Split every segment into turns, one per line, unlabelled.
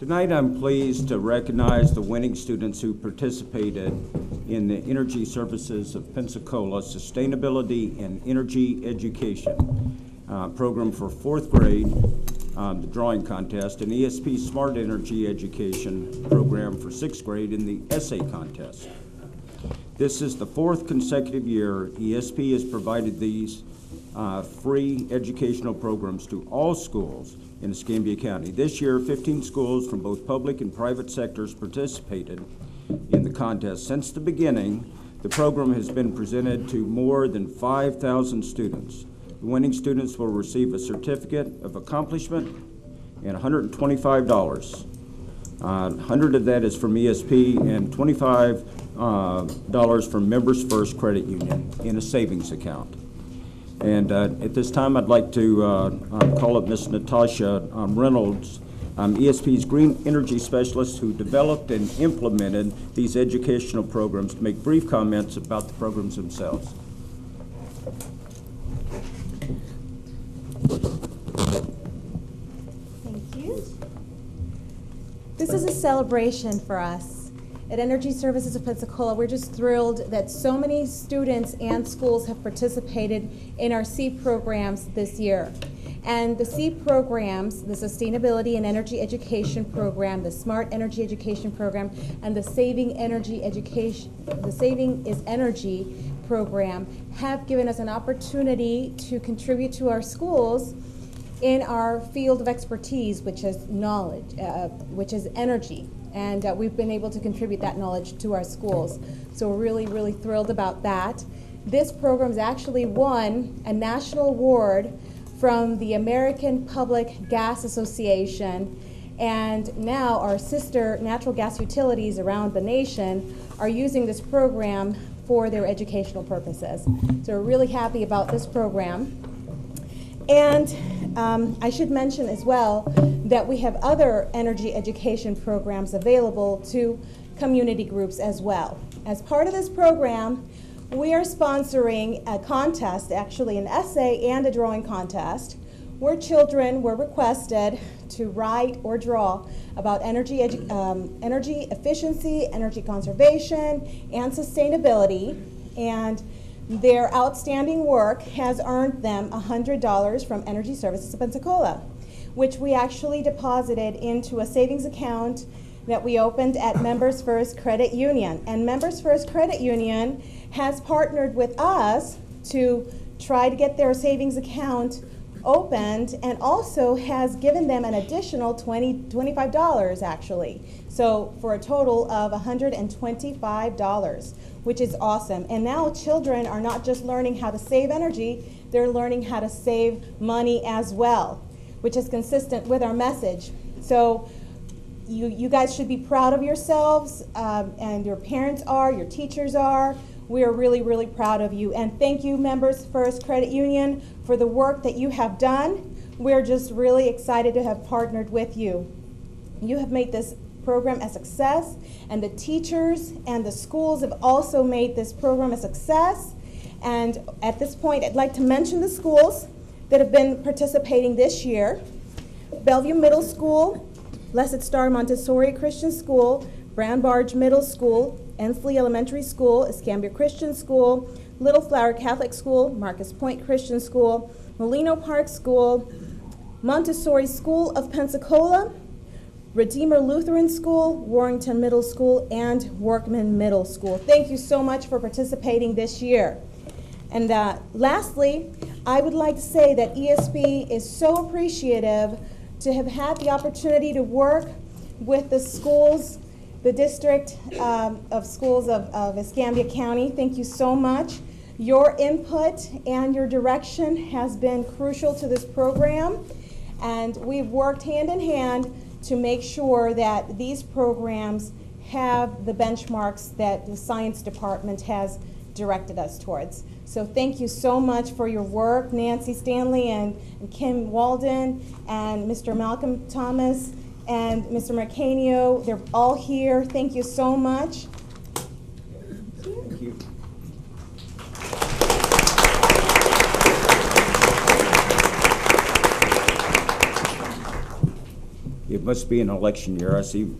Tonight I'm pleased to recognize the winning students who participated in the Energy Services of Pensacola Sustainability and Energy Education program for 4th grade, the drawing contest, and ESP Smart Energy Education program for 6th grade in the essay contest. This is the 4th consecutive year ESP has provided these free educational programs to all schools in Escambia County. This year, 15 schools from both public and private sectors participated in the contest. Since the beginning, the program has been presented to more than 5,000 students. The winning students will receive a certificate of accomplishment and $125. 100 of that is from ESP and $25 from Members First Credit Union in a savings account. And at this time, I'd like to call up Ms. Natasha Reynolds, ESP's Green Energy Specialist who developed and implemented these educational programs, to make brief comments about the programs themselves.
Thank you. This is a celebration for us. At Energy Services of Pensacola, we're just thrilled that so many students and schools have participated in our C programs this year. And the C programs, the Sustainability and Energy Education Program, the Smart Energy Education Program, and the Saving is Energy Program have given us an opportunity to contribute to our schools in our field of expertise, which is knowledge, which is energy. And we've been able to contribute that knowledge to our schools. So we're really, really thrilled about that. This program's actually won a national award from the American Public Gas Association. And now our sister natural gas utilities around the nation are using this program for their educational purposes. So we're really happy about this program. And I should mention as well that we have other energy education programs available to community groups as well. As part of this program, we are sponsoring a contest, actually an essay and a drawing contest, where children were requested to write or draw about energy efficiency, energy conservation, and sustainability. And their outstanding work has earned them $100 from Energy Services of Pensacola, which we actually deposited into a savings account that we opened at Members First Credit Union. And Members First Credit Union has partnered with us to try to get their savings account opened, and also has given them an additional $25 actually. So for a total of $125, which is awesome. And now children are not just learning how to save energy, they're learning how to save money as well, which is consistent with our message. So you guys should be proud of yourselves, and your parents are, your teachers are. We are really, really proud of you. And thank you, Members First Credit Union, for the work that you have done. We're just really excited to have partnered with you. You have made this program a success, and the teachers and the schools have also made this program a success. And at this point, I'd like to mention the schools that have been participating this year: Bellevue Middle School, Blessed Star Montessori Christian School, Brown Barge Middle School, Ensley Elementary School, Escambia Christian School, Little Flower Catholic School, Marcus Point Christian School, Molino Park School, Montessori School of Pensacola, Redeemer Lutheran School, Warrington Middle School, and Workman Middle School. Thank you so much for participating this year. And lastly, I would like to say that ESP is so appreciative to have had the opportunity to work with the schools, the district of schools of Escambia County. Thank you so much. Your input and your direction has been crucial to this program, and we've worked hand in hand to make sure that these programs have the benchmarks that the science department has directed us towards. So thank you so much for your work, Nancy Stanley and Kim Walden and Mr. Malcolm Thomas and Mr. Mercanio. They're all here. Thank you so much.
Thank you. It must be an election year. I see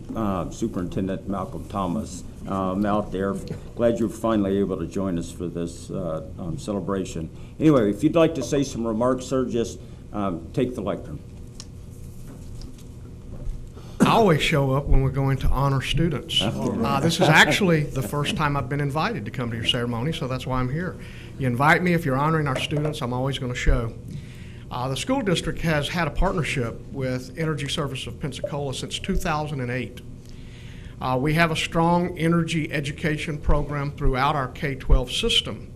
Superintendent Malcolm Thomas out there. Glad you're finally able to join us for this celebration. Anyway, if you'd like to say some remarks, sir, just take the lectern.
I always show up when we're going to honor students. This is actually the first time I've been invited to come to your ceremony, so that's why I'm here. You invite me if you're honoring our students, I'm always going to show. The school district has had a partnership with Energy Service of Pensacola since 2008. We have a strong energy education program throughout our K-12 system.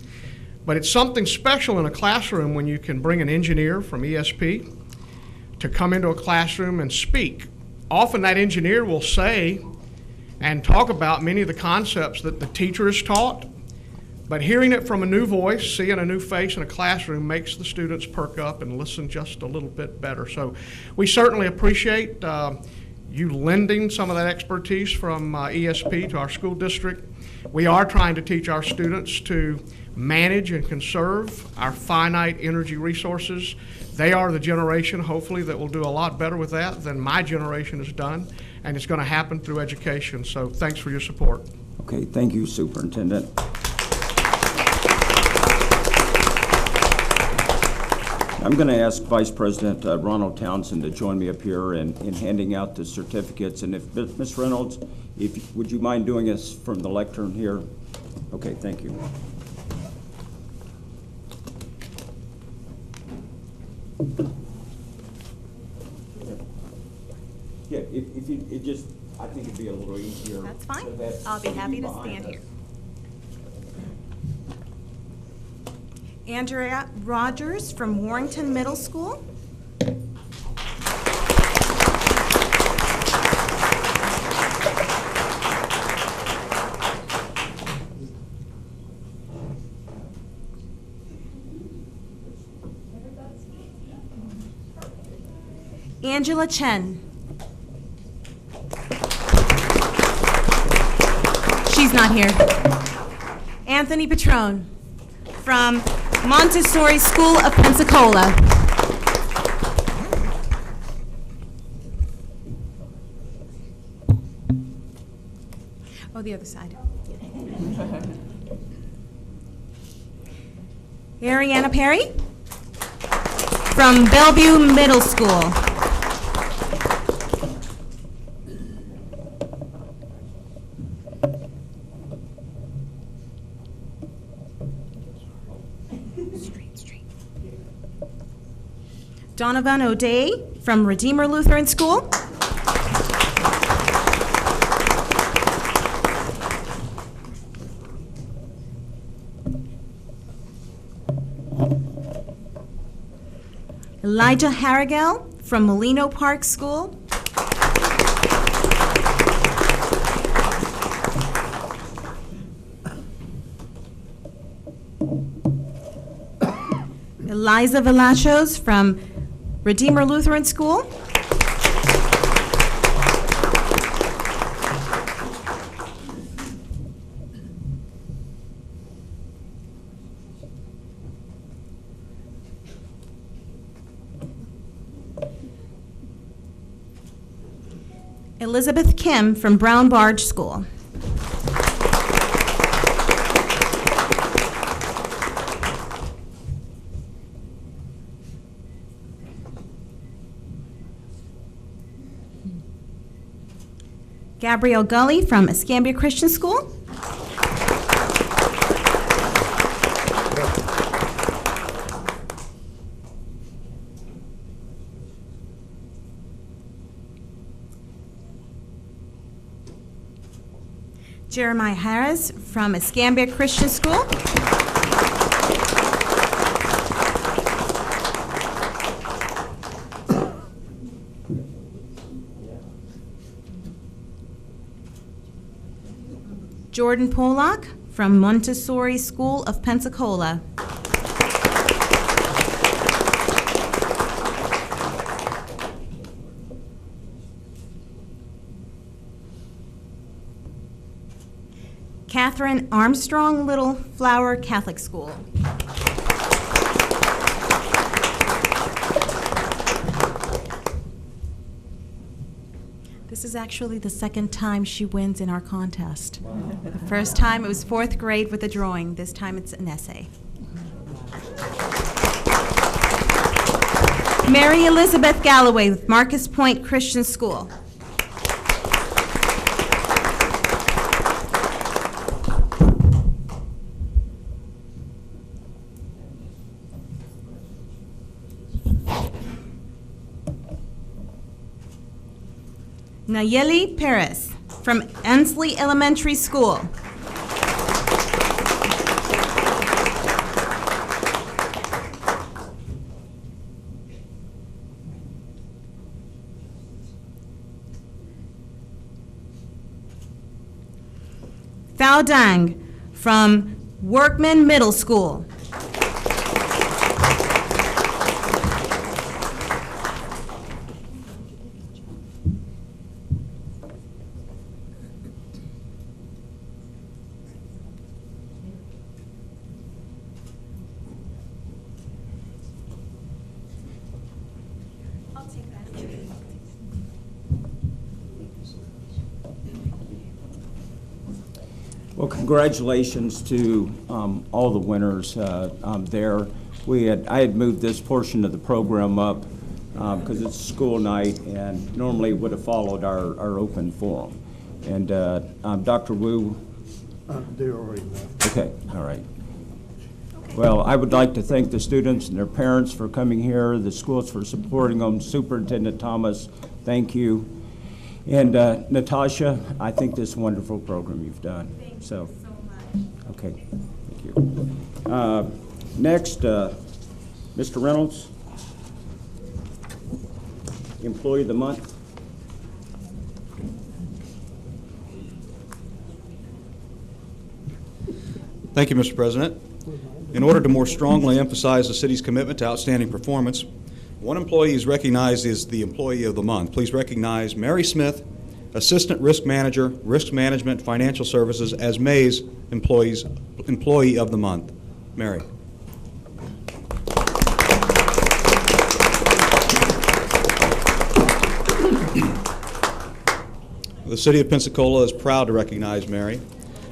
But it's something special in a classroom when you can bring an engineer from ESP to come into a classroom and speak. Often that engineer will say and talk about many of the concepts that the teacher has taught, but hearing it from a new voice, seeing a new face in a classroom makes the students perk up and listen just a little bit better. So we certainly appreciate you lending some of that expertise from ESP to our school district. We are trying to teach our students to manage and conserve our finite energy resources. They are the generation, hopefully, that will do a lot better with that than my generation has done, and it's going to happen through education. So thanks for your support.
Okay, thank you, Superintendent. I'm going to ask Vice President Ronald Townsend to join me up here in handing out the certificates. And if Ms. Reynolds, would you mind doing us from the lectern here? Okay, thank you. Yeah, if you, I think it'd be a little easier.
That's fine.
So
I'll be happy to stand here. Andrea Rogers from Warrington Middle School. Angela Chen. She's not here. Anthony Petrone from Montessori School of Pensacola. Oh, the other side. Ariana Perry from Bellevue Middle School. Donovan O'Day from Redeemer Lutheran School. Elijah Harrigal from Molino Park School. Eliza Velachos from Redeemer Lutheran School. Elizabeth Kim from Brown Barge School. Gabrielle Gully from Escambia Christian School. Jeremiah Harris from Escambia Christian School. Jordan Pollock from Montessori School of Pensacola. Catherine Armstrong, Little Flower Catholic School. This is actually the second time she wins in our contest. The first time it was 4th grade with a drawing. This time it's an essay. Mary Elizabeth Galloway with Marcus Point Christian School. Nayeli Perez from Ensley Elementary School. Thao Dang from Workman Middle School.
Well, congratulations to all the winners there. I had moved this portion of the program up because it's school night and normally would have followed our open forum. And Dr. Wu?
They already left.
Okay, all right. Well, I would like to thank the students and their parents for coming here, the schools for supporting them, Superintendent Thomas, thank you. And Natasha, I think this is a wonderful program you've done.
Thank
So,
you so much.
okay, thank you. Next, Mr. Reynolds, Employee of the Month.
Thank you, Mr. President. In order to more strongly emphasize the city's commitment to outstanding performance, one employee is recognized as the Employee of the Month. Please recognize Mary Smith, Assistant Risk Manager, Risk Management Financial Services, as May's Employee of the Month. Mary. The City of Pensacola is proud to recognize Mary.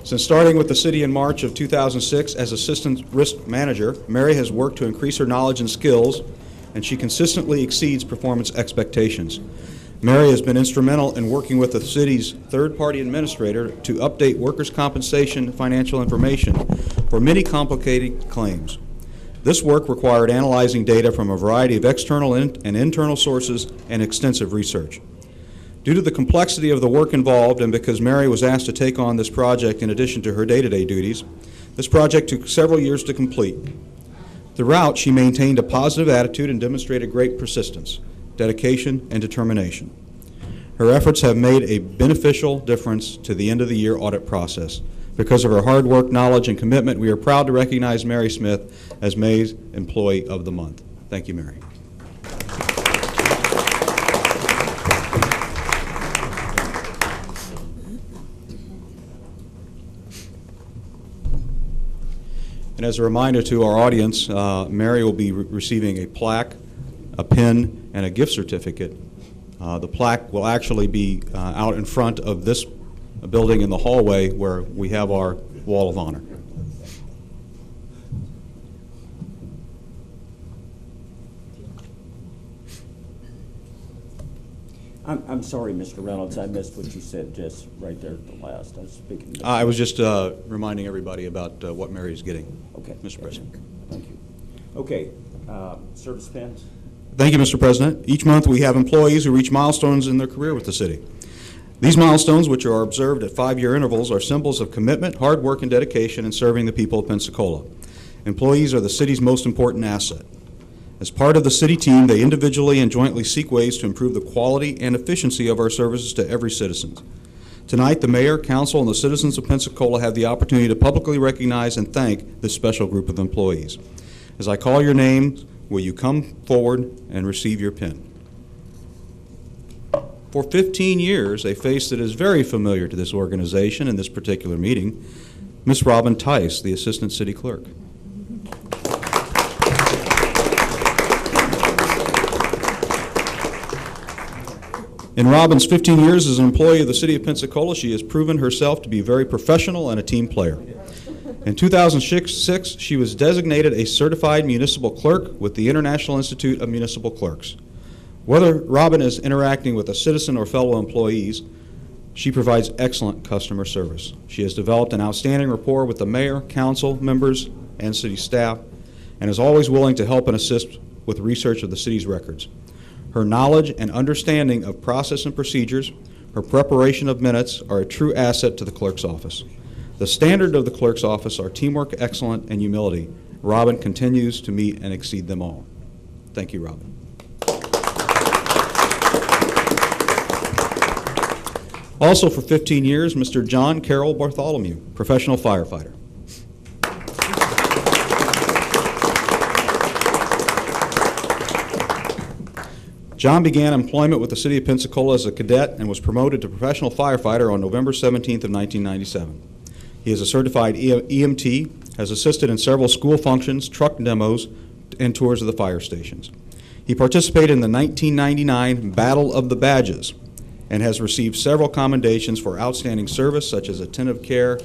Since starting with the city in March of 2006 as Assistant Risk Manager, Mary has worked to increase her knowledge and skills, and she consistently exceeds performance expectations. Mary has been instrumental in working with the city's third-party administrator to update workers' compensation financial information for many complicated claims. This work required analyzing data from a variety of external and internal sources and extensive research. Due to the complexity of the work involved and because Mary was asked to take on this project in addition to her day-to-day duties, this project took several years to complete. Throughout, she maintained a positive attitude and demonstrated great persistence, dedication, and determination. Her efforts have made a beneficial difference to the end-of-the-year audit process. Because of her hard work, knowledge, and commitment, we are proud to recognize Mary Smith as May's Employee of the Month. Thank you, Mary. And as a reminder to our audience, Mary will be receiving a plaque, a pin, and a gift certificate. The plaque will actually be out in front of this building in the hallway where we have our Wall of Honor.
I'm sorry, Mr. Reynolds, I missed what you said just right there at the last. I was speaking.
I was just reminding everybody about what Mary is getting.
Okay.
Mr. President.
Thank you. Okay, service pins.
Thank you, Mr. President. Each month we have employees who reach milestones in their career with the city. These milestones, which are observed at 5-year intervals, are symbols of commitment, hard work, and dedication in serving the people of Pensacola. Employees are the city's most important asset. As part of the city team, they individually and jointly seek ways to improve the quality and efficiency of our services to every citizen. Tonight, the mayor, council, and the citizens of Pensacola have the opportunity to publicly recognize and thank this special group of employees. As I call your names, will you come forward and receive your pin? For 15 years, a face that is very familiar to this organization and this particular meeting, Ms. Robin Tice, the Assistant City Clerk. In Robin's 15 years as an employee of the City of Pensacola, she has proven herself to be very professional and a team player. In 2006, she was designated a certified municipal clerk with the International Institute of Municipal Clerks. Whether Robin is interacting with a citizen or fellow employees, she provides excellent customer service. She has developed an outstanding rapport with the mayor, council members, and city staff, and is always willing to help and assist with research of the city's records. Her knowledge and understanding of process and procedures, her preparation of minutes are a true asset to the clerk's office. The standard of the clerk's office are teamwork, excellence, and humility. Robin continues to meet and exceed them all. Thank you, Robin. Also for 15 years, Mr. John Carroll Bartholomew, professional firefighter. John began employment with the City of Pensacola as a cadet and was promoted to professional firefighter on November 17th of 1997. He is a certified EMT, has assisted in several school functions, truck demos, and tours of the fire stations. He participated in the 1999 Battle of the Badges and has received several commendations for outstanding service, such as attentive care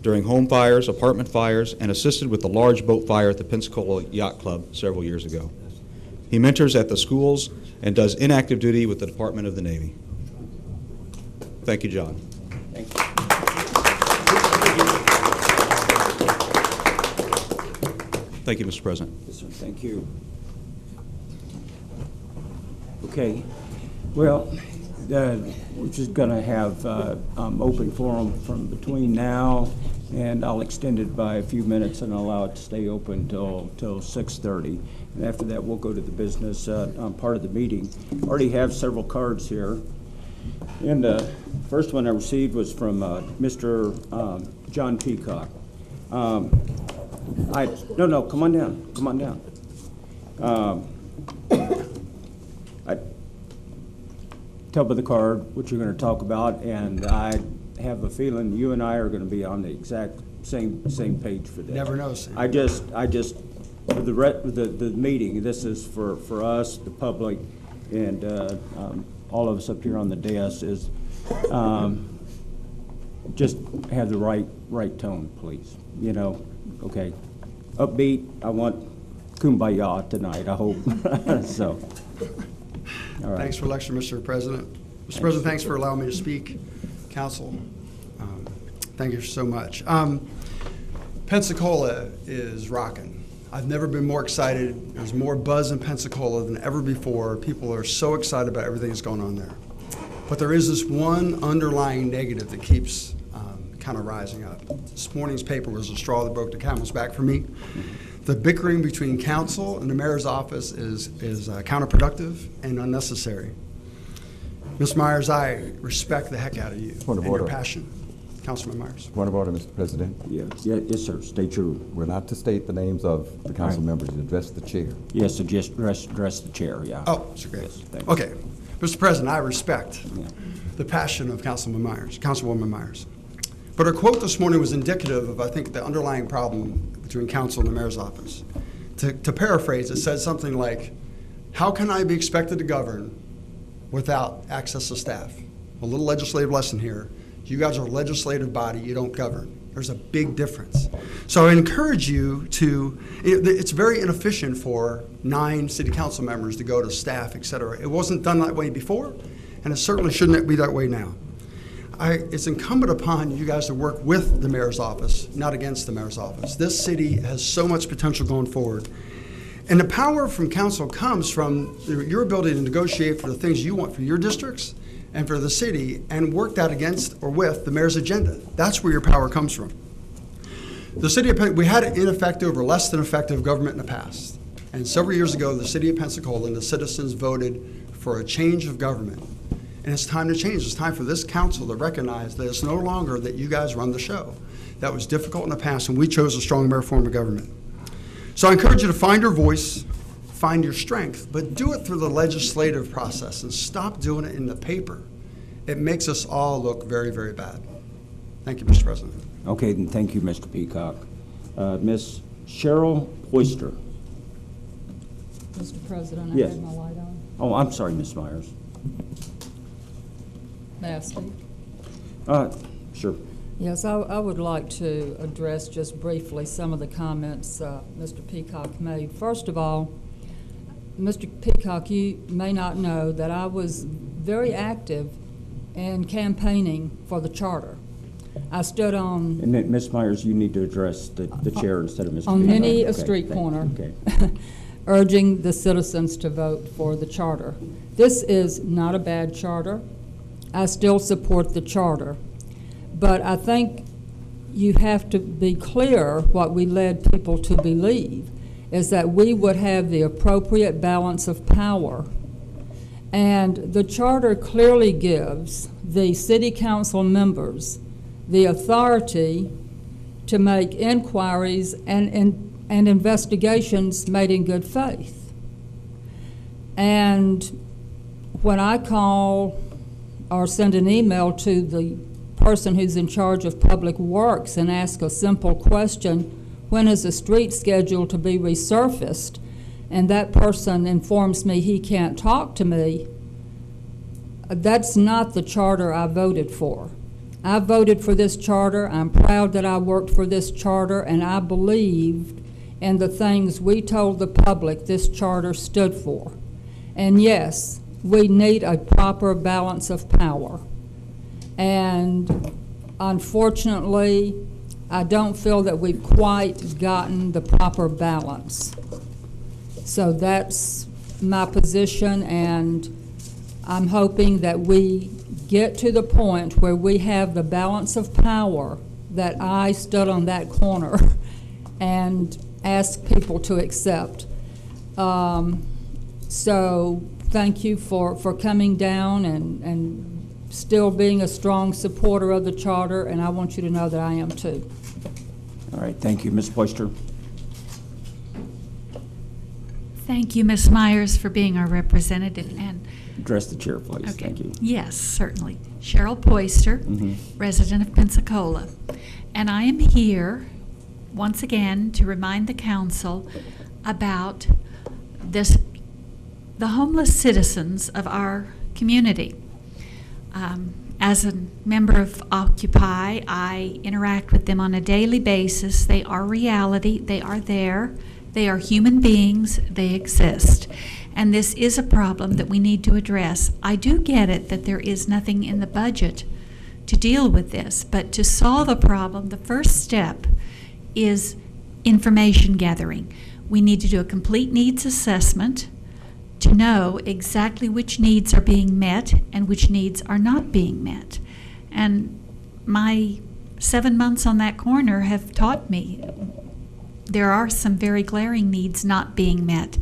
during home fires, apartment fires, and assisted with the large boat fire at the Pensacola Yacht Club several years ago. He mentors at the schools and does inactive duty with the Department of the Navy. Thank you, John.
Thank you.
Thank you, Mr. President.
Yes, sir. Thank you. Okay. Well, we're just going to have open forum from between now, and I'll extend it by a few minutes and allow it to stay open till 6:30. And after that, we'll go to the business part of the meeting. I already have several cards here. And the first one I received was from Mr. John Peacock. No, come on down. Come on down. I tell by the card what you're going to talk about, and I have a feeling you and I are going to be on the exact same page for this.
Never know, Sam.
I just for the meeting. This is for us, the public, and all of us up here on the dais. Is just have the right tone, please. You know, okay, upbeat. I want kumbaya tonight. I hope so. All right.
Thanks for the lecture, Mr. President. Mr. President, thanks for allowing me to speak. Council, thank you so much. Pensacola is rocking. I've never been more excited. There's more buzz in Pensacola than ever before. People are so excited about everything that's going on there. But there is this one underlying negative that keeps kind of rising up. This morning's paper was the straw that broke the camel's back for me. The bickering between council and the mayor's office is counterproductive and unnecessary. Ms. Myers, I respect the heck out of you and your passion. Councilman Myers.
Point of order, Mr. President.
Yes, sir. State your.
We're not to state the names of the council members. You address the chair.
Yes, so just address the chair. Yeah.
Oh, that's great.
Yes, thank you.
Okay, Mr. President, I respect the passion of Councilwoman Myers. But her quote this morning was indicative of, I think, the underlying problem between council and the mayor's office. To paraphrase, it said something like, how can I be expected to govern without access to staff? A little legislative lesson here. You guys are a legislative body, you don't govern. There's a big difference. So I encourage you to, it's very inefficient for 9 city council members to go to staff, et cetera. It wasn't done that way before, and it certainly shouldn't be that way now. It's incumbent upon you guys to work with the mayor's office, not against the mayor's office. This city has so much potential going forward. And the power from council comes from your ability to negotiate for the things you want for your districts and for the city, and work that against or with the mayor's agenda. That's where your power comes from. The city of we had an ineffective or less than effective government in the past. And several years ago, the city of Pensacola and the citizens voted for a change of government. And it's time to change. It's time for this council to recognize that it's no longer that you guys run the show. That was difficult in the past, and we chose a strong mayor form of government. So I encourage you to find your voice, find your strength, but do it through the legislative process and stop doing it in the paper. It makes us all look very, very bad. Thank you, Mr. President.
Okay, then thank you, Mr. Peacock. Ms. Cheryl Oyster.
Mr. President,
Yes.
I had my light on.
Oh, I'm sorry, Ms. Myers.
Nasty.
Sure.
Yes, I would like to address just briefly some of the comments Mr. Peacock made. First of all, Mr. Peacock, you may not know that I was very active in campaigning for the charter. I stood on...
And then, Ms. Myers, you need to address the chair instead of Mr.
On
Peacock.
many a
Okay,
street
thank you.
corner,
Okay.
urging the citizens to vote for the charter. This is not a bad charter. I still support the charter. But I think you have to be clear what we led people to believe is that we would have the appropriate balance of power. And the charter clearly gives the city council members the authority to make inquiries and investigations made in good faith. And when I call or send an email to the person who's in charge of public works and ask a simple question, when is a street scheduled to be resurfaced, and that person informs me he can't talk to me, that's not the charter I voted for. I voted for this charter. I'm proud that I worked for this charter, and I believed in the things we told the public this charter stood for. And yes, we need a proper balance of power. And unfortunately, I don't feel that we've quite gotten the proper balance. So that's my position, and I'm hoping that we get to the point where we have the balance of power that I stood on that corner and asked people to accept. So thank you for coming down and still being a strong supporter of the charter, and I want you to know that I am too.
All right, thank you. Ms. Boyster.
Thank you, Ms. Myers, for being our representative. And
Address the chair, please.
okay.
Thank you.
Yes, certainly. Cheryl Poyster, resident of Pensacola. And I am here once again to remind the council about the homeless citizens of our community. As a member of Occupy, I interact with them on a daily basis. They are reality. They are there. They are human beings. They exist. And this is a problem that we need to address. I do get it that there is nothing in the budget to deal with this, but to solve a problem, the first step is information gathering. We need to do a complete needs assessment to know exactly which needs are being met and which needs are not being met. And my 7 months on that corner have taught me there are some very glaring needs not being met.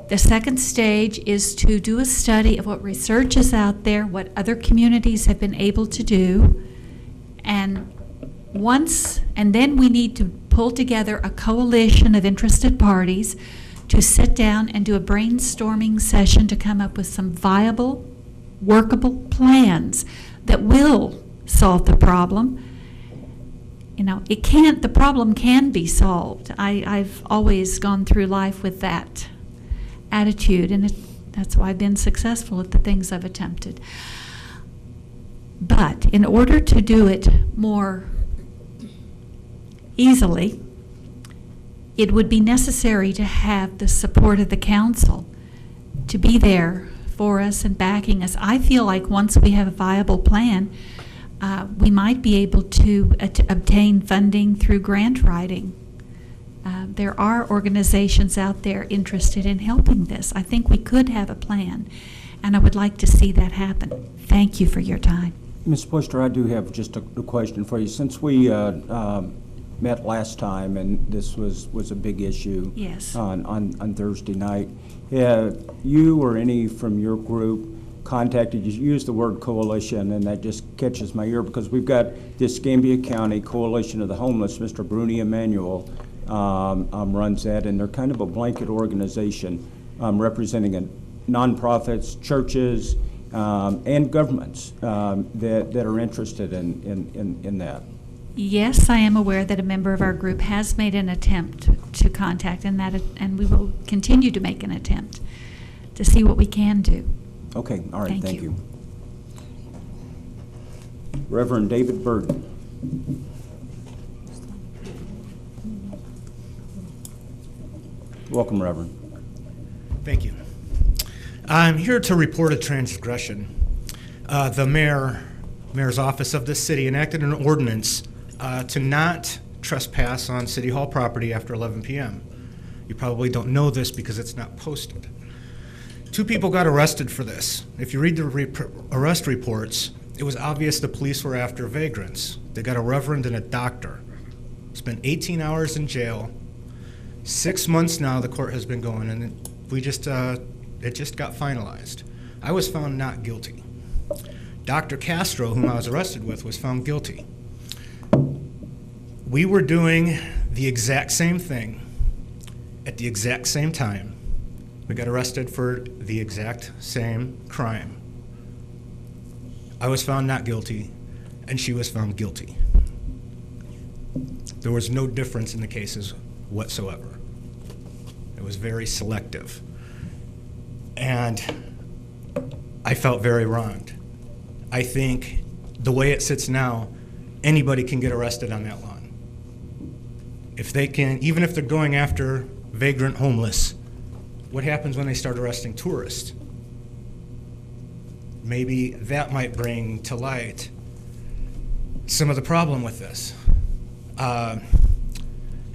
The second stage is to do a study of what research is out there, what other communities have been able to do, and then we need to pull together a coalition of interested parties to sit down and do a brainstorming session to come up with some viable, workable plans that will solve the problem. You know, the problem can be solved. I've always gone through life with that attitude, and that's why I've been successful at the things I've attempted. But in order to do it more easily, it would be necessary to have the support of the council to be there for us and backing us. I feel like once we have a viable plan, we might be able to obtain funding through grant writing. There are organizations out there interested in helping this. I think we could have a plan, and I would like to see that happen. Thank you for your time.
Ms. Boyster, I do have just a question for you. Since we met last time, and this was a big issue.
Yes.
On Thursday night, have you or any from your group contacted, you used the word coalition, and that just catches my ear because we've got this Escambia County Coalition of the Homeless, Mr. Bruni Emanuel runs that, and they're kind of a blanket organization representing nonprofits, churches, and governments that are interested in that.
Yes, I am aware that a member of our group has made an attempt to contact, and we will continue to make an attempt to see what we can do.
Okay, all right, thank you. Reverend David Burden. Welcome, Reverend.
Thank you. I'm here to report a transgression. The mayor's office of this city enacted an ordinance to not trespass on City Hall property after 11 p.m. You probably don't know this because it's not posted. 2 people got arrested for this. If you read the arrest reports, it was obvious the police were after vagrants. They got a reverend and a doctor. Spent 18 hours in jail. 6 months now the court has been going, and it just got finalized. I was found not guilty. Dr. Castro, whom I was arrested with, was found guilty. We were doing the exact same thing at the exact same time. We got arrested for the exact same crime. I was found not guilty, and she was found guilty. There was no difference in the cases whatsoever. It was very selective. And I felt very wronged. I think the way it sits now, anybody can get arrested on that lawn. If they can, even if they're going after vagrant homeless, what happens when they start arresting tourists? Maybe that might bring to light some of the problem with this.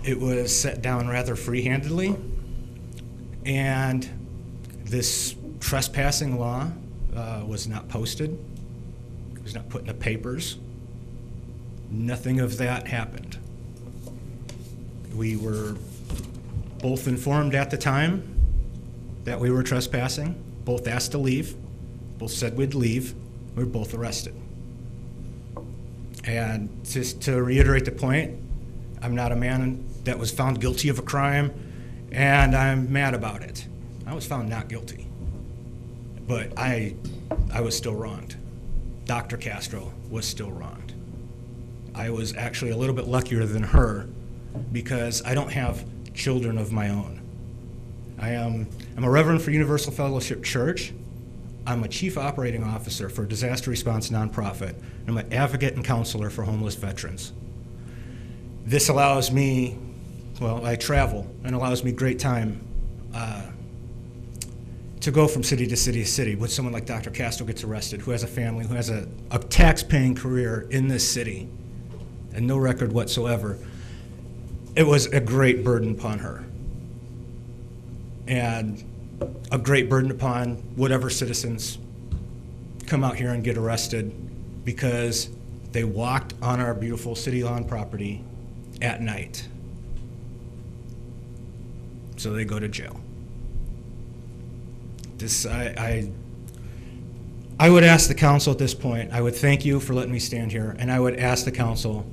It was set down rather free-handedly, and this trespassing law was not posted. It was not put in the papers. Nothing of that happened. We were both informed at the time that we were trespassing, both asked to leave, both said we'd leave, we were both arrested. And just to reiterate the point, I'm not a man that was found guilty of a crime, and I'm mad about it. I was found not guilty, but I was still wronged. Dr. Castro was still wronged. I was actually a little bit luckier than her because I don't have children of my own. I'm a reverend for Universal Fellowship Church. I'm a chief operating officer for a disaster response nonprofit. And I'm an advocate and counselor for homeless veterans. This allows me, well, I travel and allows me great time to go from city to city to city. When someone like Dr. Castro gets arrested, who has a family, who has a tax-paying career in this city, and no record whatsoever, it was a great burden upon her. And a great burden upon whatever citizens come out here and get arrested because they walked on our beautiful city lawn property at night. So they go to jail. This, I would ask the council at this point, I would thank you for letting me stand here, and I would ask the council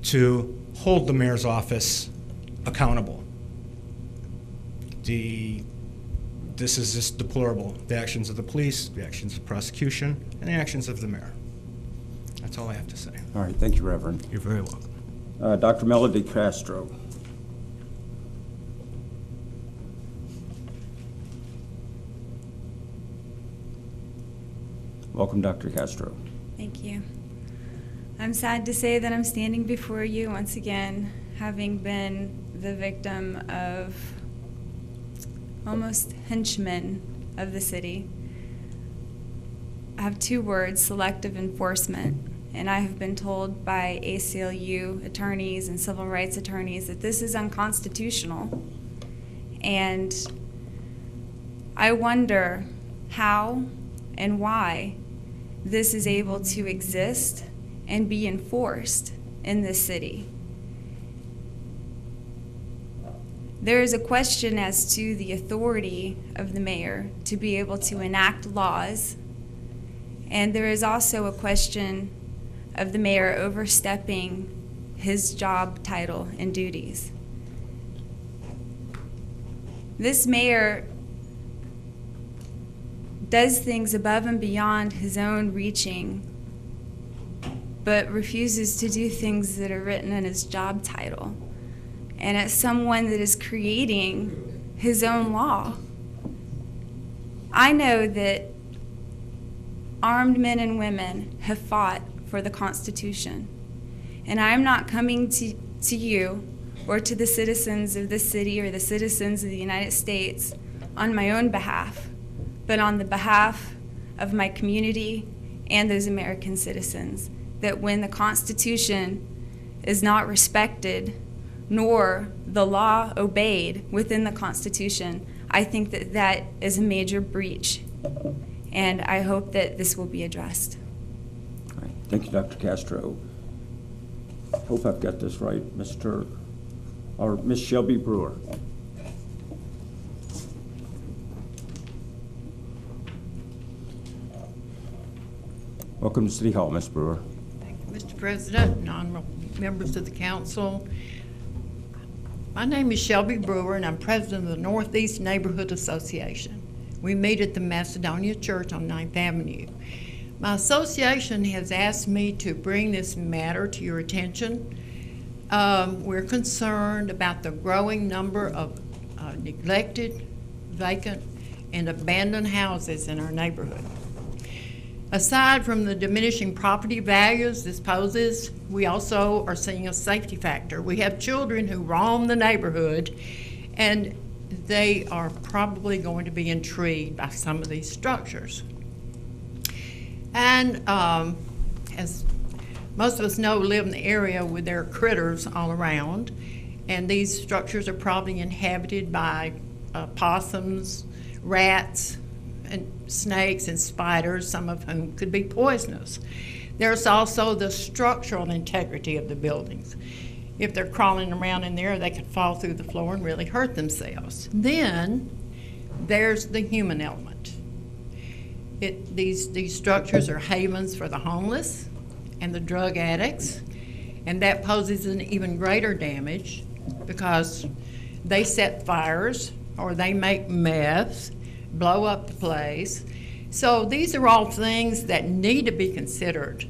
to hold the mayor's office accountable. This is just deplorable. The actions of the police, the actions of the prosecution, and the actions of the mayor. That's all I have to say.
All right, thank you, Reverend.
You're very welcome.
Dr. Melody Castro. Welcome, Dr. Castro.
Thank you. I'm sad to say that I'm standing before you once again, having been the victim of almost henchmen of the city. I have 2 words, selective enforcement, and I have been told by ACLU attorneys and civil rights attorneys that this is unconstitutional. And I wonder how and why this is able to exist and be enforced in this city. There is a question as to the authority of the mayor to be able to enact laws, and there is also a question of the mayor overstepping his job title and duties. This mayor does things above and beyond his own reaching, but refuses to do things that are written in his job title. And as someone that is creating his own law, I know that armed men and women have fought for the Constitution. And I am not coming to you or to the citizens of this city or the citizens of the United States on my own behalf, but on the behalf of my community and those American citizens, that when the Constitution is not respected nor the law obeyed within the Constitution, I think that that is a major breach, and I hope that this will be addressed.
All right. Thank you, Dr. Castro. Hope I've got this right, Miss Shelby Brewer. Welcome to City Hall, Ms. Brewer.
Thank you, Mr. President and honorable members of the council. My name is Shelby Brewer, and I'm president of the Northeast Neighborhood Association. We meet at the Macedonia Church on 9th Avenue. My association has asked me to bring this matter to your attention. We're concerned about the growing number of neglected, vacant, and abandoned houses in our neighborhood. Aside from the diminishing property values this poses, we also are seeing a safety factor. We have children who roam the neighborhood, and they are probably going to be intrigued by some of these structures. And as most of us know, we live in the area where there are critters all around, and these structures are probably inhabited by possums, rats, and snakes and spiders, some of whom could be poisonous. There's also the structural integrity of the buildings. If they're crawling around in there, they could fall through the floor and really hurt themselves. Then there's the human element. These structures are havens for the homeless and the drug addicts, and that poses an even greater damage because they set fires or they make mess, blow up the place. So these are all things that need to be considered.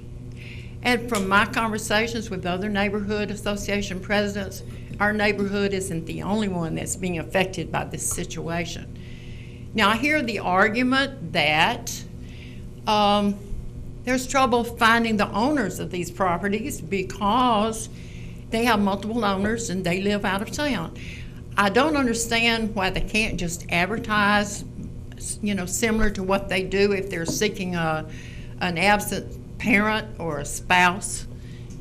And from my conversations with other neighborhood association presidents, our neighborhood isn't the only one that's being affected by this situation. Now, I hear the argument that there's trouble finding the owners of these properties because they have multiple owners and they live out of town. I don't understand why they can't just advertise, similar to what they do if they're seeking an absent parent or a spouse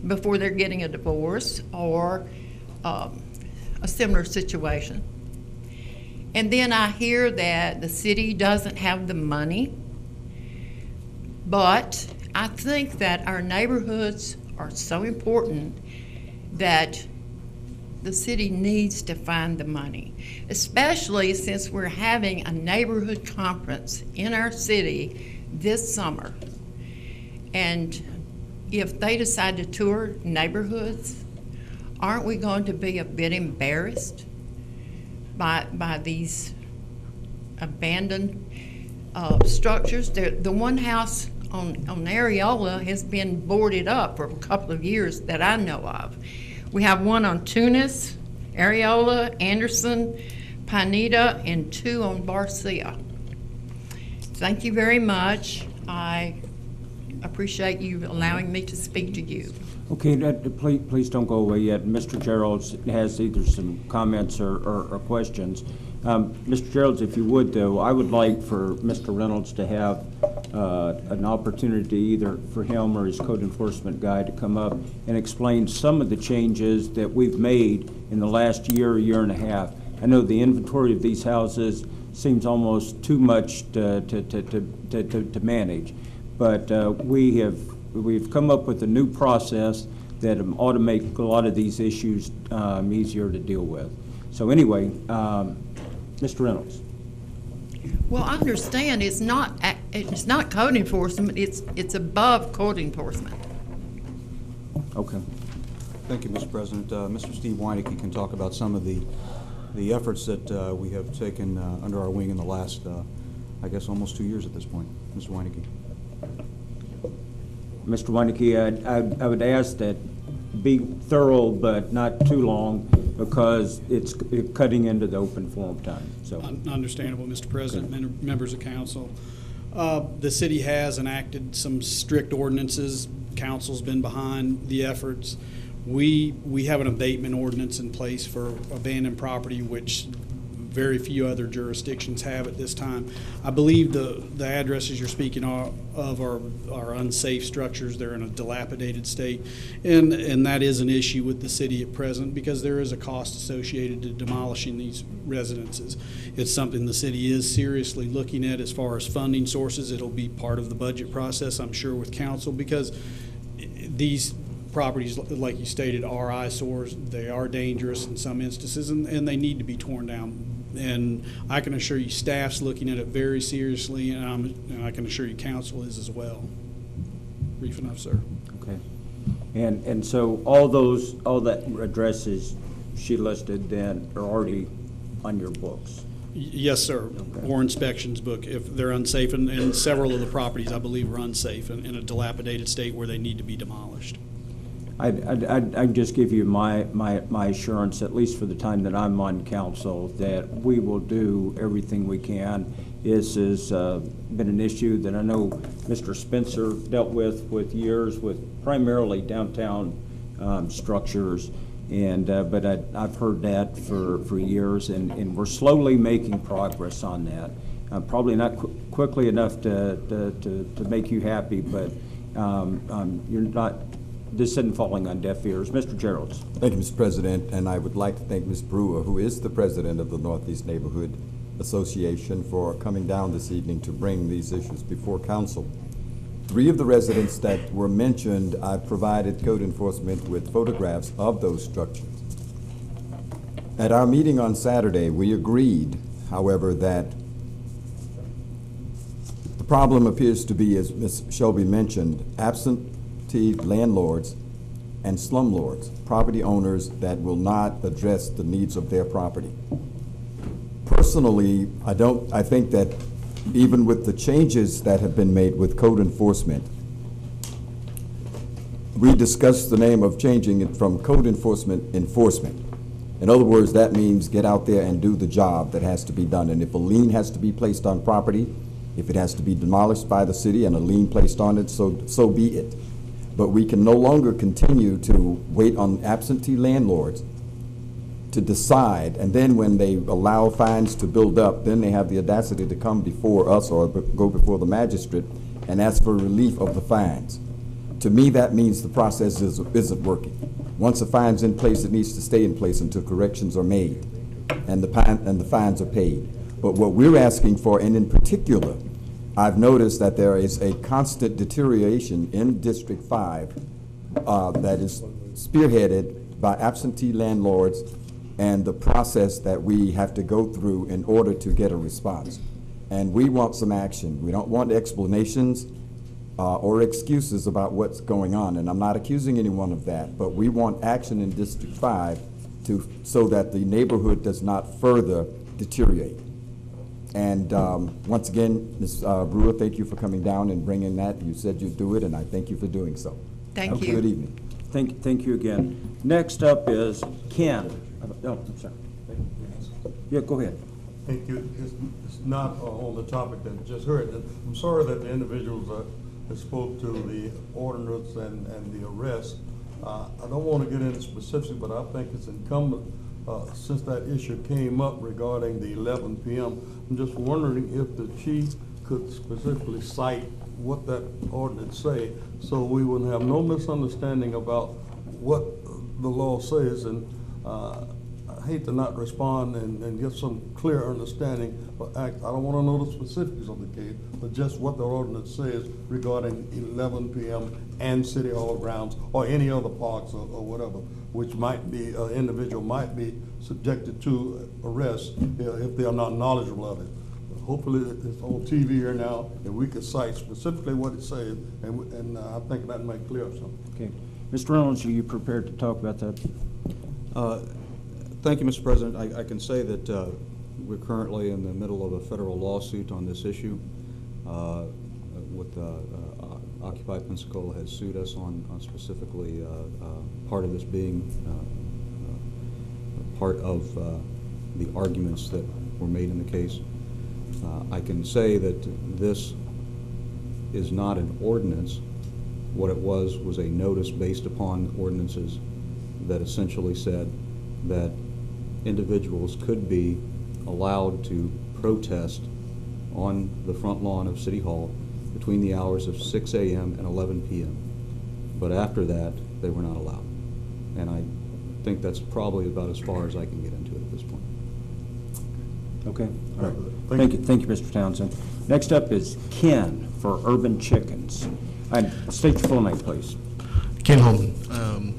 before they're getting a divorce or a similar situation. And then I hear that the city doesn't have the money, but I think that our neighborhoods are so important that the city needs to find the money, especially since we're having a neighborhood conference in our city this summer. And if they decide to tour neighborhoods, aren't we going to be a bit embarrassed by these abandoned structures? The one house on Areola has been boarded up for a couple of years that I know of. We have one on Tunis, Areola, Anderson, Pineda, and 2 on Barcia. Thank you very much. I appreciate you allowing me to speak to you.
Okay, please don't go away yet. Mr. Geralds has either some comments or questions. Mr. Geralds, if you would, though, I would like for Mr. Reynolds to have an opportunity either for him or his code enforcement guy to come up and explain some of the changes that we've made in the last year and a half. I know the inventory of these houses seems almost too much to manage, but we've come up with a new process that ought to make a lot of these issues easier to deal with. So anyway, Mr. Reynolds.
Well, I understand it's not code enforcement. It's above code enforcement.
Okay.
Thank you, Mr. President. Mr. Steve Weinecke can talk about some of the efforts that we have taken under our wing in the last, I guess, almost 2 years at this point. Mr. Weinecke.
Mr. Weinecke, I would ask that be thorough but not too long because it's cutting into the open forum time. So
understandable, Mr. President, members of council. The city has enacted some strict ordinances council's been behind the efforts. We have an abatement ordinance in place for abandoned property, which very few other jurisdictions have at this time. I believe the addresses you're speaking of are unsafe structures. They're in a dilapidated state, and that is an issue with the city at present because there is a cost associated to demolishing these residences. It's something the city is seriously looking at as far as funding sources. It'll be part of the budget process, I'm sure, with council, because these properties, like you stated, are eyesores. They are dangerous in some instances, and they need to be torn down. And I can assure you staff's looking at it very seriously, and I can assure you council is as well. Brief enough, sir.
Okay. And so all that addresses she listed then are already on your books?
Yes, sir. Okay. Or inspections book if they're unsafe, and several of the properties I believe are unsafe and in a dilapidated state where they need to be demolished.
I'd just give you my assurance, at least for the time that I'm on council, that we will do everything we can. This has been an issue that I know Mr. Spencer dealt with years, with primarily downtown structures, and but I've heard that for years, and we're slowly making progress on that. Probably not quickly enough to make you happy, but you're not. This isn't falling on deaf ears. Mr. Geralds.
Thank you, Mr. President, and I would like to thank Ms. Brewer, who is the president of the Northeast Neighborhood Association, for coming down this evening to bring these issues before council. 3 of the residents that were mentioned, I provided code enforcement with photographs of those structures. At our meeting on Saturday, we agreed, however, that the problem appears to be, as Ms. Shelby mentioned, absentee landlords and slumlords, property owners that will not address the needs of their property. Personally, I think that even with the changes that have been made with code enforcement, we discussed the name of changing it from code enforcement. In other words, that means get out there and do the job that has to be done. And if a lien has to be placed on property, if it has to be demolished by the city and a lien placed on it, so be it. But we can no longer continue to wait on absentee landlords to decide, and then when they allow fines to build up, then they have the audacity to come before us or go before the magistrate and ask for relief of the fines. To me, that means the process isn't working. Once a fine's in place, it needs to stay in place until corrections are made and the fines are paid. But what we're asking for, and in particular, I've noticed that there is a constant deterioration in District 5 that is spearheaded by absentee landlords and the process that we have to go through in order to get a response. And we want some action. We don't want explanations or excuses about what's going on. And I'm not accusing anyone of that, but we want action in District 5 so that the neighborhood does not further deteriorate. And once again, Ms. Brewer, thank you for coming down and bringing that. You said you'd do it, and I thank you for doing so.
Thank you.
Good evening.
Thank you again. Next up is Ken. Oh, I'm sorry. Yeah, go ahead.
Thank you. It's not on the topic that we just heard. I'm sorry that the individuals that spoke to the ordinance and the arrest. I don't want to get into specifics, but I think it's incumbent, since that issue came up regarding the 11 p.m., I'm just wondering if the chief could specifically cite what that ordinance say, so we wouldn't have no misunderstanding about what the law says. And I hate to not respond and get some clear understanding, but I don't want to know the specifics of the case, but just what the ordinance says regarding 11 p.m. and City Hall grounds or any other parks or whatever, which might be, an individual might be subjected to arrest if they are not knowledgeable of it. Hopefully it's on TV here now, and we could cite specifically what it says, and I think that might clear up something.
Okay. Mr. Reynolds, are you prepared to talk about that?
Thank you, Mr. President. I can say that we're currently in the middle of a federal lawsuit on this issue. Occupy Pensacola has sued us on specifically part of this being part of the arguments that were made in the case. I can say that this is not an ordinance What it was a notice based upon ordinances that essentially said that individuals could be allowed to protest on the front lawn of City Hall between the hours of 6 a.m. and 11 p.m. But after that, they were not allowed. And I think that's probably about as far as I can get into it at this point.
Okay, all right. Thank you, Mr. Townsend. Next up is Ken for Urban Chickens. State your full name, please.
Ken Holman.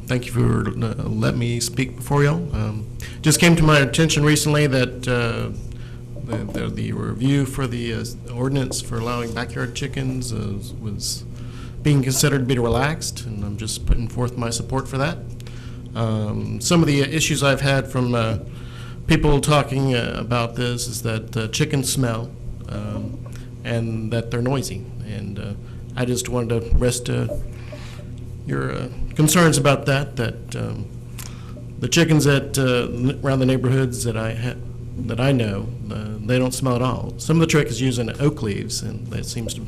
Thank you for letting me speak before y'all. Just came to my attention recently that the review for the ordinance for allowing backyard chickens was being considered to be relaxed, and I'm just putting forth my support for that. Some of the issues I've had from people talking about this is that chickens smell and that they're noisy, and I just wanted to rest your concerns about that. The chickens that around the neighborhoods that I know, they don't smell at all. Some of the trick is using oak leaves, and that seems to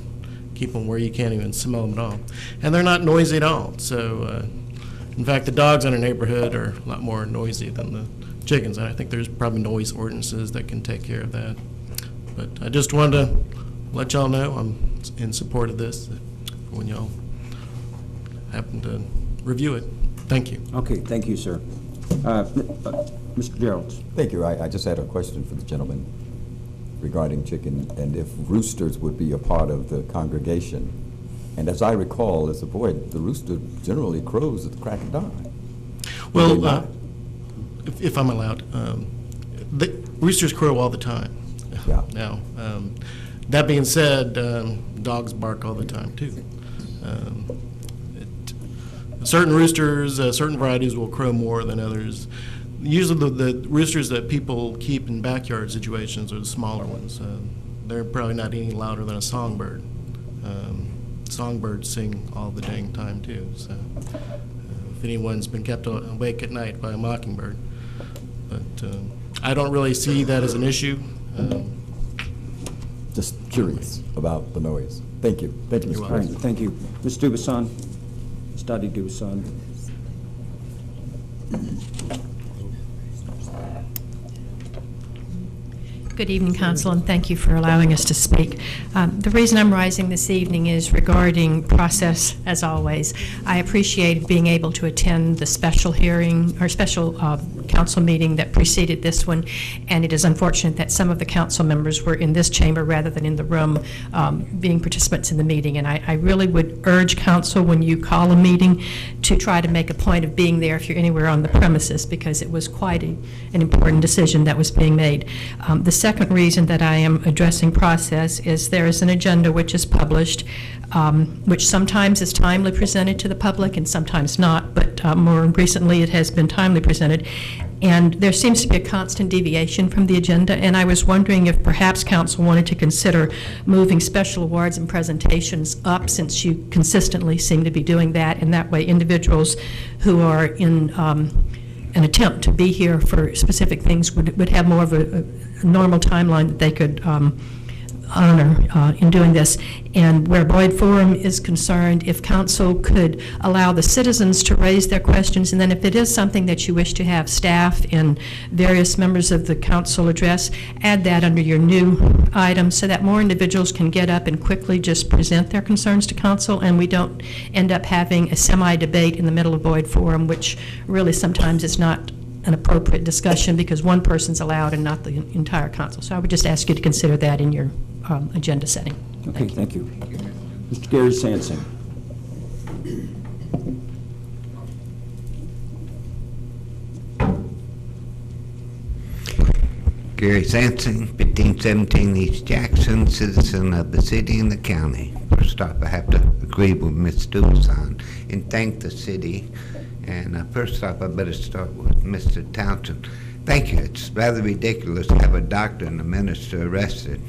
keep them where you can't even smell them at all. And they're not noisy at all. So, in fact, the dogs in our neighborhood are a lot more noisy than the chickens. And I think there's probably noise ordinances that can take care of that. But I just wanted to let y'all know I'm in support of this when y'all happen to review it. Thank you.
Okay, thank you, sir. Mr. Gerald.
Thank you. I just had a question for the gentleman regarding chicken, and if roosters would be a part of the congregation. And as I recall, as a boy, the rooster generally crows at the crack of dawn.
Well, if I'm allowed, the roosters crow all the time.
Yeah.
Now, that being said, dogs bark all the time too. Certain roosters, certain varieties will crow more than others. Usually the roosters that people keep in backyard situations are the smaller ones. They're probably not any louder than a songbird. Songbirds sing all the dang time too. So if anyone's been kept awake at night by a mockingbird. But I don't really see that as an issue.
Just curious about the noise. Thank you. Thank you, Mr. President.
Thank you. Ms. Dubuisson. Study Dubuisson.
Good evening, Council, and thank you for allowing us to speak. The reason I'm rising this evening is regarding process, as always. I appreciate being able to attend the special hearing, or special council meeting that preceded this one, and it is unfortunate that some of the council members were in this chamber rather than in the room being participants in the meeting. And I really would urge council, when you call a meeting, to try to make a point of being there if you're anywhere on the premises, because it was quite an important decision that was being made. The second reason that I am addressing process is there is an agenda which is published, which sometimes is timely presented to the public and sometimes not, but more recently it has been timely presented. And there seems to be a constant deviation from the agenda, and I was wondering if perhaps council wanted to consider moving special awards and presentations up, since you consistently seem to be doing that, and that way individuals who are in an attempt to be here for specific things would have more of a normal timeline that they could honor in doing this. And where Boyd Forum is concerned, if council could allow the citizens to raise their questions, and then if it is something that you wish to have staff and various members of the council address, add that under your new item so that more individuals can get up and quickly just present their concerns to council, and we don't end up having a semi-debate in the middle of Boyd Forum, which really sometimes is not an appropriate discussion because one person's allowed and not the entire council. So I would just ask you to consider that in your agenda setting.
Okay, thank you. Mr. Gary Sansing.
Gary Sansing, 1517 East Jackson, citizen of the city and the county. First off, I have to agree with Ms. Dubuisson and thank the city. And first off, I better start with Mr. Townsend. Thank you. It's rather ridiculous to have a doctor and a minister arrested.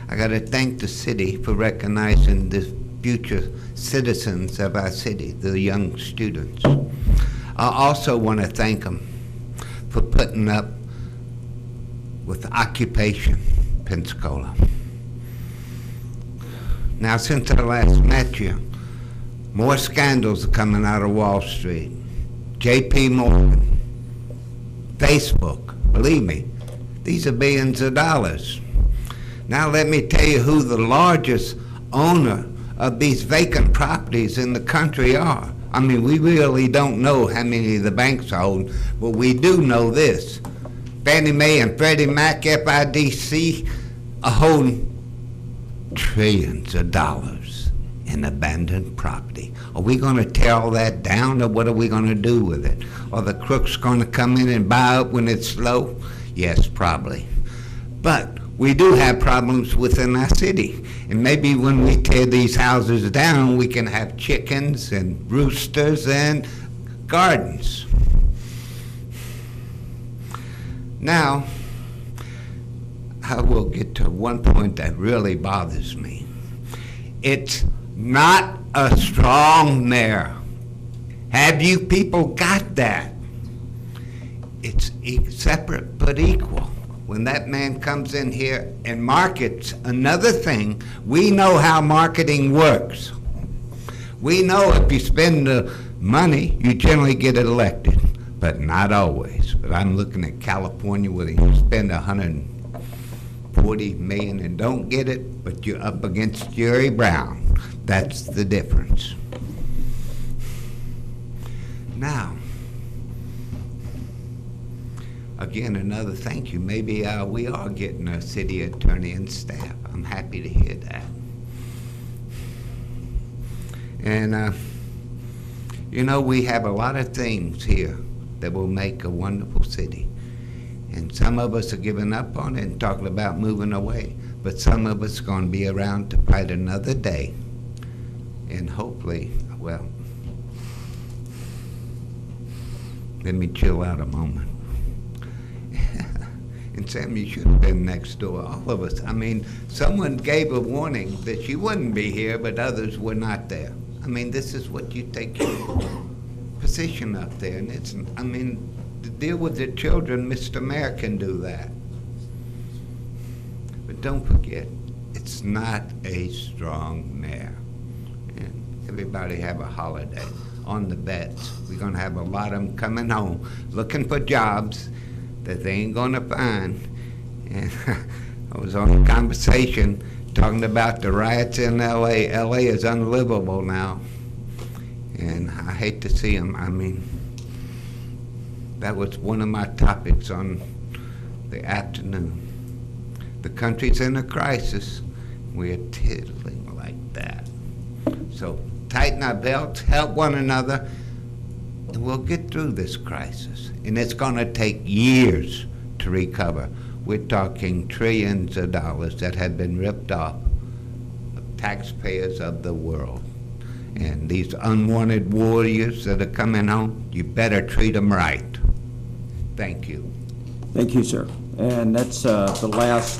I got to thank the city for recognizing the future citizens of our city, the young students. I also want to thank them for putting up with Occupation Pensacola. Now, since I last met you, More scandals are coming out of Wall Street. J.P. Morgan, Facebook, believe me, these are billions of dollars. Now let me tell you who the largest owner of these vacant properties in the country are. I mean, we really don't know how many the banks own, but we do know this. Fannie Mae and Freddie Mac, FIDC, are holding trillions of dollars in abandoned property. Are we going to tear all that down, or what are we going to do with it? Are the crooks going to come in and buy up when it's slow? Yes, probably. But we do have problems within our city. And maybe when we tear these houses down, we can have chickens and roosters and gardens. Now, I will get to one point that really bothers me. It's not a strong mayor. Have you people got that? It's separate but equal. When that man comes in here and markets another thing, we know how marketing works. We know if you spend the money, you generally get elected, but not always. But I'm looking at California where you spend $140 million and don't get it, but you're up against Jerry Brown. That's the difference. Now, again, another thank you. Maybe we are getting a city attorney and staff. I'm happy to hear that. And, you know, we have a lot of things here that will make a wonderful city. And some of us are giving up on it and talking about moving away. But some of us are going to be around to fight another day. And hopefully, well, let me chill out a moment. And Sam, you should have been next door, all of us. I mean, someone gave a warning that you wouldn't be here, but others were not there. I mean, this is what you take your position up there. And it's, I mean, to deal with the children, Mr. Mayor can do that. But don't forget, it's not a strong mayor. And everybody have a holiday on the vets. We're going to have a lot of them coming home looking for jobs that they ain't going to find. And I was on a conversation talking about the riots in L.A. L.A. is unlivable now. And I hate to see them. I mean, that was one of my topics on the afternoon. The country's in a crisis. We're tiddling like that. So tighten our belts, help one another, and we'll get through this crisis. And it's going to take years to recover. We're talking trillions of dollars that have been ripped off of taxpayers of the world. And these unwanted warriors that are coming home, you better treat them right. Thank you.
Thank you, sir. And that's the last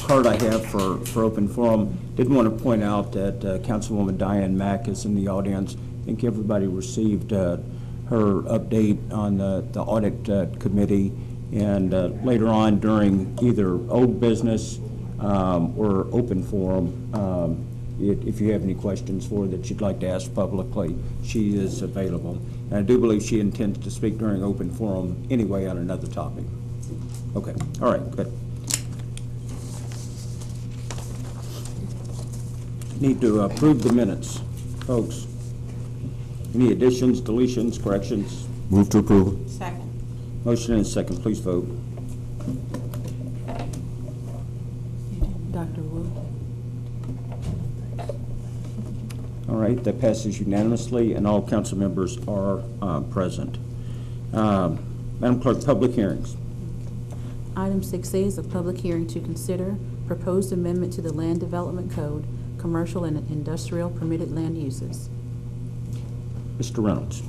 card I have for open forum. Did want to point out that Councilwoman Diane Mack is in the audience. I think everybody received her update on the audit committee, and later on during either old business or open forum, if you have any questions for her that you'd like to ask publicly, she is available. And I do believe she intends to speak during open forum anyway on another topic. Okay, all right, good. Need to approve the minutes, folks. Any additions, deletions, corrections?
Move to approval.
Second.
Motion and second, please vote.
Dr. Wu.
All right, that passes unanimously, and all council members are present. Madam Clerk, public hearings.
Item 6A is a public hearing to consider proposed amendment to the Land Development Code, commercial and industrial permitted land uses.
Mr. Reynolds.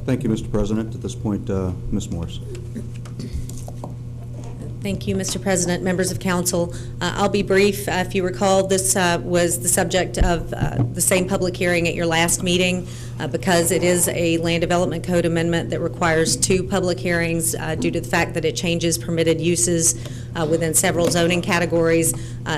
Thank you, Mr. President. At this point, Ms. Morris.
Thank you, Mr. President, members of council. I'll be brief. If you recall, this was the subject of the same public hearing at your last meeting because it is a land development code amendment that requires 2 public hearings due to the fact that it changes permitted uses within several zoning categories.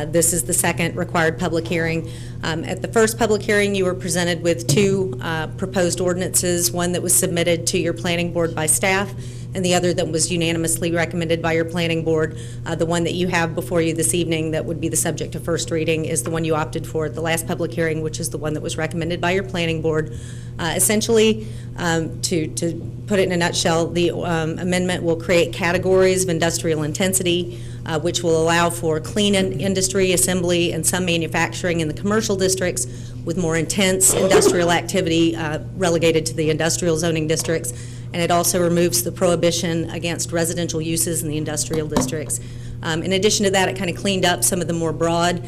This is the second required public hearing. At the first public hearing, you were presented with two proposed ordinances, one that was submitted to your planning board by staff, and the other that was unanimously recommended by your planning board. The one that you have before you this evening that would be the subject of first reading is the one you opted for at the last public hearing, which is the one that was recommended by your planning board. Essentially, to put it in a nutshell, the amendment will create categories of industrial intensity, which will allow for clean industry, assembly, and some manufacturing in the commercial districts, with more intense industrial activity relegated to the industrial zoning districts. And it also removes the prohibition against residential uses in the industrial districts. In addition to that, it kind of cleaned up some of the more broad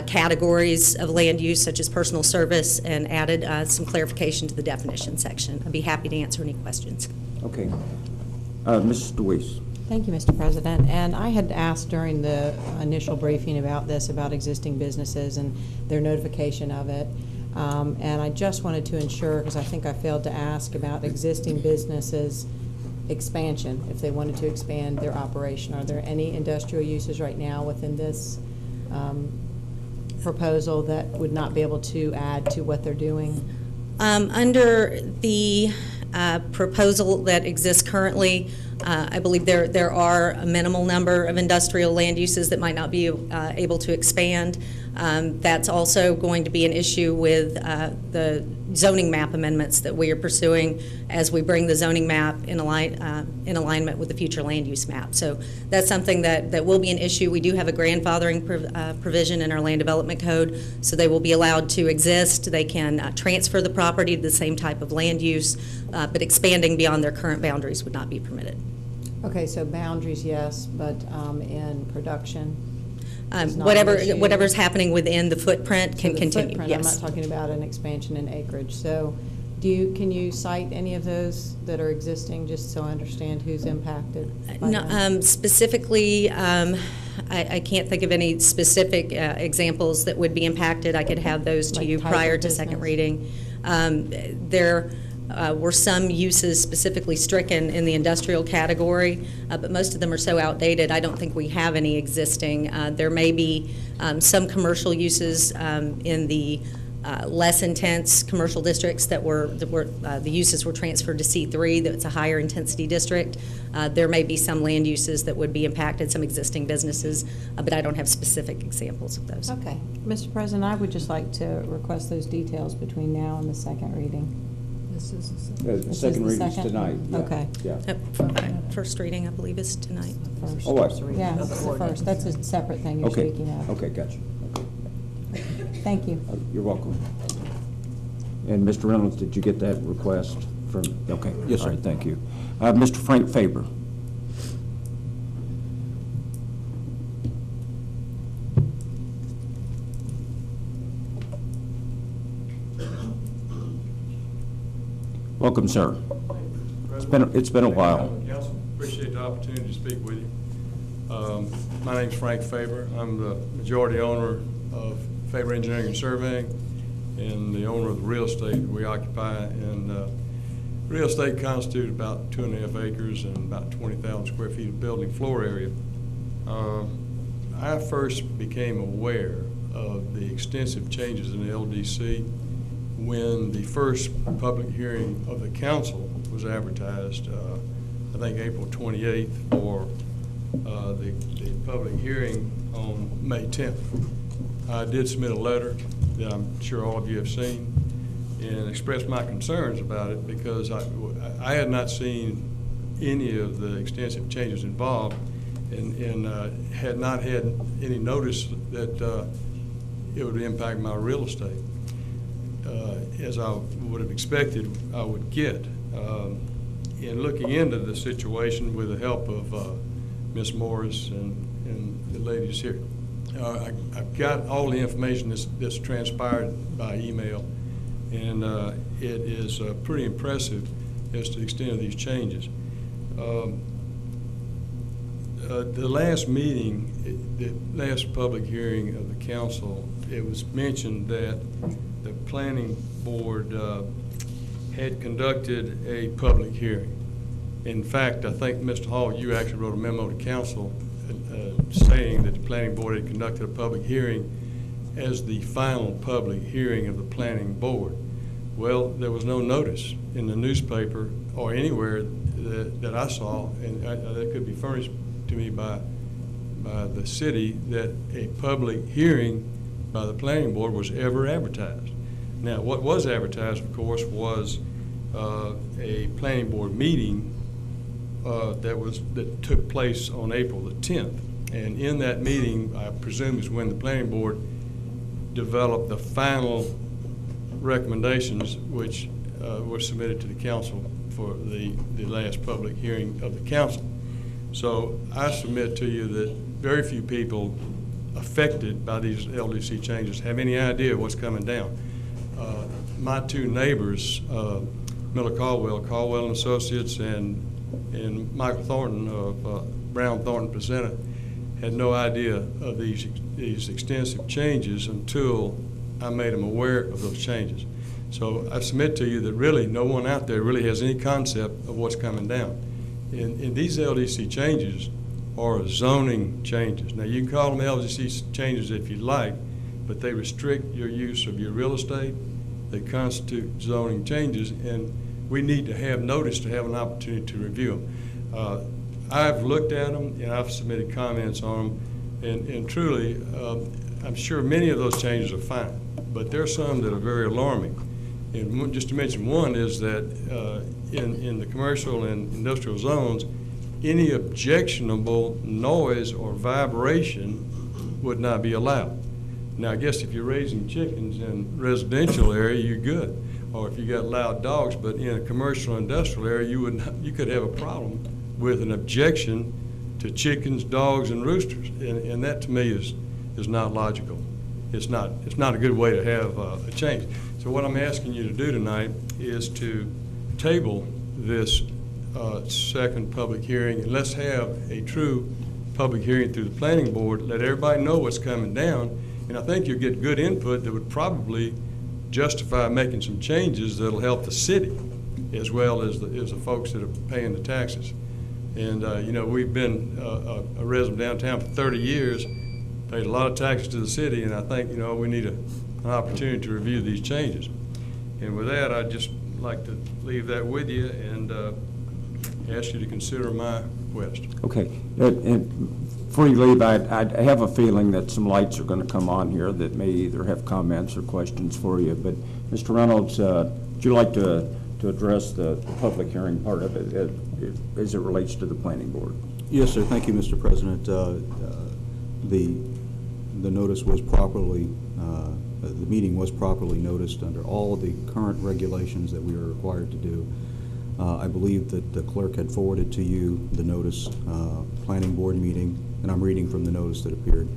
categories of land use, such as personal service, and added some clarification to the definition section. I'd be happy to answer any questions.
Okay. Mrs. DeWeese.
Thank you, Mr. President. And I had asked during the initial briefing about this, about existing businesses and their notification of it. And I just wanted to ensure, because I think I failed to ask about existing businesses expansion, if they wanted to expand their operation. Are there any industrial uses right now within this proposal that would not be able to add to what they're doing?
Under the proposal that exists currently, I believe there are a minimal number of industrial land uses that might not be able to expand. That's also going to be an issue with the zoning map amendments that we are pursuing as we bring the zoning map in alignment with the future land use map. So that's something that will be an issue. We do have a grandfathering provision in our land development code, so they will be allowed to exist. They can transfer the property to the same type of land use, but expanding beyond their current boundaries would not be permitted.
Okay, so boundaries, yes, but in production?
Whatever's happening within the footprint can continue.
Footprint,
yes.
I'm not talking about an expansion in acreage. So can you cite any of those that are existing, just so I understand who's impacted?
No, specifically, I can't think of any specific examples that would be impacted. I could have those to you prior to second reading. There were some uses specifically stricken in the industrial category, but most of them are so outdated, I don't think we have any existing. There may be some commercial uses in the less intense commercial districts that the uses were transferred to C3, that's a higher intensity district. There may be some land uses that would be impacted, some existing businesses, but I don't have specific examples of those.
Okay. Mr. President, I would just like to request those details between now and the second reading.
This is the second reading is tonight. Yeah.
Okay.
Yeah.
First reading, I believe, is tonight.
First.
Oh, what?
Yeah, it's the first. That's a separate thing you're
Okay.
speaking of.
Okay, gotcha. Okay.
Thank you.
You're welcome. And Mr. Reynolds, did you get that request from? Okay.
Yes, sir.
All right, thank you. Mr. Frank Faber. Welcome, sir. It's been a while.
Council, appreciate the opportunity to speak with you. My name's Frank Faber. I'm the majority owner of Faber Engineering and Surveying and the owner of the real estate that we occupy. And real estate constitutes about 2.5 acres and about 20,000 square feet of building floor area. I first became aware of the extensive changes in the LDC when the first public hearing of the council was advertised, I think April 28th, for the public hearing on May 10th. I did submit a letter that I'm sure all of you have seen and expressed my concerns about it because I had not seen any of the extensive changes involved and had not had any notice that it would impact my real estate. As I would have expected I would get. In looking into the situation with the help of Ms. Morris and the ladies here, I've got all the information that's transpired by email, and it is pretty impressive as to the extent of these changes. The last meeting, the last public hearing of the council, it was mentioned that the planning board had conducted a public hearing. In fact, I think, Mr. Hall, you actually wrote a memo to council saying that the planning board had conducted a public hearing as the final public hearing of the planning board. Well, there was no notice in the newspaper or anywhere that I saw, and that could be furnished to me by the city, that a public hearing by the planning board was ever advertised. Now, what was advertised, of course, was a planning board meeting that took place on April the 10th. And in that meeting, I presume, is when the planning board developed the final recommendations, which were submitted to the council for the last public hearing of the council. So I submit to you that very few people affected by these LDC changes have any idea what's coming down. My two neighbors, Miller Caldwell and Associates, and Michael Thornton of Brown Thornton Presenta, had no idea of these extensive changes until I made them aware of those changes. So I submit to you that really no one out there really has any concept of what's coming down. And these LDC changes are zoning changes. Now, you can call them LDC changes if you like, but they restrict your use of your real estate. They constitute zoning changes, and we need to have notice to have an opportunity to review them. I've looked at them, and I've submitted comments on them, and truly, I'm sure many of those changes are fine, but there are some that are very alarming. And just to mention one is that in the commercial and industrial zones, any objectionable noise or vibration would not be allowed. Now, I guess if you're raising chickens in a residential area, you're good. Or if you got loud dogs, but in a commercial or industrial area, you could have a problem with an objection to chickens, dogs, and roosters. And that to me is not logical. It's not a good way to have a change. So what I'm asking you to do tonight is to table this second public hearing, and let's have a true public hearing through the planning board. Let everybody know what's coming down, and I think you'll get good input that would probably justify making some changes that'll help the city as well as the folks that are paying the taxes. And you know, we've been a resident downtown for 30 years, paid a lot of taxes to the city, and I think, you know, we need an opportunity to review these changes. And with that, I'd just like to leave that with you and ask you to consider my request.
Okay. And before you leave, I have a feeling that some lights are going to come on here that may either have comments or questions for you. But Mr. Reynolds, would you like to address the public hearing part of it as it relates to the planning board?
Yes, sir. Thank you, Mr. President. The notice was properly, the meeting was properly noticed under all of the current regulations that we are required to do. I believe that the clerk had forwarded to you the notice, planning board meeting, and I'm reading from the notice that appeared.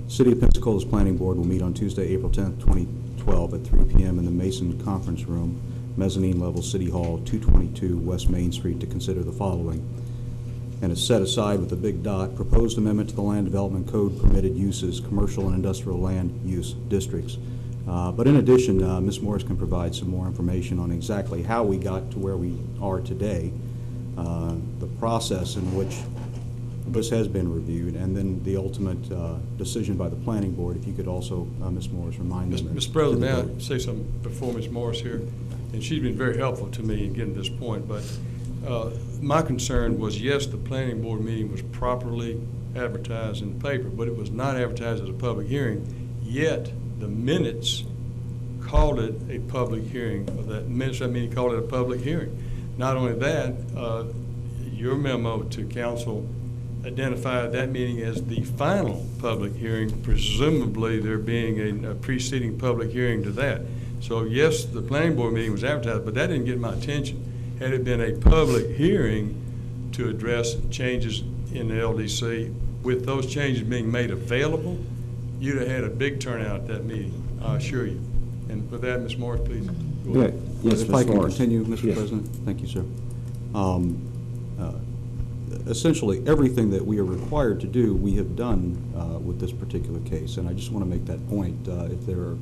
City of Pensacola's planning board will meet on Tuesday, April 10th, 2012 at 3 p.m. in the Mason Conference Room, mezzanine level City Hall, 222 West Main Street, to consider the following. And it's set aside with a big dot: proposed amendment to the Land Development Code, permitted uses, commercial and industrial land use districts. But in addition, Ms. Morris can provide some more information on exactly how we got to where we are today, the process in which this has been reviewed, and then the ultimate decision by the planning board. If you could also, Ms. Morris, remind them.
Mr. President, may I say something before Ms. Morris here? And she's been very helpful to me in getting to this point, but my concern was, yes, the planning board meeting was properly advertised in the paper, but it was not advertised as a public hearing, yet the minutes called it a public hearing. That minutes, I mean, called it a public hearing. Not only that, your memo to council identified that meeting as the final public hearing, presumably there being a preceding public hearing to that. So yes, the planning board meeting was advertised, but that didn't get my attention. Had it been a public hearing to address changes in the LDC, with those changes being made available, you'd have had a big turnout at that meeting, I assure you. And with that, Ms. Morris, please. Go ahead.
Yes, if I can continue, Mr. President. Thank you, sir. Essentially, everything that we are required to do, we have done with this particular case. And I just want to make that point. If there are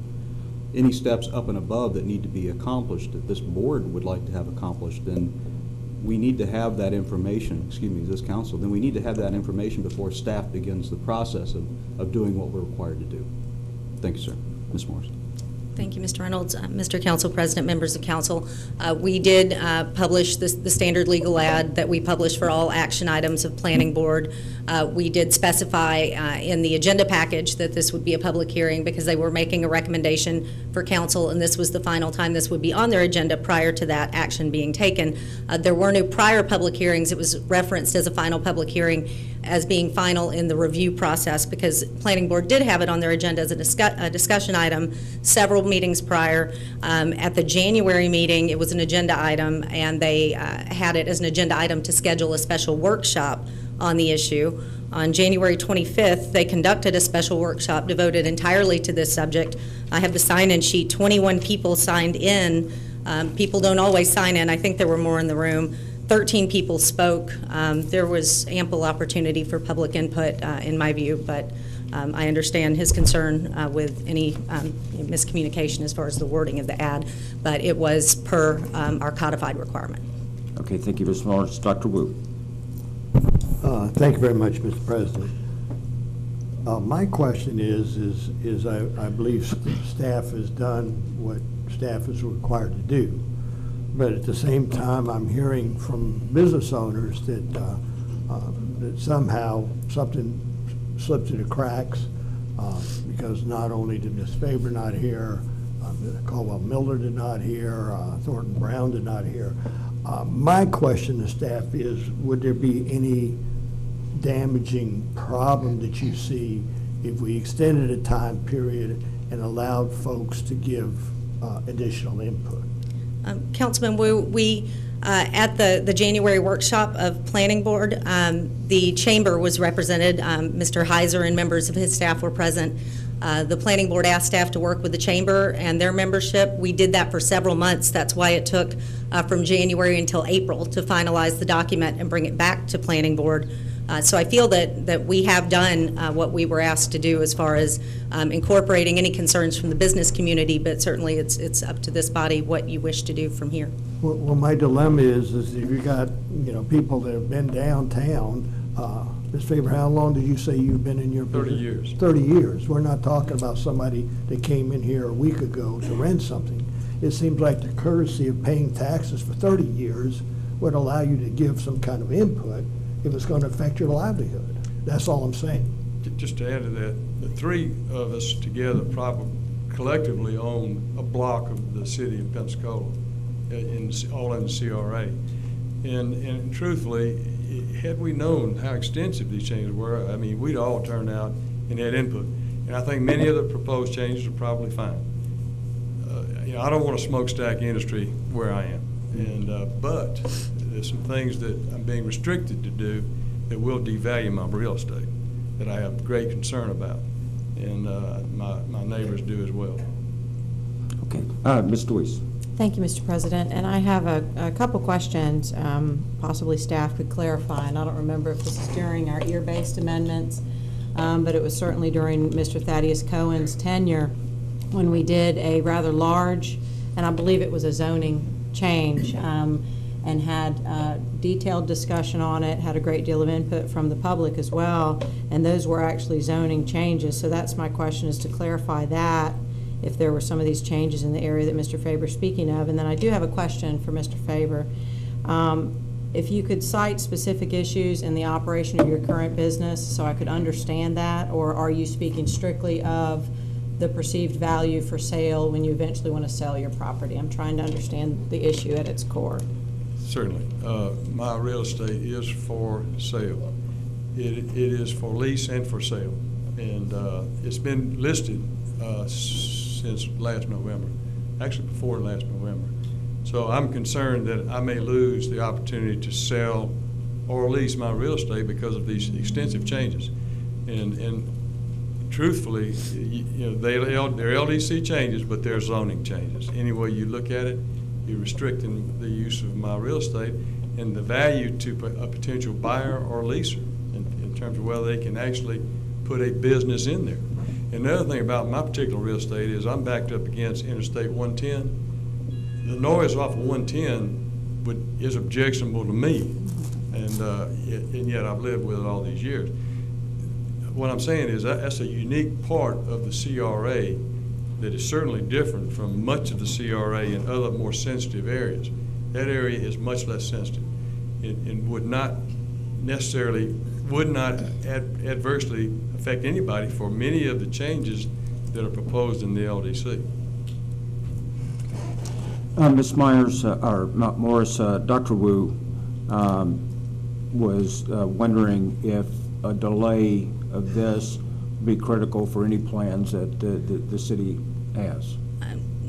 any steps up and above that need to be accomplished that this board would like to have accomplished, then we need to have that information, excuse me, this council, then we need to have that information before staff begins the process of doing what we're required to do. Thank you, sir. Ms. Morris.
Thank you, Mr. Reynolds. Mr. Council President, members of council, we did publish the standard legal ad that we publish for all action items of planning board. We did specify in the agenda package that this would be a public hearing because they were making a recommendation for council, and this was the final time this would be on their agenda prior to that action being taken. There were no prior public hearings. It was referenced as a final public hearing as being final in the review process because planning board did have it on their agenda as a discussion item several meetings prior. At the January meeting, it was an agenda item, and they had it as an agenda item to schedule a special workshop on the issue. On January 25th, they conducted a special workshop devoted entirely to this subject. I have the sign-in sheet. 21 people signed in. People don't always sign in. I think there were more in the room. 13 people spoke. There was ample opportunity for public input, in my view, but I understand his concern with any miscommunication as far as the wording of the ad, but it was per our codified requirement.
Okay, thank you, Ms. Morris. Dr. Wu.
Thank you very much, Mr. President. My question is I believe staff has done what staff is required to do, but at the same time, I'm hearing from business owners that that somehow something slipped through the cracks because not only did Ms. Faber not hear, Caldwell Miller did not hear, Thornton Brown did not hear. My question to staff is, would there be any damaging problem that you see if we extended a time period and allowed folks to give additional input?
Councilman Wu, we at the January workshop of Planning Board, the chamber was represented. Mr. Heiser and members of his staff were present. The Planning Board asked staff to work with the chamber and their membership. We did that for several months. That's why it took from January until April to finalize the document and bring it back to Planning Board. So I feel that we have done what we were asked to do as far as incorporating any concerns from the business community, but certainly it's up to this body what you wish to do from here.
Well, my dilemma is if you got people that have been downtown. Ms. Faber, how long did you say you've been in your business?
30 years.
30 years. We're not talking about somebody that came in here a week ago to rent something. It seems like the courtesy of paying taxes for 30 years would allow you to give some kind of input if it's going to affect your livelihood. That's all I'm saying.
Just to add to that, the three of us together probably collectively own a block of the city of Pensacola, all in the CRA. And truthfully, had we known how extensive these changes were, I mean, we'd all turned out and had input. And I think many of the proposed changes are probably fine. I don't want a smokestack industry where I am. And but there's some things that I'm being restricted to do that will devalue my real estate that I have great concern about. And my neighbors do as well.
Okay. Ms. Deweese.
Thank you, Mr. President. And I have a couple questions possibly staff could clarify. And I don't remember if this is during our ear-based amendments, but it was certainly during Mr. Thaddeus Cohen's tenure when we did a rather large, and I believe it was a zoning change, and had detailed discussion on it, had a great deal of input from the public as well, and those were actually zoning changes. So that's my question, is to clarify that, if there were some of these changes in the area that Mr. Faber's speaking of. And then I do have a question for Mr. Faber. If you could cite specific issues in the operation of your current business so I could understand that, or are you speaking strictly of the perceived value for sale when you eventually want to sell your property? I'm trying to understand the issue at its core.
Certainly. My real estate is for sale. It is for lease and for sale. And it's been listed since last November, actually before last November. So I'm concerned that I may lose the opportunity to sell or lease my real estate because of these extensive changes. And truthfully, they're LDC changes, but they're zoning changes. Any way you look at it, you're restricting the use of my real estate and the value to a potential buyer or leaser in terms of whether they can actually put a business in there. And the other thing about my particular real estate is I'm backed up against Interstate 110. The noise off of 110 is objectionable to me, and yet I've lived with it all these years. What I'm saying is that's a unique part of the CRA that is certainly different from much of the CRA in other more sensitive areas. That area is much less sensitive and would not adversely affect anybody for many of the changes that are proposed in the LDC.
Ms. Myers, or not Morris, Dr. Wu was wondering if a delay of this would be critical for any plans that the city has.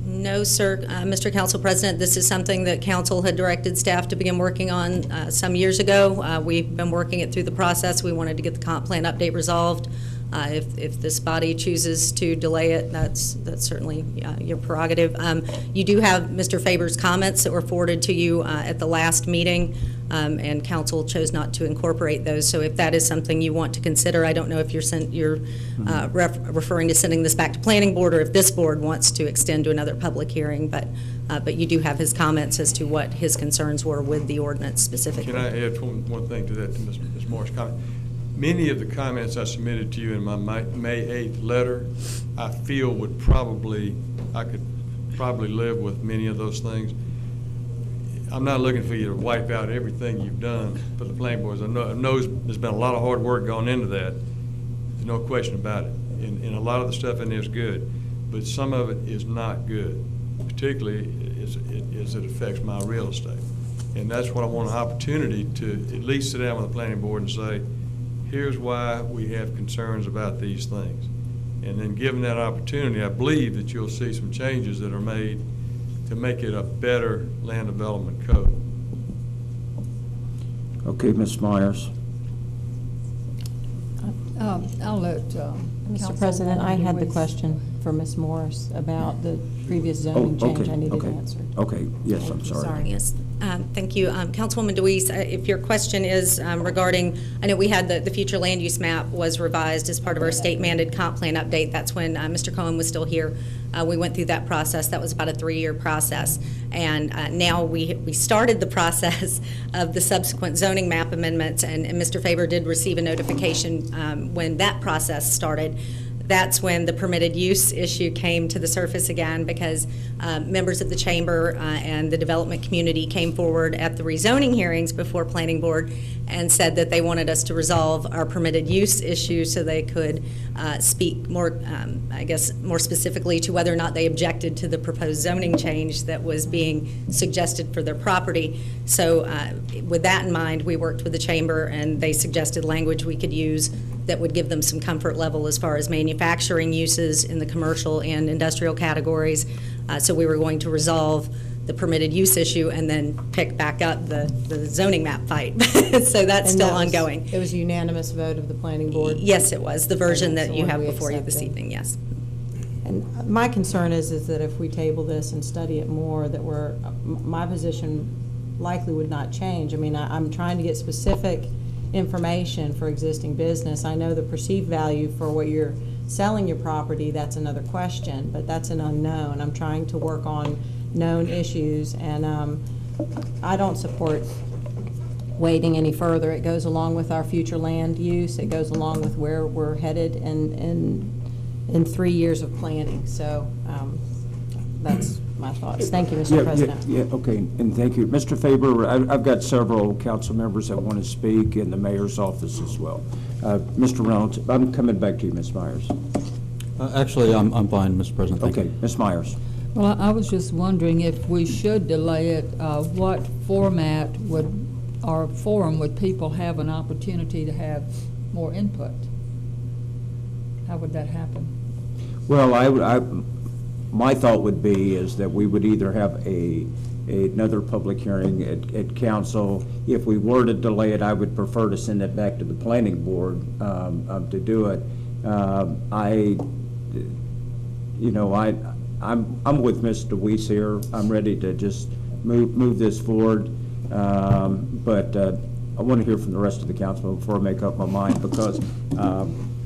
No, sir. Mr. Council President, this is something that Council had directed staff to begin working on some years ago. We've been working it through the process. We wanted to get the comp plan update resolved. If this body chooses to delay it, that's certainly your prerogative. You do have Mr. Faber's comments that were forwarded to you at the last meeting, and Council chose not to incorporate those. So if that is something you want to consider, I don't know if you're referring to sending this back to Planning Board, or if this board wants to extend to another public hearing. But you do have his comments as to what his concerns were with the ordinance specifically.
Can I add one thing to that, to Ms. Morris' comment? Many of the comments I submitted to you in my May 8th letter, I feel I could probably live with many of those things. I'm not looking for you to wipe out everything you've done for the planning boards. I know there's been a lot of hard work gone into that. There's no question about it. And a lot of the stuff in there is good, but some of it is not good, particularly as it affects my real estate. And that's what I want an opportunity to at least sit down with the planning board and say, here's why we have concerns about these things. And then given that opportunity, I believe that you'll see some changes that are made to make it a better land development code.
Okay, Ms. Myers.
I'll let
Mr. President, I had the question for Ms. Morris about the previous zoning change I needed answered.
Okay, yes, I'm sorry.
Yes, thank you. Councilwoman DeWeese, if your question is regarding, I know we had the future land use map was revised as part of our state mandated comp plan update. That's when Mr. Cohen was still here. We went through that process. That was about a 3-year process. And now we started the process of the subsequent zoning map amendments, and Mr. Faber did receive a notification when that process started. That's when the permitted use issue came to the surface again, because members of the chamber and the development community came forward at the rezoning hearings before Planning Board and said that they wanted us to resolve our permitted use issue so they could speak more, I guess, more specifically to whether or not they objected to the proposed zoning change that was being suggested for their property. So with that in mind, we worked with the chamber, and they suggested language we could use that would give them some comfort level as far as manufacturing uses in the commercial and industrial categories. So we were going to resolve the permitted use issue and then pick back up the zoning map fight. So that's still ongoing.
It was a unanimous vote of the Planning Board?
Yes, it was. The version that you have before you this evening, yes.
And my concern is that if we table this and study it more, that my position likely would not change. I mean, I'm trying to get specific information for existing business. I know the perceived value for what you're selling your property, that's another question, but that's an unknown. I'm trying to work on known issues, and I don't support waiting any further. It goes along with our future land use. It goes along with where we're headed in 3 years of planning. So that's my thoughts. Thank you, Mr. President.
Yeah, okay, and thank you. Mr. Faber, I've got several council members that want to speak in the mayor's office as well. Mr. Reynolds, I'm coming back to you, Ms. Myers.
Actually, I'm fine, Mr. President. Thank you.
Ms. Myers.
Well, I was just wondering if we should delay it, what format or forum would people have an opportunity to have more input? How would that happen?
Well, my thought would be is that we would either have another public hearing at council. If we were to delay it, I would prefer to send it back to the planning board to do it. I'm with Ms. DeWeese here. I'm ready to just move this forward, but I want to hear from the rest of the council before I make up my mind, because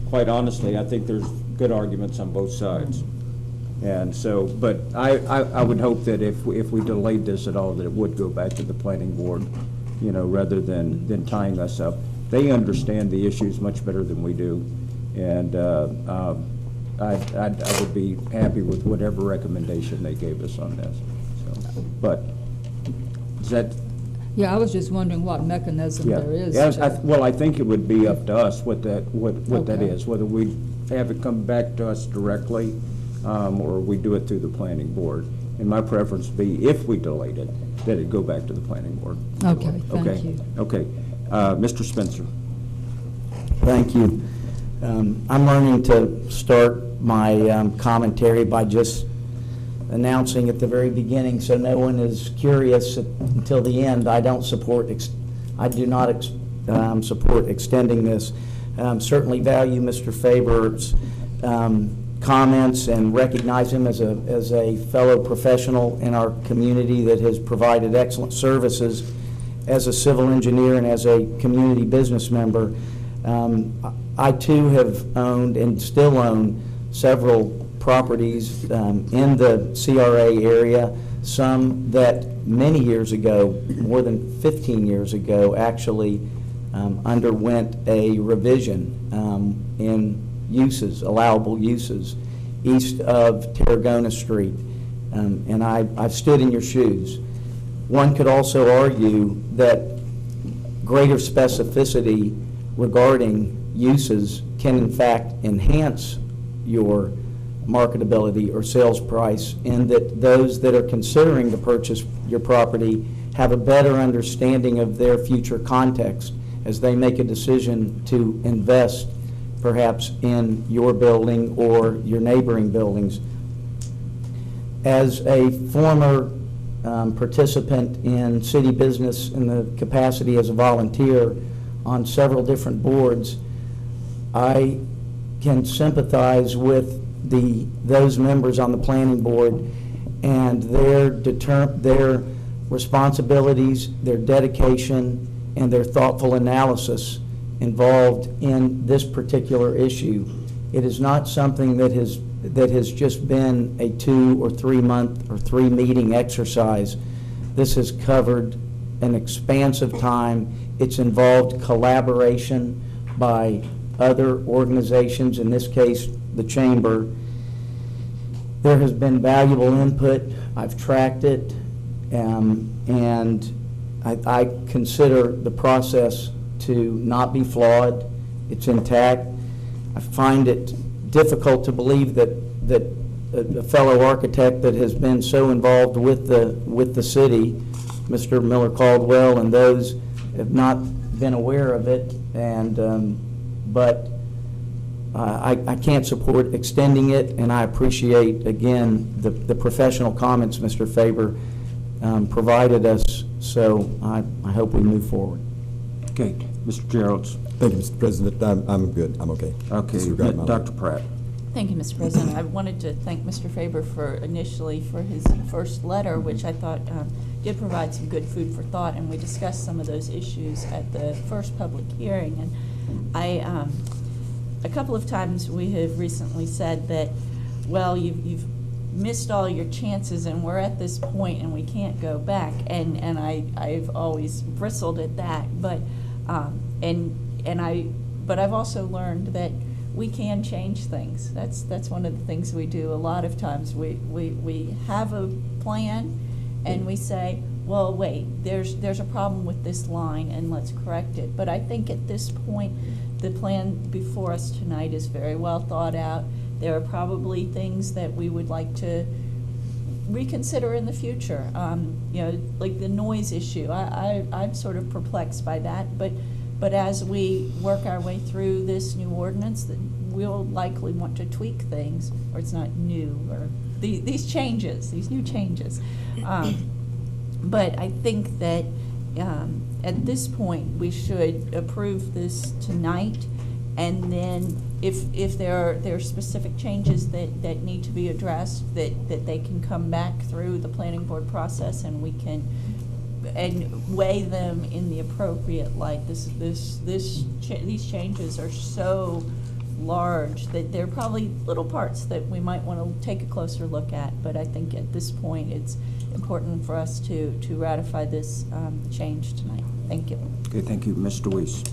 quite honestly, I think there's good arguments on both sides. And so, but I would hope that if we delayed this at all, that it would go back to the planning board, rather than tying us up. They understand the issues much better than we do, and I would be happy with whatever recommendation they gave us on this. So, but is that?
Yeah, I was just wondering what mechanism there is.
Yeah, well, I think it would be up to us what that
Okay.
is, whether we have it come back to us directly, or we do it through the planning board. And my preference would be, if we delayed it, that it go back to the planning board.
Okay, thank you.
Okay. Mr. Spencer.
Thank you. I'm learning to start my commentary by just announcing at the very beginning, so no one is curious until the end. I do not support extending this. Certainly value Mr. Faber's comments and recognize him as a fellow professional in our community that has provided excellent services as a civil engineer and as a community business member. I too have owned and still own several properties in the CRA area, some that many years ago, more than 15 years ago, actually underwent a revision in uses, allowable uses, east of Tarragona Street. And I've stood in your shoes. One could also argue that greater specificity regarding uses can in fact enhance your marketability or sales price, and that those that are considering to purchase your property have a better understanding of their future context as they make a decision to invest perhaps in your building or your neighboring buildings. As a former participant in city business in the capacity as a volunteer on several different boards, I can sympathize with those members on the planning board and their responsibilities, their dedication, and their thoughtful analysis involved in this particular issue. It is not something that has just been a 2 or 3 month or 3 meeting exercise. This has covered an expansive time. It's involved collaboration by other organizations, in this case the Chamber. There has been valuable input. I've tracked it, and I consider the process to not be flawed. It's intact. I find it difficult to believe that a fellow architect that has been so involved with the city, Mr. Miller Caldwell, and those have not been aware of it, and but I can't support extending it, and I appreciate, again, the professional comments Mr. Faber provided us, so I hope we move forward.
Okay, Mr. Geralds.
Thank you, Mr. President. I'm good. I'm okay.
Okay, Dr. Pratt.
Thank you, Mr. President. I wanted to thank Mr. Faber for his first letter, which I thought did provide some good food for thought, and we discussed some of those issues at the first public hearing. And a couple of times we have recently said that, well, you've missed all your chances and we're at this point and we can't go back. And I've always bristled at that, but I've also learned that we can change things. That's one of the things we do a lot of times. We have a plan and we say, well, wait, there's a problem with this line and let's correct it. But I think at this point, the plan before us tonight is very well thought out. There are probably things that we would like to reconsider in the future. Like the noise issue. I'm sort of perplexed by that, but as we work our way through this new ordinance, we'll likely want to tweak things, or it's not new, or these new changes. But I think that at this point, we should approve this tonight, and then if there are specific changes that need to be addressed, that they can come back through the planning board process, and we can weigh them in the appropriate light. These changes are so large, that there are probably little parts that we might want to take a closer look at, but I think at this point, it's important for us to ratify this change tonight. Thank you.
Okay, thank you. Mr. Weiss.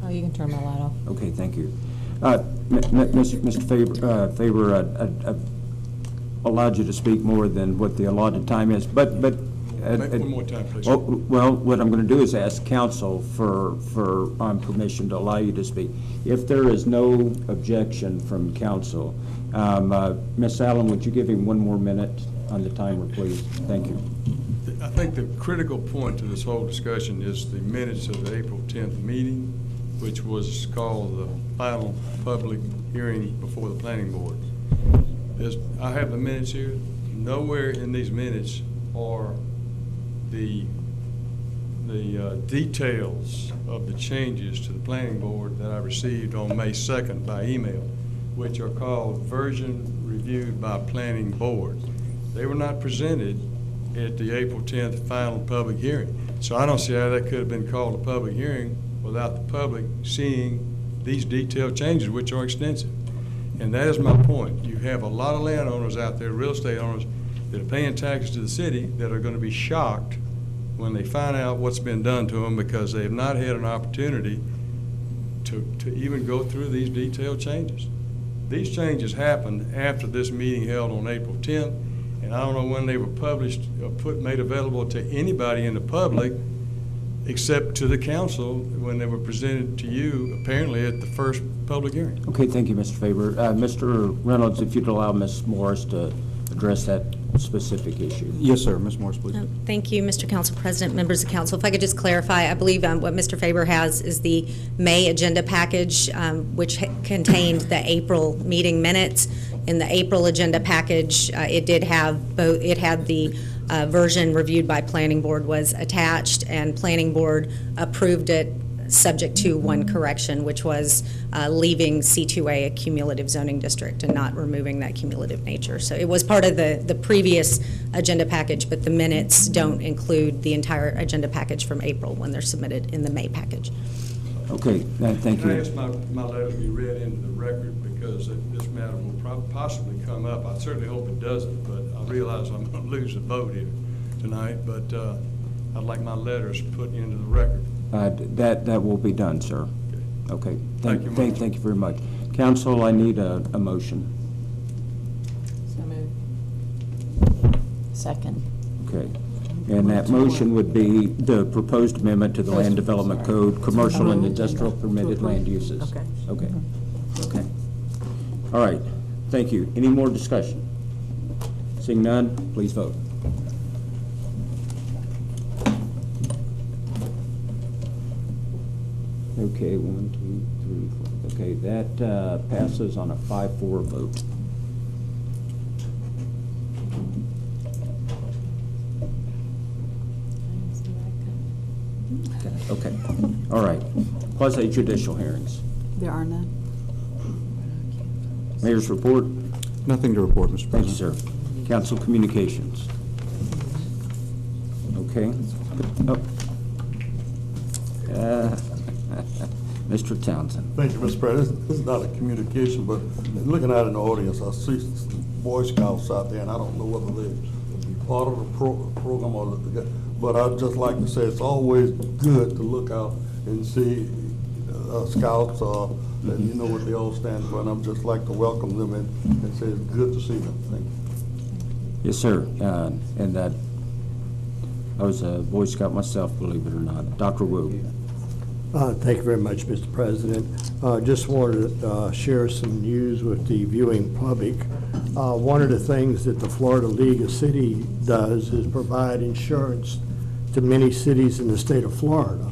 Oh, you can turn my light off.
Okay, thank you. Mr. Faber, I allowed you to speak more than what the allotted time is, but
One more time, please.
well, what I'm going to do is ask council for permission to allow you to speak. If there is no objection from council, Ms. Allen, would you give him 1 more minute on the timer, please? Thank you.
I think the critical point to this whole discussion is the minutes of the April 10th meeting, which was called the final public hearing before the planning board. I have the minutes here. Nowhere in these minutes are the details of the changes to the planning board that I received on May 2nd by email, which are called version reviewed by planning board. They were not presented at the April 10th final public hearing. So I don't see how that could have been called a public hearing without the public seeing these detailed changes, which are extensive. And that is my point. You have a lot of landowners out there, real estate owners, that are paying taxes to the city that are going to be shocked when they find out what's been done to them because they have not had an opportunity to even go through these detailed changes. These changes happened after this meeting held on April 10th, and I don't know when they were published or made available to anybody in the public except to the council when they were presented to you, apparently at the first public hearing.
Okay, thank you, Mr. Faber. Mr. Reynolds, if you'd allow Ms. Morris to address that specific issue.
Yes, sir. Ms. Morris, please.
Thank you, Mr. Council President, members of council. If I could just clarify, I believe what Mr. Faber has is the May agenda package, which contained the April meeting minutes. In the April agenda package, it did have both. It had the version reviewed by Planning Board was attached, and Planning Board approved it subject to one correction, which was leaving C2A a cumulative zoning district and not removing that cumulative nature. So it was part of the previous agenda package, but the minutes don't include the entire agenda package from April when they're submitted in the May package.
Okay, thank
Can I
you.
ask my letter to be read into the record because this matter will possibly come up. I certainly hope it doesn't, but I realize I'm going to lose the vote here tonight, but I'd like my letters put into the record.
That will be done, sir. Okay.
Thank you much.
Thank you very much. Council, I need a motion.
So moved. Second.
Okay. And that motion would be the proposed amendment to the Land Development Code, commercial and industrial permitted land uses.
Okay.
Okay. Okay. All right. Thank you. Any more discussion? Seeing none, please vote. Okay, 1, 2, 3, 4. Okay, that passes on a 5-4 vote. Okay, all right. Quasi judicial hearings.
There are none.
Mayor's report.
Nothing to report, Mr.
Thank you,
President.
sir. Council communications. Okay. Mr. Townsend.
Thank you, Mr. President. This is not a communication, but looking out in the audience, I see Boy Scouts out there, and I don't know whether they be part of the program or but I'd just like to say it's always good to look out and see Scouts, and you know what they all stand for, and I'd just like to welcome them and say it's good to see them. Thank you.
Yes, sir. And that I was a Boy Scout myself, believe it or not. Dr. Wu.
Thank you very much, Mr. President. Just wanted to share some news with the viewing public. One of the things that the Florida League of Cities does is provide insurance to many cities in the state of Florida.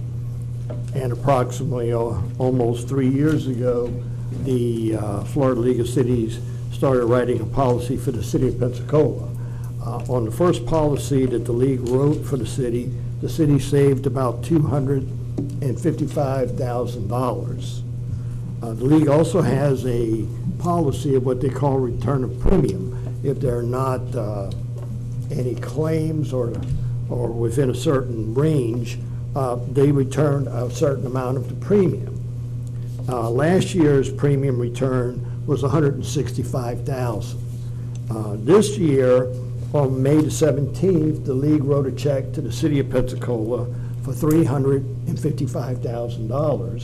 And approximately almost 3 years ago, the Florida League of Cities started writing a policy for the city of Pensacola. On the first policy that the league wrote for the city saved about $255,000. The league also has a policy of what they call return of premium. If there are not any claims or within a certain range, they return a certain amount of the premium. Last year's premium return was $165,000. This year, on May the 17th, the league wrote a check to the city of Pensacola for $355,000,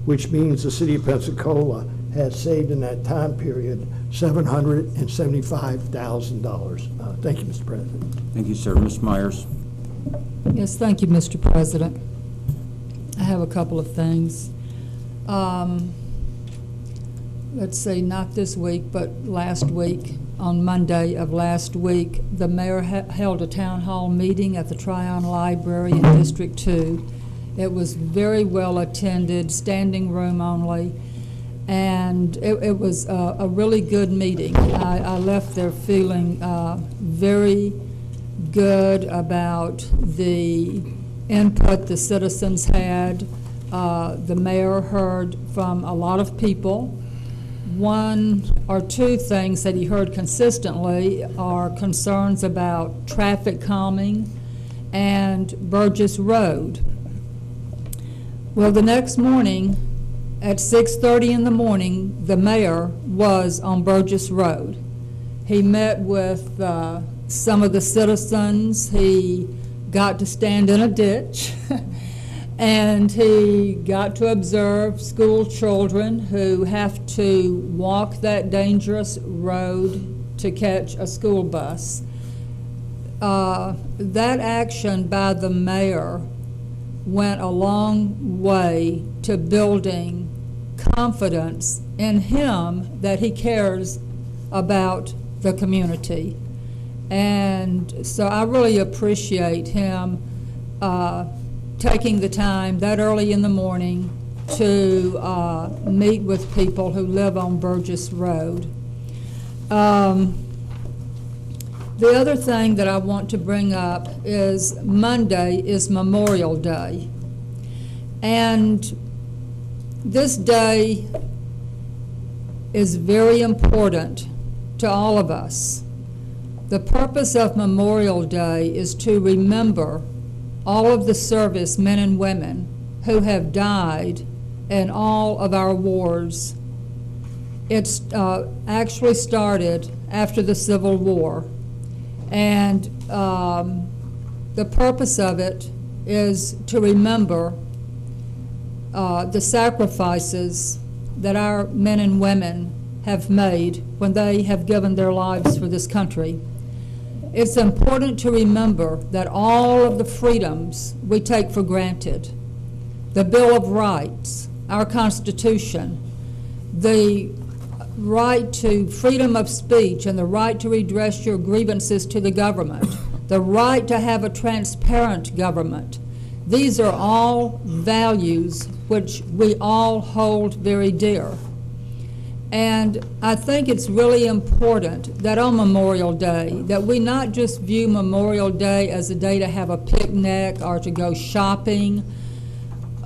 which means the city of Pensacola has saved in that time period $775,000. Thank you, Mr. President.
Thank you, sir. Ms. Myers.
Yes, thank you, Mr. President. I have a couple of things. Let's see, not this week, but last week, on Monday of last week, the mayor held a town hall meeting at the Tryon Library in District 2. It was very well attended, standing room only, and it was a really good meeting. I left there feeling very good about the input the citizens had. The mayor heard from a lot of people. One or two things that he heard consistently are concerns about traffic calming and Burgess Road. Well, the next morning at 6:30 in the morning, the mayor was on Burgess Road. He met with some of the citizens. He got to stand in a ditch. And he got to observe school children who have to walk that dangerous road to catch a school bus. That action by the mayor went a long way to building confidence in him that he cares about the community. And so I really appreciate him taking the time that early in the morning to meet with people who live on Burgess Road. The other thing that I want to bring up is Monday is Memorial Day. And this day is very important to all of us. The purpose of Memorial Day is to remember all of the service men and women who have died in all of our wars. It's actually started after the Civil War. And the purpose of it is to remember the sacrifices that our men and women have made when they have given their lives for this country. It's important to remember that all of the freedoms we take for granted, the Bill of Rights, our Constitution, the right to freedom of speech and the right to redress your grievances to the government, the right to have a transparent government, these are all values which we all hold very dear. And I think it's really important that on Memorial Day, that we not just view Memorial Day as a day to have a picnic or to go shopping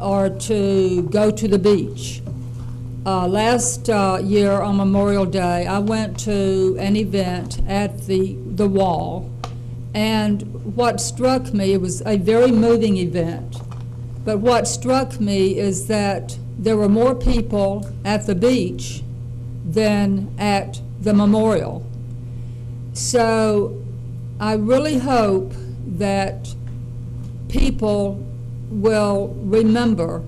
or to go to the beach. Last year on Memorial Day, I went to an event at the Wall, and what struck me, it was a very moving event, but what struck me is that there were more people at the beach than at the memorial. So I really hope that people will remember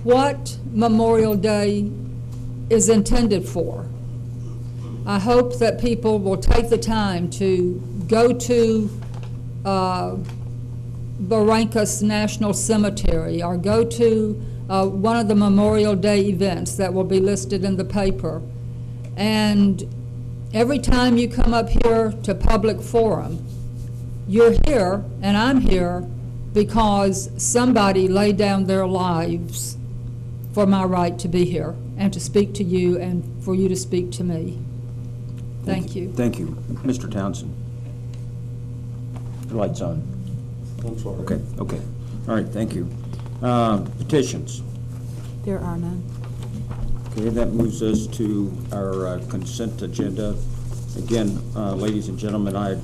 what Memorial Day is intended for. I hope that people will take the time to go to Barrancas National Cemetery or go to one of the Memorial Day events that will be listed in the paper. And every time you come up here to public forum, you're here and I'm here because somebody laid down their lives for my right to be here and to speak to you and for you to speak to me. Thank you.
Thank you. Mr. Townsend. The light's on.
I'm sorry.
Okay, okay. All right, thank you. Petitions.
There are none.
Okay, that moves us to our consent agenda. Again, ladies and gentlemen, I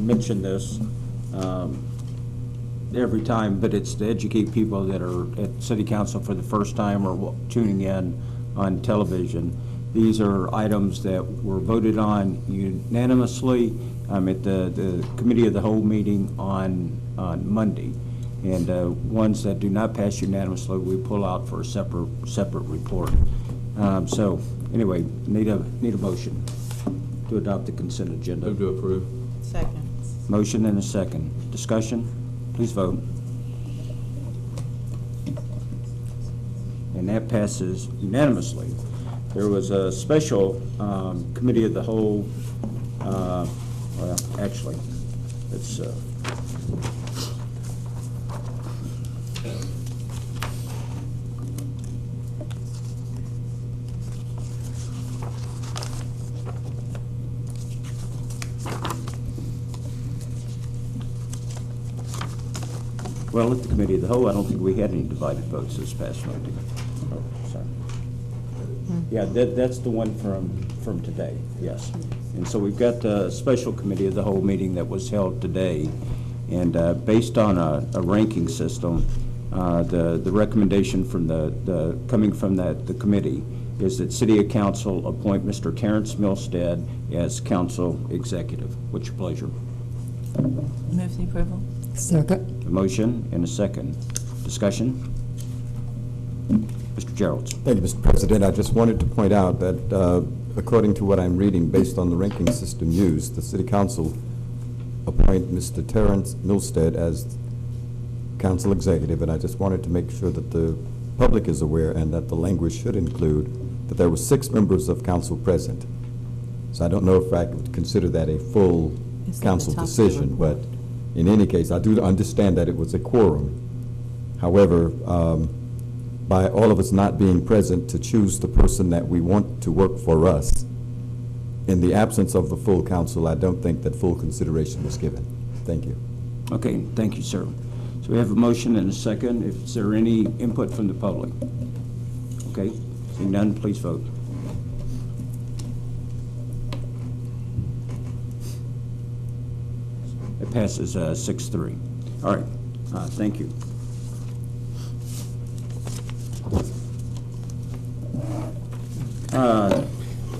mentioned this. every time, but it's to educate people that are at City Council for the first time or tuning in on television. These are items that were voted on unanimously at the Committee of the Whole meeting on Monday. And ones that do not pass unanimously, we pull out for a separate report. So anyway, need a motion to adopt the consent agenda.
Move to approve.
Second.
Motion and a second. Discussion? Please vote. And that passes unanimously. There was a special Committee of the Whole, well, actually, it's well, at the Committee of the Whole, I don't think we had any divided votes this past Monday. Oh, sorry. Yeah, that's the one from today, yes. And so we've got a special Committee of the Whole meeting that was held today, and based on a ranking system, the recommendation from coming from the committee is that City Council appoint Mr. Terrence Milstead as council executive. What's your pleasure?
Move the approval.
Second.
A motion and a second. Discussion? Mr. Gerald.
Thank you, Mr. President. I just wanted to point out that according to what I'm reading, based on the ranking system used, the City Council appoint Mr. Terrence Milstead as council executive, and I just wanted to make sure that the public is aware and that the language should include that there were 6 members of council present. So I don't know if I would consider that a full council decision, but in any case, I do understand that it was a quorum. However, by all of us not being present to choose the person that we want to work for us, in the absence of the full council, I don't think that full consideration was given. Thank you.
Okay, thank you, sir. So we have a motion and a second. Is there any input from the public? Okay, seeing none, please vote. It passes 6-3. All right, thank you.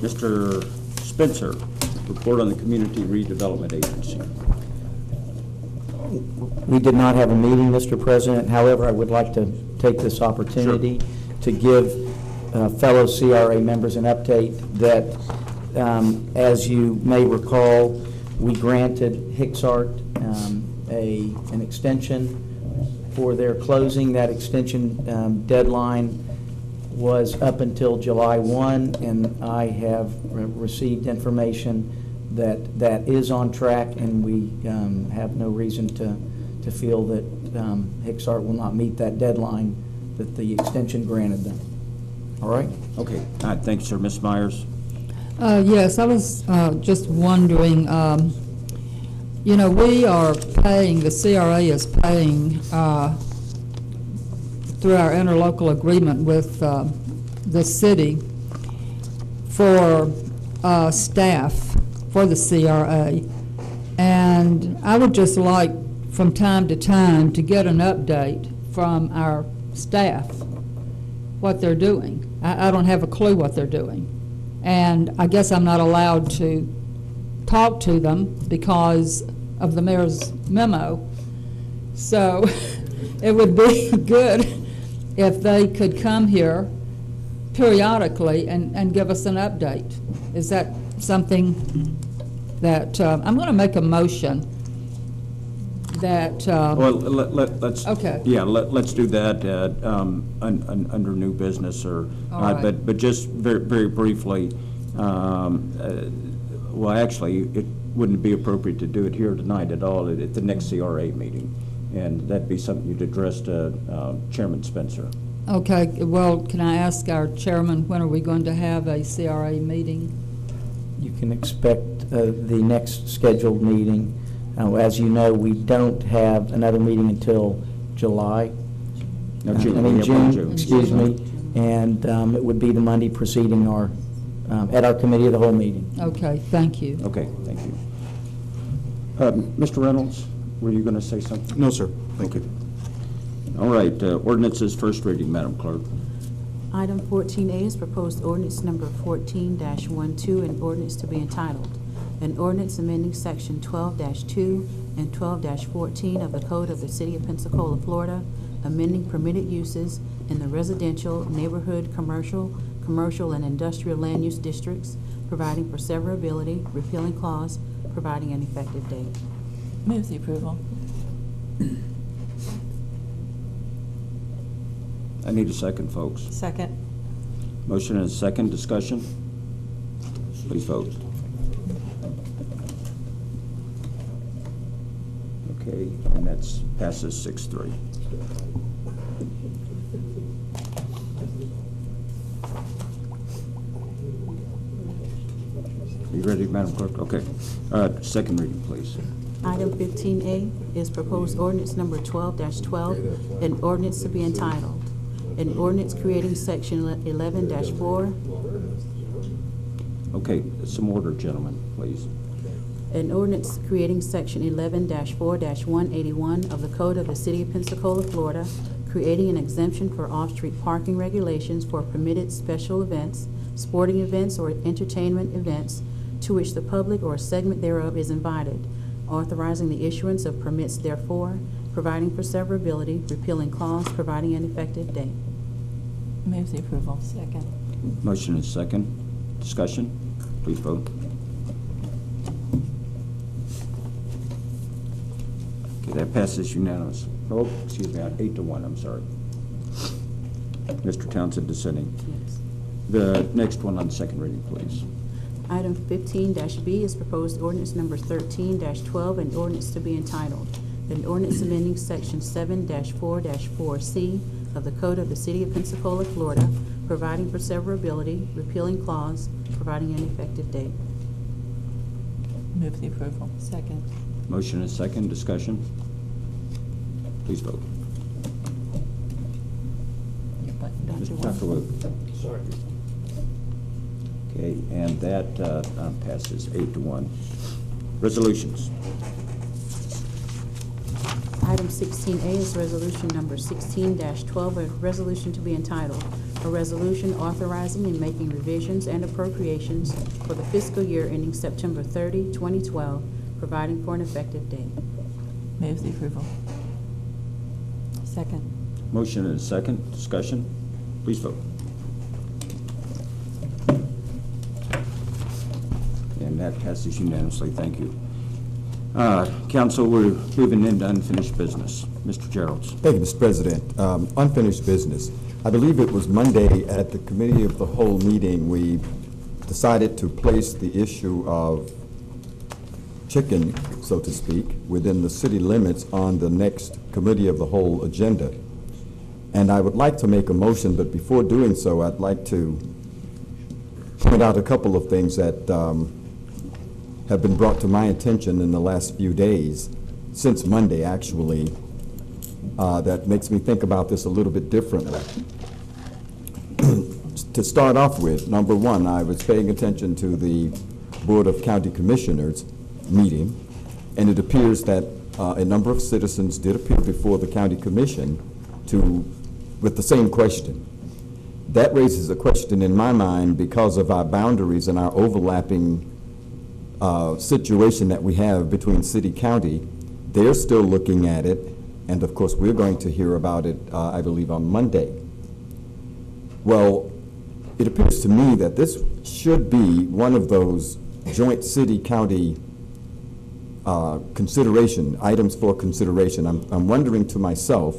Mr. Spencer, report on the Community Redevelopment Agency.
We did not have a meeting, Mr. President. However, I would like to take this opportunity to give fellow CRA members an update that, as you may recall, we granted Hicksart an extension for their closing. That extension deadline was up until July 1, and I have received information that that is on track, and we have no reason to feel that Hicksart will not meet that deadline that the extension granted them. All right?
Okay. Thanks, sir. Ms. Myers?
Yes, I was just wondering, you know, we are paying, the CRA is paying through our interlocal agreement with the city for staff for the CRA. And I would just like from time to time to get an update from our staff, what they're doing. I don't have a clue what they're doing. And I guess I'm not allowed to talk to them because of the mayor's memo. So it would be good if they could come here periodically and give us an update. Is that something that, I'm going to make a motion that...
well, let's...
Okay.
Yeah, let's do that under new business, or...
Right.
But just very briefly, well, actually, it wouldn't be appropriate to do it here tonight at all, at the next CRA meeting. And that'd be something you'd address to Chairman Spencer.
Okay, well, can I ask our chairman, when are we going to have a CRA meeting?
You can expect the next scheduled meeting. As you know, we don't have another meeting until July.
No, June.
I mean, June, excuse me. And it would be the Monday preceding our, at our Committee of the Whole meeting.
Okay, thank you.
Okay, thank you. Mr. Reynolds, Were you going to say something?
No, sir. Thank you.
All right, ordinances, first reading, Madam Clerk.
Item 14A is proposed ordinance number 14-12, an ordinance to be entitled, an ordinance amending section 12-2 and 12-14 of the Code of the City of Pensacola, Florida, amending permitted uses in the residential, neighborhood, commercial, and industrial land use districts, providing for severability, repealing clause, providing an effective date.
Move the approval.
I need a second, folks.
Second.
Motion and a second. Discussion? Please vote. Okay, and that's passes 6-3. You ready, Madam Clerk? Okay. Second reading, please.
Item 15A is proposed ordinance number 12-12, an ordinance to be entitled, an ordinance creating section 11-4.
Okay, some order, gentlemen, please.
An ordinance creating section 11-4-181 of the Code of the City of Pensacola, Florida, creating an exemption for off-street parking regulations for permitted special events, sporting events, or entertainment events to which the public or a segment thereof is invited, authorizing the issuance of permits therefore, providing for severability, repealing clause, providing an effective date.
Move the approval. Second.
Motion is second. Discussion? Please vote. Okay, that passes unanimously. Oh, excuse me, 8-1, I'm sorry. Mr. Townsend dissenting.
Yes.
The next one on second reading, please.
Item 15-B is proposed ordinance number 13-12, an ordinance to be entitled, an ordinance amending section 7-4-4C of the Code of the City of Pensacola, Florida, providing for severability, repealing clause, providing an effective date.
Move the approval. Second.
Motion is second. Discussion? Please vote. Dr. Wu.
Sorry.
Okay, and that passes 8-1. Resolutions.
Item 16A is resolution number 16-12, a resolution to be entitled, a resolution authorizing and making revisions and appropriations for the fiscal year ending September 30, 2012, providing for an effective date.
Move the approval. Second.
Motion and a second. Discussion? Please vote. And that passes unanimously. Thank you. Council, we're moving into unfinished business. Mr. Geralds.
Thank you, Mr. President. Unfinished business. I believe it was Monday at the Committee of the Whole meeting, we decided to place the issue of chicken, so to speak, within the city limits on the next Committee of the Whole agenda. And I would like to make a motion, but before doing so, I'd like to point out a couple of things that have been brought to my attention in the last few days, since Monday actually, that makes me think about this a little bit differently. To start off with, number one, I was paying attention to the Board of County Commissioners meeting, and it appears that a number of citizens did appear before the County Commission with the same question. That raises a question in my mind because of our boundaries and our overlapping situation that we have between city-county. They're still looking at it, and of course we're going to hear about it, I believe, on Monday. Well, it appears to me that this should be one of those joint city-county items for consideration. I'm wondering to myself,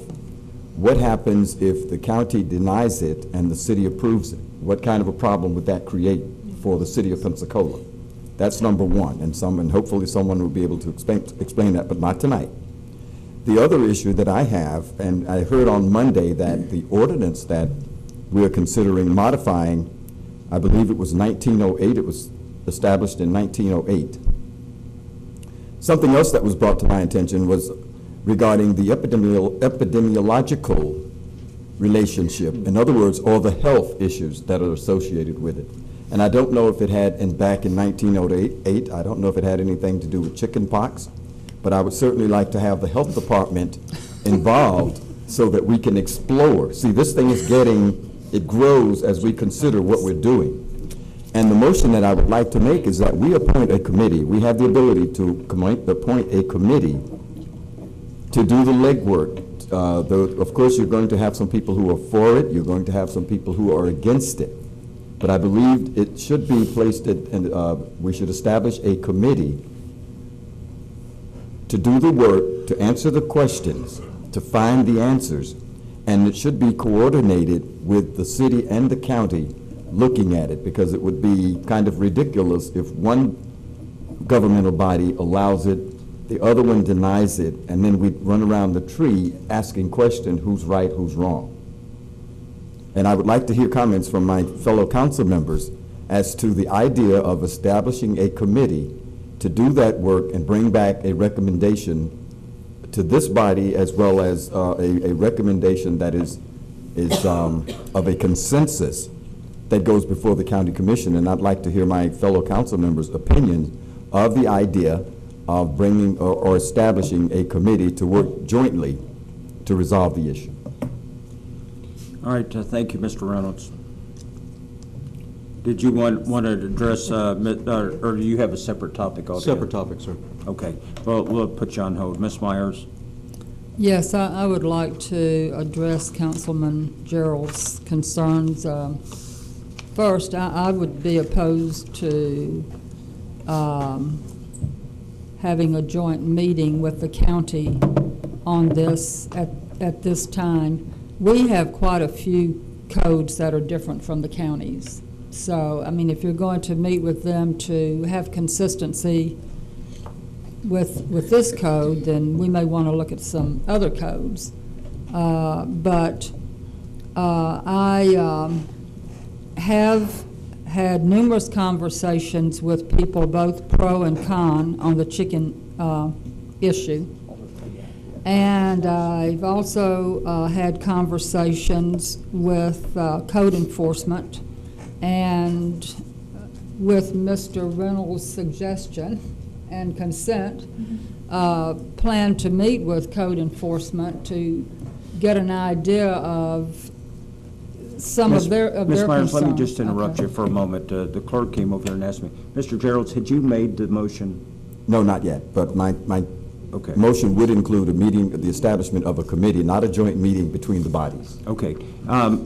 what happens if the county denies it and the city approves it? What kind of a problem would that create for the city of Pensacola? That's number one, and hopefully someone will be able to explain that, but not tonight. The other issue that I have, and I heard on Monday that the ordinance that we're considering modifying, I believe it was 1908, it was established in 1908. Something else that was brought to my attention was regarding the epidemiological relationship. In other words, all the health issues that are associated with it. And I don't know if it had, and back in 1908, I don't know if it had anything to do with chicken pox, but I would certainly like to have the health department involved so that we can explore. See, this thing is it grows as we consider what we're doing. And the motion that I would like to make is that we appoint a committee. We have the ability to appoint a committee to do the legwork. Of course, you're going to have some people who are for it. You're going to have some people who are against it. But I believe it should be placed, we should establish a committee to do the work, to answer the questions, to find the answers, and it should be coordinated with the city and the county looking at it, because it would be kind of ridiculous if one governmental body allows it, the other one denies it, and then we run around the tree asking questions, who's right, who's wrong. And I would like to hear comments from my fellow council members as to the idea of establishing a committee to do that work and bring back a recommendation to this body, as well as a recommendation that is of a consensus that goes before the county commission. And I'd like to hear my fellow council members' opinion of the idea of bringing or establishing a committee to work jointly to resolve the issue.
All right, thank you, Mr. Reynolds. Did you want to address, or do you have a separate topic altogether?
Separate topic, sir.
Okay, well, we'll put you on hold. Ms. Myers?
Yes, I would like to address Councilman Gerald's concerns. First, I would be opposed to having a joint meeting with the county on this at this time. We have quite a few codes that are different from the counties. So, I mean, if you're going to meet with them to have consistency with this code, then we may want to look at some other codes. But I have had numerous conversations with people, both pro and con, on the chicken issue. And I've also had conversations with code enforcement, and with Mr. Reynolds' suggestion and consent, plan to meet with code enforcement to get an idea of some of their concerns.
Ms. Myers, let me just interrupt you for a moment. The clerk came over here and asked me, Mr. Geralds, had you made the motion?
No, not yet, but my motion would include a meeting, the establishment of a committee, not a joint meeting between the bodies.
Okay.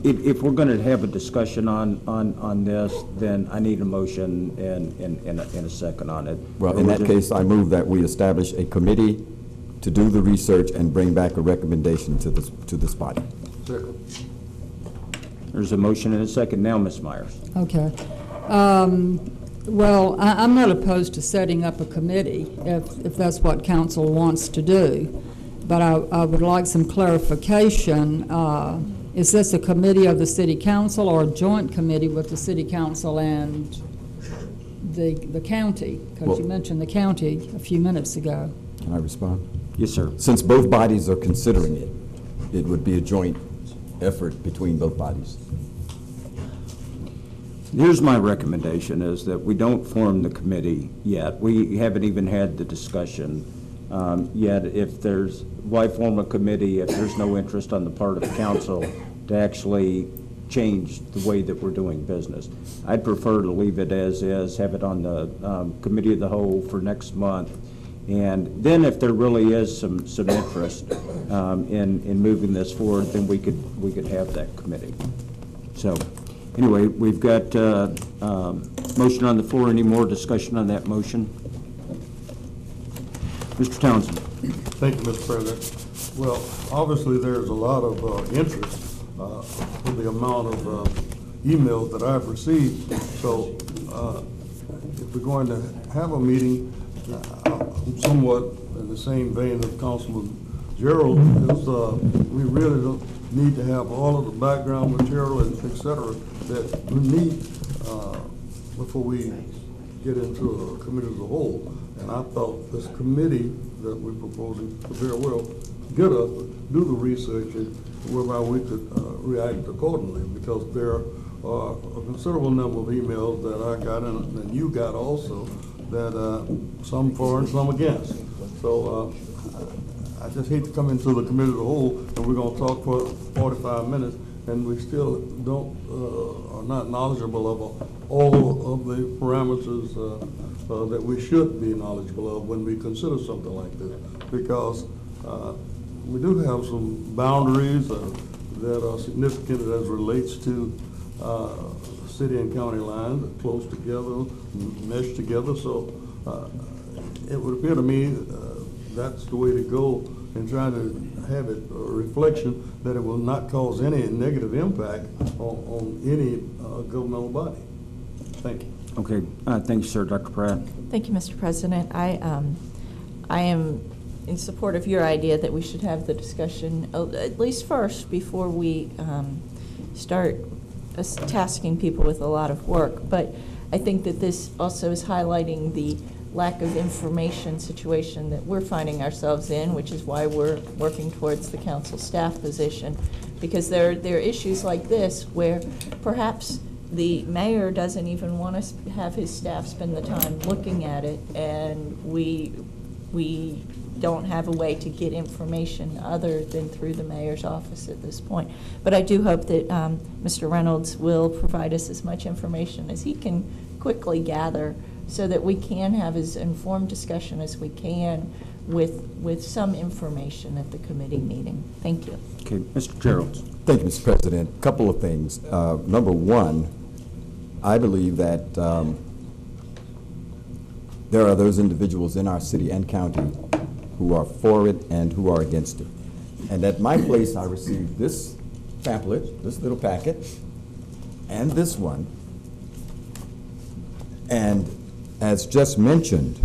If we're going to have a discussion on this, then I need a motion and a second on it.
Well, in that case, I move that we establish a committee to do the research and bring back a recommendation to this body.
Second.
There's a motion and a second now, Ms. Myers.
Okay. Well, I'm not opposed to setting up a committee if that's what council wants to do, but I would like some clarification. Is this a committee of the city council or a joint committee with the city council and the county? Because you mentioned the county a few minutes ago.
Can I respond?
Yes, sir.
Since both bodies are considering it, it would be a joint effort between both bodies.
Here's my recommendation, is that we don't form the committee yet. We haven't even had the discussion yet. Why form a committee if there's no interest on the part of council to actually change the way that we're doing business? I'd prefer to leave it as is, have it on the committee of the whole for next month. And then if there really is some interest in moving this forward, then we could have that committee. So anyway, we've got motion on the floor. Any more discussion on that motion? Mr. Townsend.
Thank you, Mr. President. Well, obviously there's a lot of interest for the amount of emails that I've received. So if we're going to have a meeting, somewhat in the same vein of Councilman Gerald, is we really don't need to have all of the background material and et cetera that we need before we get into a committee as a whole. And I thought this committee that we're proposing could very well get us, do the research, and whereby we could react accordingly, because there are a considerable number of emails that I got and you got also, that some for and some against. So I just hate to come into the committee of the whole and we're going to talk for 45 minutes and we still are not knowledgeable of all of the parameters that we should be knowledgeable of when we consider something like this. Because we do have some boundaries that are significant as relates to city and county lines, close together, meshed together. So it would appear to me that's the way to go in trying to have it a reflection that it will not cause any negative impact on any governmental body. Thank you.
Okay, thank you, sir. Dr. Pratt.
Thank you, Mr. President. I am in support of your idea that we should have the discussion at least first before we start tasking people with a lot of work. But I think that this also is highlighting the lack of information situation that we're finding ourselves in, which is why we're working towards the council staff position, because there are issues like this where perhaps the mayor doesn't even want to have his staff spend the time looking at it, and we don't have a way to get information other than through the mayor's office at this point. But I do hope that Mr. Reynolds will provide us as much information as he can quickly gather so that we can have as informed discussion as we can with some information at the committee meeting. Thank you.
Okay, Mr. Gerald.
Thank you, Mr. President. A couple of things. Number one, I believe that there are those individuals in our city and county who are for it and who are against it. And at my place, I received this pamphlet, this little packet, and this one. And as just mentioned,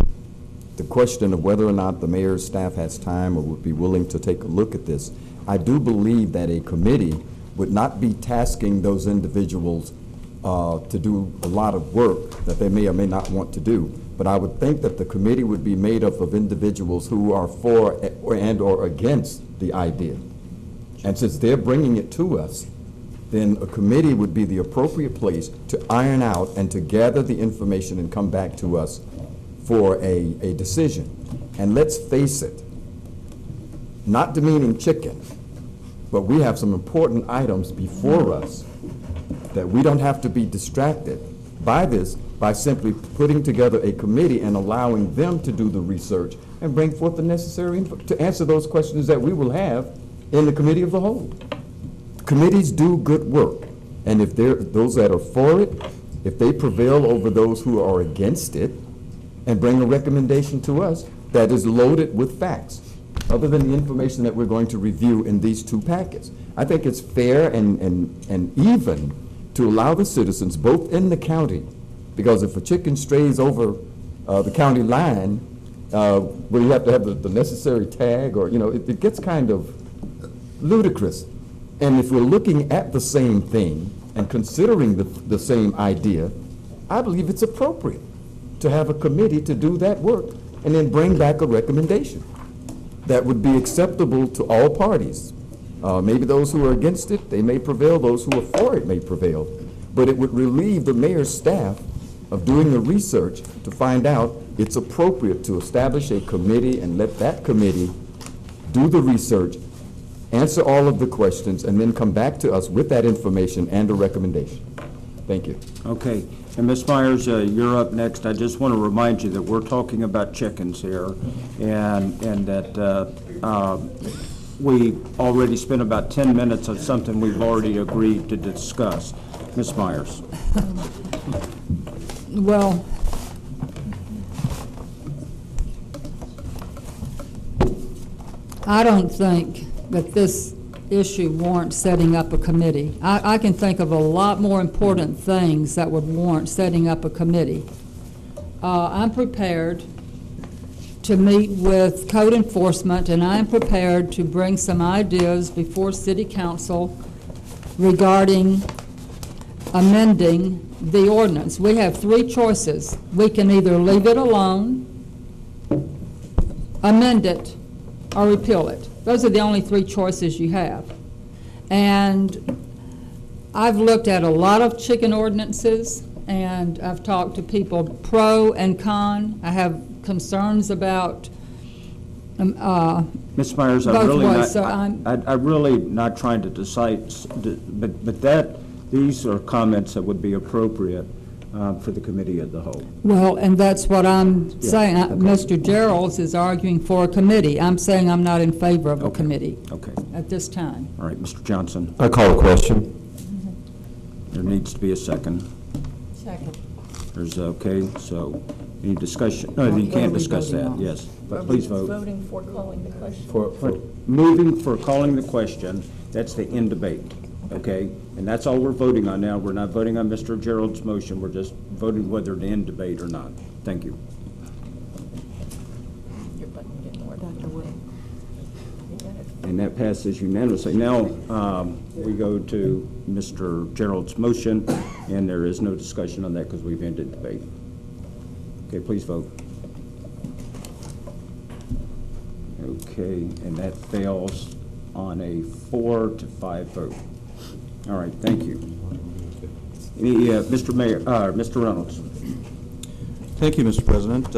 the question of whether or not the mayor's staff has time or would be willing to take a look at this, I do believe that a committee would not be tasking those individuals to do a lot of work that they may or may not want to do. But I would think that the committee would be made up of individuals who are for or against the idea. And since they're bringing it to us, then a committee would be the appropriate place to iron out and to gather the information and come back to us for a decision. And let's face it, not demeaning chicken, but we have some important items before us that we don't have to be distracted by this by simply putting together a committee and allowing them to do the research and bring forth the necessary info to answer those questions that we will have in the committee of the whole. Committees do good work, and if those that are for it, if they prevail over those who are against it and bring a recommendation to us that is loaded with facts, other than the information that we're going to review in these two packets, I think it's fair and even to allow the citizens, both in the county, because if a chicken strays over the county line, where you have to have the necessary tag, or, it gets kind of ludicrous. And if we're looking at the same thing and considering the same idea, I believe it's appropriate to have a committee to do that work and then bring back a recommendation that would be acceptable to all parties. Maybe those who are against it, they may prevail. Those who are for it may prevail. But it would relieve the mayor's staff of doing the research to find out it's appropriate to establish a committee and let that committee do the research, answer all of the questions, and then come back to us with that information and a recommendation. Thank you.
Okay. And Ms. Myers, you're up next. I just want to remind you that we're talking about chickens here, and that we already spent about 10 minutes on something we've already agreed to discuss. Ms. Myers.
Well, I don't think that this issue warrants setting up a committee. I can think of a lot more important things that would warrant setting up a committee. I'm prepared to meet with code enforcement, and I'm prepared to bring some ideas before City Council regarding amending the ordinance. We have three choices. We can either leave it alone, amend it, or repeal it. Those are the only three choices you have. And I've looked at a lot of chicken ordinances, and I've talked to people pro and con. I have concerns about
Ms. Myers, I'm
both
really
ways,
not,
so
I'm really not trying to decide, but these are comments that would be appropriate for the committee of the whole.
Well, and that's what I'm saying.
okay.
Mr. Gerald's is arguing for a committee. I'm saying I'm not in favor of a committee at this time.
All right, Mr. Johnson.
I call a question.
There needs to be a second.
Second.
There's, okay, so any discussion? No, you can't discuss that, yes, but please vote.
Voting for calling the question.
For moving for calling the question, that's the end debate, okay? And that's all we're voting on now. We're not voting on Mr. Gerald's motion. We're just voting whether to end debate or not. Thank you.
Your button didn't work. Dr. Wood.
And that passes unanimously. Now, we go to Mr. Gerald's motion, and there is no discussion on that because we've ended debate. Okay, please vote. Okay, and that fails on a 4-5 vote. All right, thank you. Any, Mr. Mayor, Mr. Reynolds.
Thank you, Mr. President.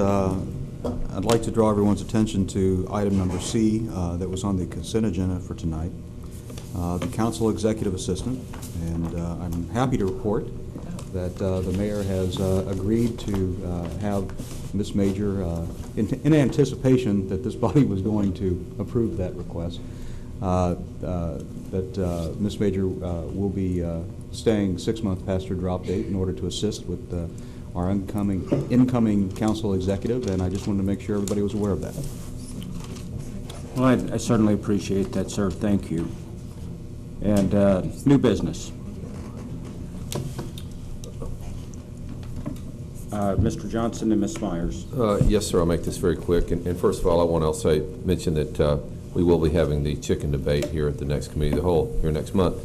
I'd like to draw everyone's attention to item number C that was on the consent agenda for tonight, the council executive assistant. And I'm happy to report that the mayor has agreed to have Ms. Major, in anticipation that this body was going to approve that request, that Ms. Major will be staying 6 months past her drop date in order to assist with our incoming council executive, and I just wanted to make sure everybody was aware of that.
Well, I certainly appreciate that, sir. Thank you. And new business. Mr. Johnson and Ms. Myers.
Yes, sir. I'll make this very quick. And first of all, I want to also mention that we will be having the chicken debate here at the next committee of the whole here next month.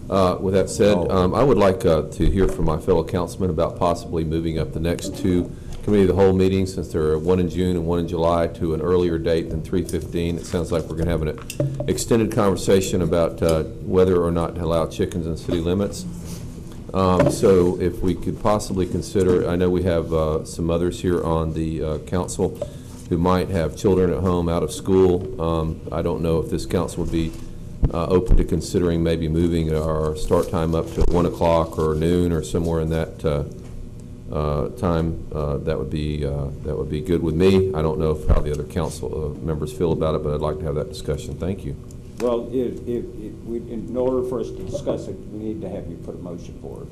With that said, I would like to hear from my fellow councilmen about possibly moving up the next two committee of the whole meetings, since there are one in June and one in July, to an earlier date than 3:15. It sounds like we're going to have an extended conversation about whether or not to allow chickens in city limits. So if we could possibly consider, I know we have some others here on the council who might have children at home out of school. I don't know if this council would be open to considering maybe moving our start time up to 1 o'clock or noon or somewhere in that time. That would be good with me. I don't know how the other council members feel about it, but I'd like to have that discussion. Thank you.
Well, in order for us to discuss it, we need to have you put a motion forward.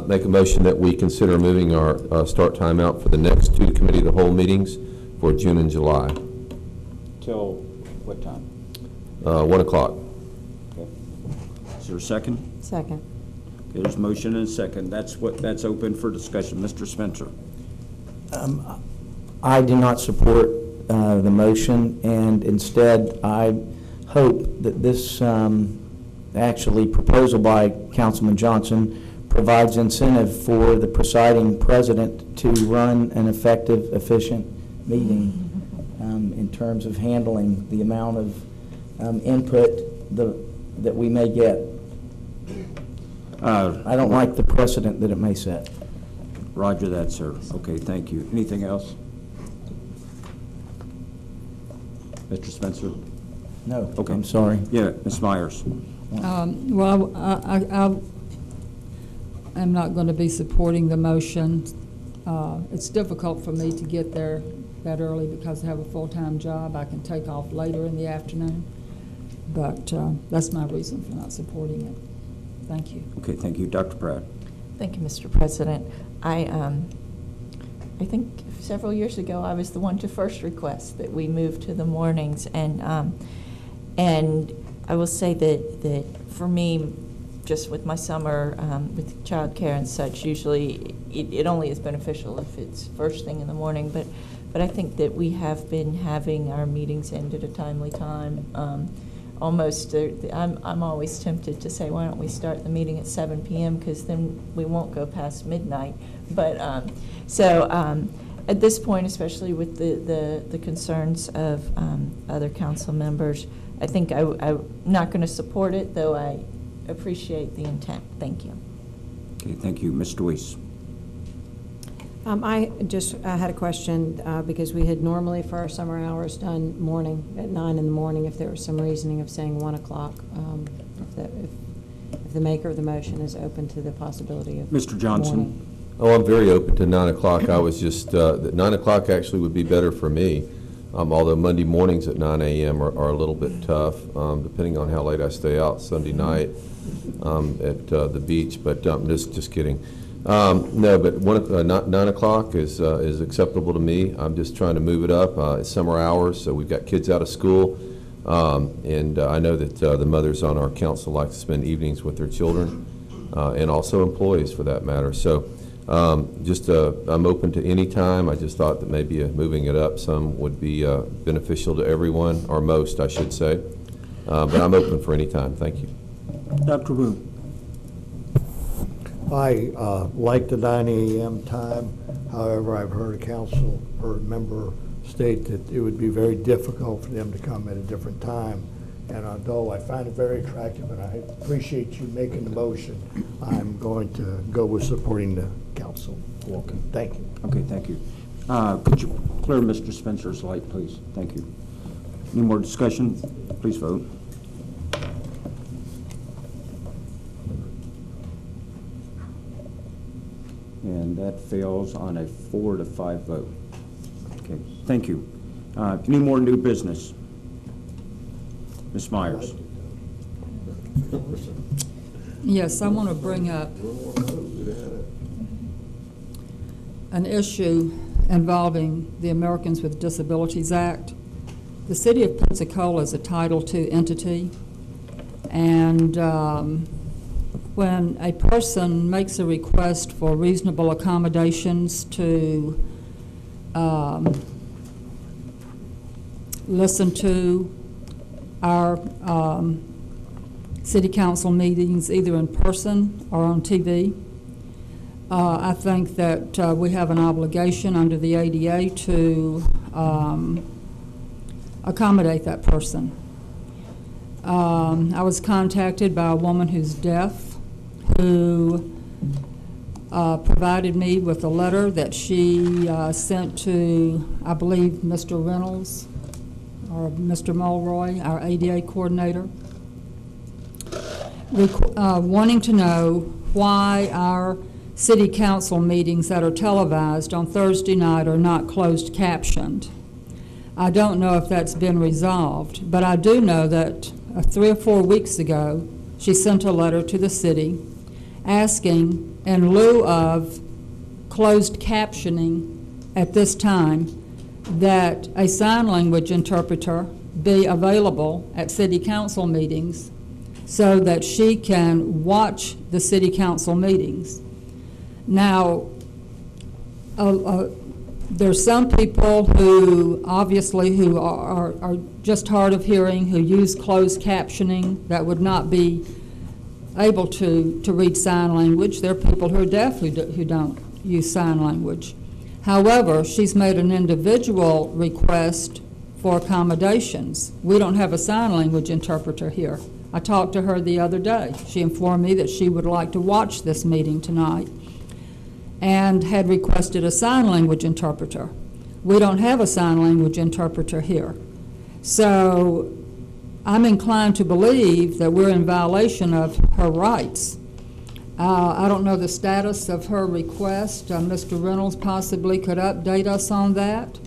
Make a motion that we consider moving our start time out for the next two committee of the whole meetings for June and July.
Till what time?
1 o'clock.
Okay. Is there a second?
Second.
Okay, there's a motion and a second. That's open for discussion. Mr. Spencer.
I do not support the motion, and instead I hope that this actually proposal by Councilman Johnson provides incentive for the presiding president to run an effective, efficient meeting in terms of handling the amount of input that we may get. I don't like the precedent that it may set.
Roger that, sir. Okay, thank you. Anything else? Mr. Spencer?
No.
Okay.
I'm sorry.
Yeah, Ms. Myers.
Well, I'm not going to be supporting the motion. It's difficult for me to get there that early because I have a full-time job. I can take off later in the afternoon, but that's my reason for not supporting it. Thank you.
Okay, thank you. Dr. Pratt.
Thank you, Mr. President. I think several years ago I was the one to first request that we move to the mornings, and I will say that for me, just with my summer, with childcare and such, usually it only is beneficial if it's first thing in the morning. But I think that we have been having our meetings end at a timely time. Almost, I'm always tempted to say, why don't we start the meeting at 7 p.m. because then we won't go past midnight. But at this point, especially with the concerns of other council members, I think I'm not going to support it, though I appreciate the intent. Thank you.
Okay, thank you. Ms. Deweese.
I had a question because we had normally for our summer hours done morning at 9 in the morning. If there was some reasoning of saying 1 o'clock, if the maker of the motion is open to the possibility of
Mr. Johnson.
morning.
Oh, I'm very open to 9 o'clock. I was just, that 9 o'clock actually would be better for me, although Monday mornings at 9 a.m. are a little bit tough, depending on how late I stay out Sunday night at the beach, but just kidding. No, but 9 o'clock is acceptable to me. I'm just trying to move it up. It's summer hours, so we've got kids out of school, and I know that the mothers on our council like to spend evenings with their children, and also employees for that matter. So I'm open to any time. I just thought that maybe moving it up some would be beneficial to everyone, or most, I should say. But I'm open for any time. Thank you.
Dr. Wu.
I like the 9 a.m. time. However, I've heard a council or member state that it would be very difficult for them to come at a different time. And although I find it very attractive and I appreciate you making the motion, I'm going to go with supporting the council. Welcome. Thank you.
Okay, thank you. Could you clear Mr. Spencer's light, please? Thank you. Any more discussion? Please vote. And that fails on a 4 to 5 vote. Okay, thank you. Any more new business? Ms. Myers.
Yes, I want to bring up an issue involving the Americans with Disabilities Act. The City of Pensacola is a Title II entity, and when a person makes a request for reasonable accommodations to listen to our city council meetings either in person or on TV, I think that we have an obligation under the ADA to accommodate that person. I was contacted by a woman who's deaf who provided me with a letter that she sent to, I believe, Mr. Reynolds or Mr. Mulroy, our ADA coordinator, wanting to know why our city council meetings that are televised on Thursday night are not closed captioned. I don't know if that's been resolved, but I do know that 3 or 4 weeks ago, she sent a letter to the city asking, in lieu of closed captioning at this time, that a sign language interpreter be available at city council meetings so that she can watch the city council meetings. Now, there's some people who obviously who are just hard of hearing, who use closed captioning, that would not be able to read sign language. There are people who are deaf who don't use sign language. However, she's made an individual request for accommodations. We don't have a sign language interpreter here. I talked to her the other day. She informed me that she would like to watch this meeting tonight and had requested a sign language interpreter. We don't have a sign language interpreter here. So I'm inclined to believe that we're in violation of her rights. I don't know the status of her request. Mr. Reynolds possibly could update us on that.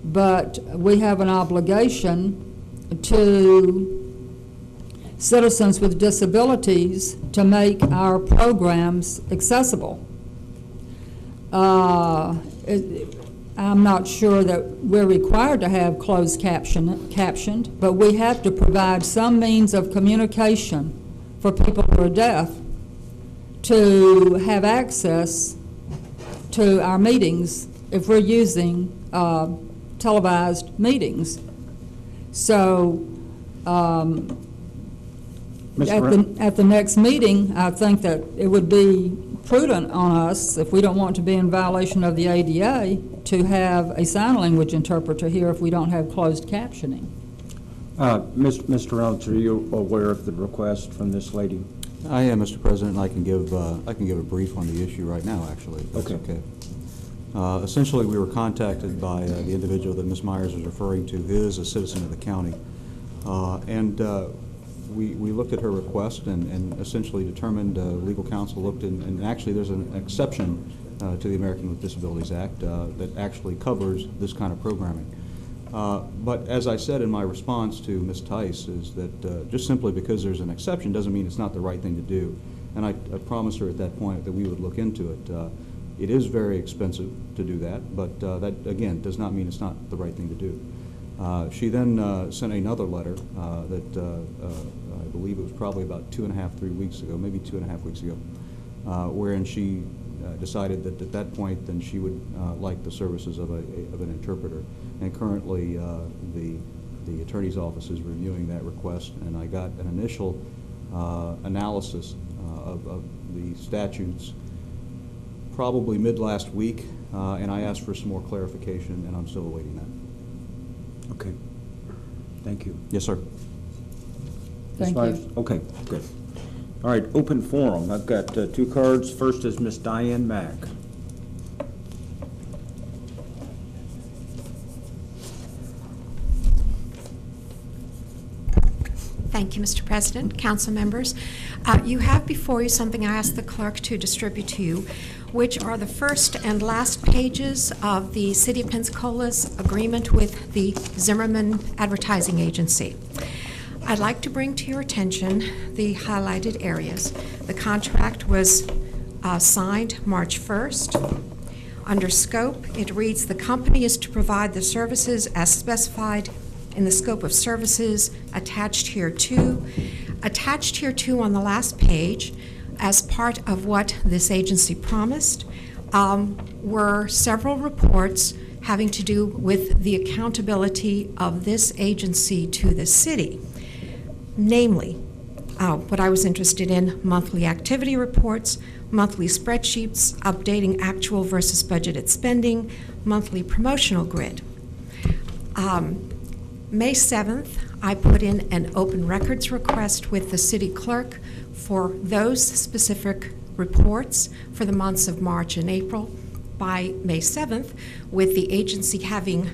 But we have an obligation to citizens with disabilities to make our programs accessible. I'm not sure that we're required to have closed captioned, but we have to provide some means of communication for people who are deaf to have access to our meetings if we're using televised meetings. So at the next meeting, I think that it would be prudent on us, if we don't want to be in violation of the ADA, to have a sign language interpreter here if we don't have closed captioning.
Mr. Reynolds, are you aware of the request from this lady?
I am, Mr. President. I can give a brief on the issue right now, actually, if that's okay. Essentially, we were contacted by the individual that Ms. Myers is referring to, who is a citizen of the county. We looked at her request and essentially determined, legal counsel looked, and actually there's an exception to the American with Disabilities Act that actually covers this kind of programming. But as I said in my response to Ms. Tice, is that just simply because there's an exception doesn't mean it's not the right thing to do. And I promised her at that point that we would look into it. It is very expensive to do that, but that, again, does not mean it's not the right thing to do. She then sent another letter that I believe it was probably about 3 weeks ago, maybe 2.5 weeks ago, wherein she decided that at that point then she would like the services of an interpreter. And currently the attorney's office is reviewing that request, and I got an initial analysis of the statutes probably mid-last week, and I asked for some more clarification, and I'm still awaiting that.
Okay. Thank you.
Yes, sir.
Ms. Myers? Okay, good. All right, open forum. I've got 2 cards. First is Ms. Diane Mack.
Thank you, Mr. President, council members. You have before you something I asked the clerk to distribute to you, which are the first and last pages of the City of Pensacola's agreement with the Zimmerman Advertising Agency. I'd like to bring to your attention the highlighted areas. The contract was signed March 1st. Under scope, it reads, the company is to provide the services as specified in the scope of services attached here to. Attached here to on the last page, as part of what this agency promised, were several reports having to do with the accountability of this agency to the city. Namely, what I was interested in, monthly activity reports, monthly spreadsheets, updating actual versus budgeted spending, monthly promotional grid. May 7th, I put in an open records request with the city clerk for those specific reports for the months of March and April. By May 7th, with the agency having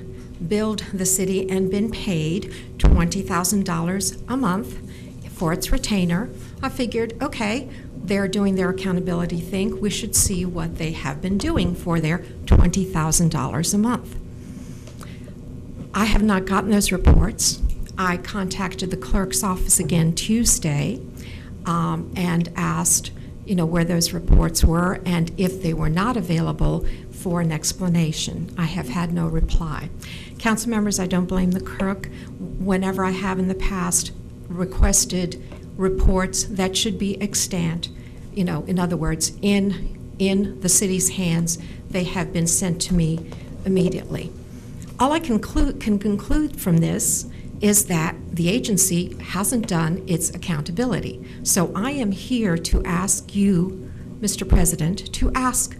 billed the city and been paid $20,000 a month for its retainer, I figured, okay, they're doing their accountability thing. We should see what they have been doing for their $20,000 a month. I have not gotten those reports. I contacted the clerk's office again Tuesday and asked, where those reports were and if they were not available for an explanation. I have had no reply. Council members, I don't blame the clerk. Whenever I have in the past requested reports that should be extant, in other words, in the city's hands, they have been sent to me immediately. All I can conclude from this is that the agency hasn't done its accountability. So I am here to ask you, Mr. President, to ask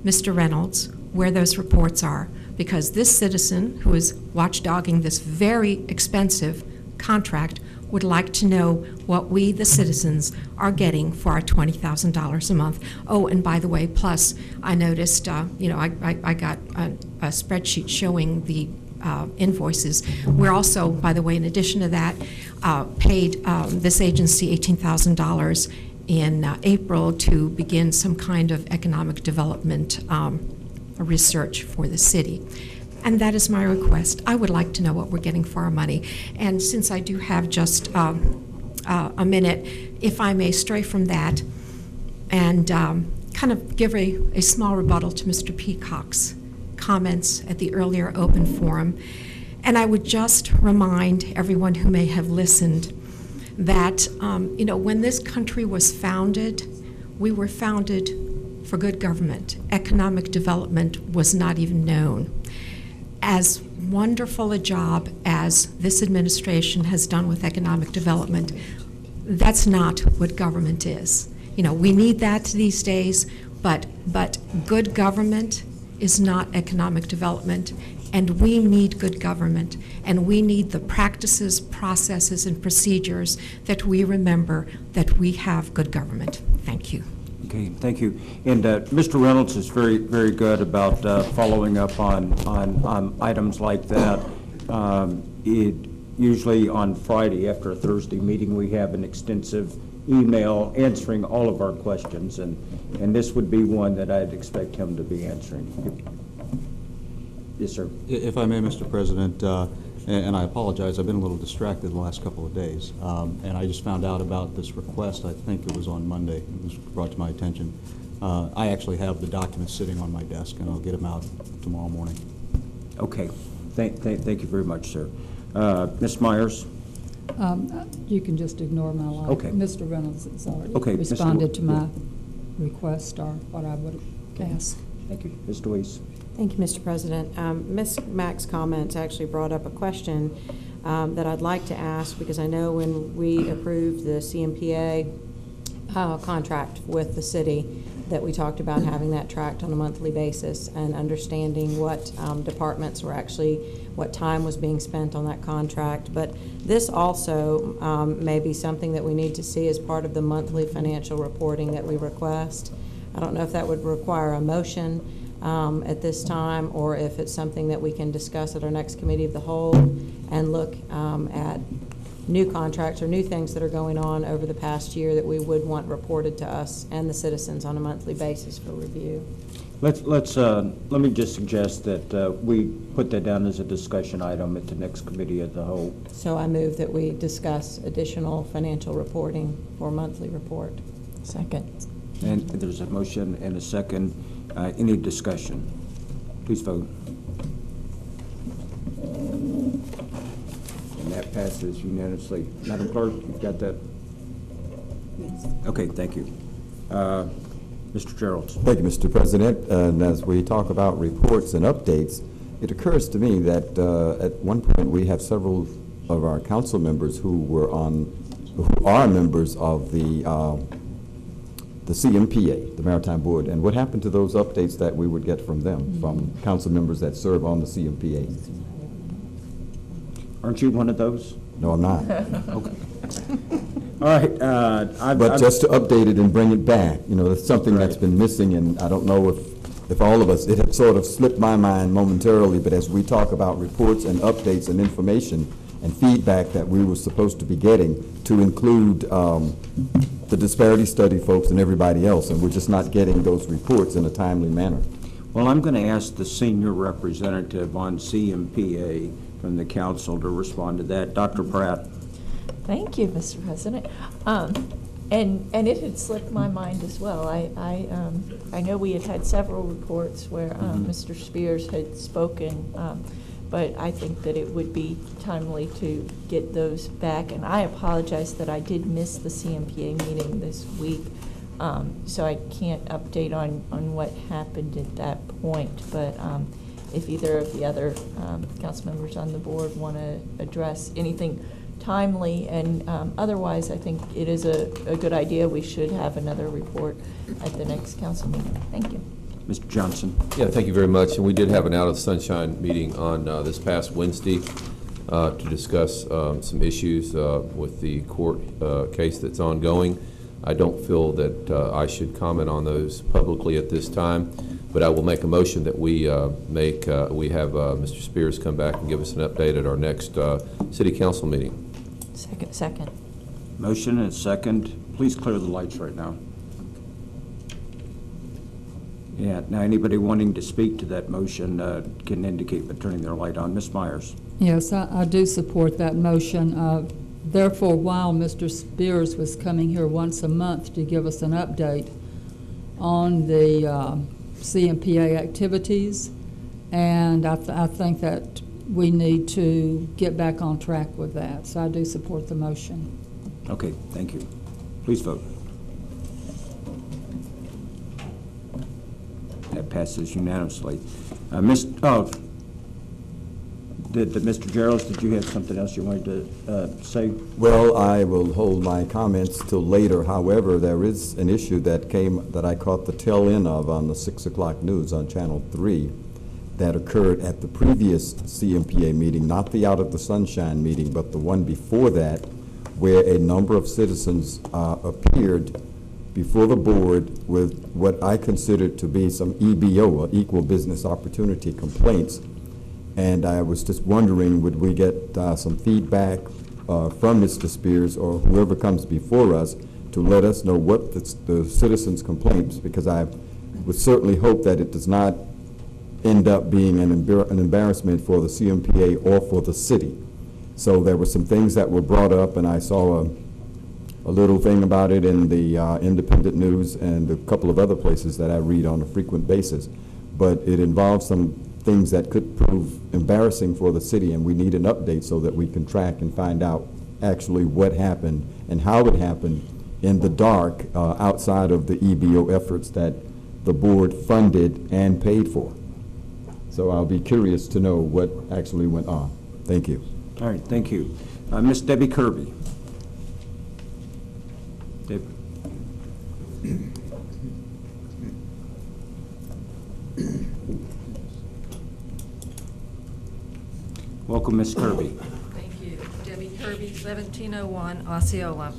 Mr. Reynolds where those reports are, because this citizen who is watchdogging this very expensive contract would like to know what we, the citizens, are getting for our $20,000 a month. Oh, and by the way, plus I noticed, I got a spreadsheet showing the invoices. We're also, by the way, in addition to that, paid this agency $18,000 in April to begin some kind of economic development research for the city. And that is my request. I would like to know what we're getting for our money. And since I do have just a minute, if I may stray from that and kind of give a small rebuttal to Mr. Peacock's comments at the earlier open forum. And I would just remind everyone who may have listened that, when this country was founded, we were founded for good government. Economic development was not even known. As wonderful a job as this administration has done with economic development, that's not what government is. We need that these days, but good government is not economic development, and we need good government, and we need the practices, processes, and procedures that we remember that we have good government. Thank you.
Okay, thank you. And Mr. Reynolds is very, very good about following up on items like that. Usually on Friday, after a Thursday meeting, we have an extensive email answering all of our questions, and this would be one that I'd expect him to be answering. Yes, sir.
If I may, Mr. President, and I apologize, I've been a little distracted the last couple of days, and I just found out about this request. I think it was on Monday. It was brought to my attention. I actually have the documents sitting on my desk, and I'll get them out tomorrow morning.
Okay. Thank you very much, sir. Ms. Myers?
You can just ignore my line.
Okay.
Mr. Reynolds has already
Okay,
responded to my request or what I would ask.
Thank you. Ms. DeWeese?
Thank you, Mr. President. Ms. Mack's comments actually brought up a question that I'd like to ask, because I know when we approved the CMPA contract with the city, that we talked about having that tracked on a monthly basis and understanding what departments were actually, what time was being spent on that contract. But this also may be something that we need to see as part of the monthly financial reporting that we request. I don't know if that would require a motion at this time, or if it's something that we can discuss at our next committee of the whole and look at new contracts or new things that are going on over the past year that we would want reported to us and the citizens on a monthly basis for review.
Let me just suggest that we put that down as a discussion item at the next committee of the whole.
So I move that we discuss additional financial reporting for monthly report.
Second.
And there's a motion and a second. Any discussion? Please vote. And that passes unanimously. Madam Clerk, you've got that? Yes. Okay, thank you. Mr. Gerald.
Thank you, Mr. President. And as we talk about reports and updates, it occurs to me that at one point we have several of our council members who are members of the CMPA, the Maritime Board. And what happened to those updates that we would get from them, from council members that serve on the CMPA?
Aren't you one of those?
No, I'm not.
Okay. All right.
But just to update it and bring it back, you know, that's something that's been missing, and I don't know if all of us, it had sort of slipped my mind momentarily, but as we talk about reports and updates and information and feedback that we were supposed to be getting to include the disparity study folks and everybody else, and we're just not getting those reports in a timely manner.
Well, I'm going to ask the senior representative on CMPA from the council to respond to that. Dr. Pratt.
Thank you, Mr. President. And it had slipped my mind as well. I know we had several reports where Mr. Spears had spoken, but I think that it would be timely to get those back. And I apologize that I did miss the CMPA meeting this week, so I can't update on what happened at that point. But if either of the other council members on the board want to address anything timely, and otherwise I think it is a good idea. We should have another report at the next council meeting. Thank you.
Mr. Johnson.
Yeah, thank you very much. And we did have an Out of the Sunshine meeting on this past Wednesday to discuss some issues with the court case that's ongoing. I don't feel that I should comment on those publicly at this time, but I will make a motion that we have Mr. Spears come back and give us an update at our next city council meeting.
Second.
Motion and second. Please clear the lights right now. Yeah, now anybody wanting to speak to that motion can indicate by turning their light on. Ms. Myers.
Yes, I do support that motion. Therefore, while Mr. Spears was coming here once a month to give us an update on the CMPA activities, and I think that we need to get back on track with that. So I do support the motion.
Okay, thank you. Please vote. That passes unanimously. Mr. Gerald, did you have something else you wanted to say?
Well, I will hold my comments till later. However, there is an issue that I caught the tail end of on the 6 o'clock news on Channel 3 that occurred at the previous CMPA meeting, not the Out of the Sunshine meeting, but the one before that, where a number of citizens appeared before the board with what I consider to be some EBO, or equal business opportunity complaints. And I was just wondering, would we get some feedback from Mr. Spears or whoever comes before us to let us know what the citizens' complaints, because I would certainly hope that it does not end up being an embarrassment for the CMPA or for the city. So there were some things that were brought up, and I saw a little thing about it in the Independent News and a couple of other places that I read on a frequent basis. But it involves some things that could prove embarrassing for the city, and we need an update so that we can track and find out actually what happened and how it happened in the dark outside of the EBO efforts that the board funded and paid for. So I'll be curious to know what actually went on. Thank you.
All right, thank you. Miss Debbie Kirby. Debbie. Welcome, Ms. Kirby.
Thank you. Debbie Kirby, 1701 Osceola.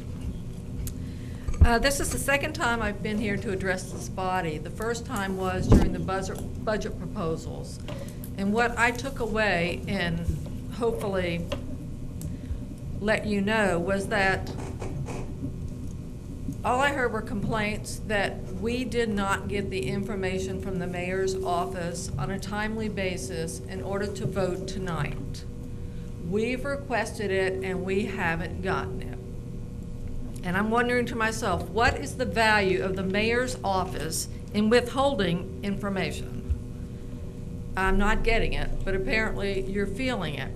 This is the second time I've been here to address this body. The first time was during the budget proposals. And what I took away, and hopefully let you know, was that all I heard were complaints that we did not get the information from the mayor's office on a timely basis in order to vote tonight. We've requested it and we haven't gotten it. And I'm wondering to myself, what is the value of the mayor's office in withholding information? I'm not getting it, but apparently you're feeling it.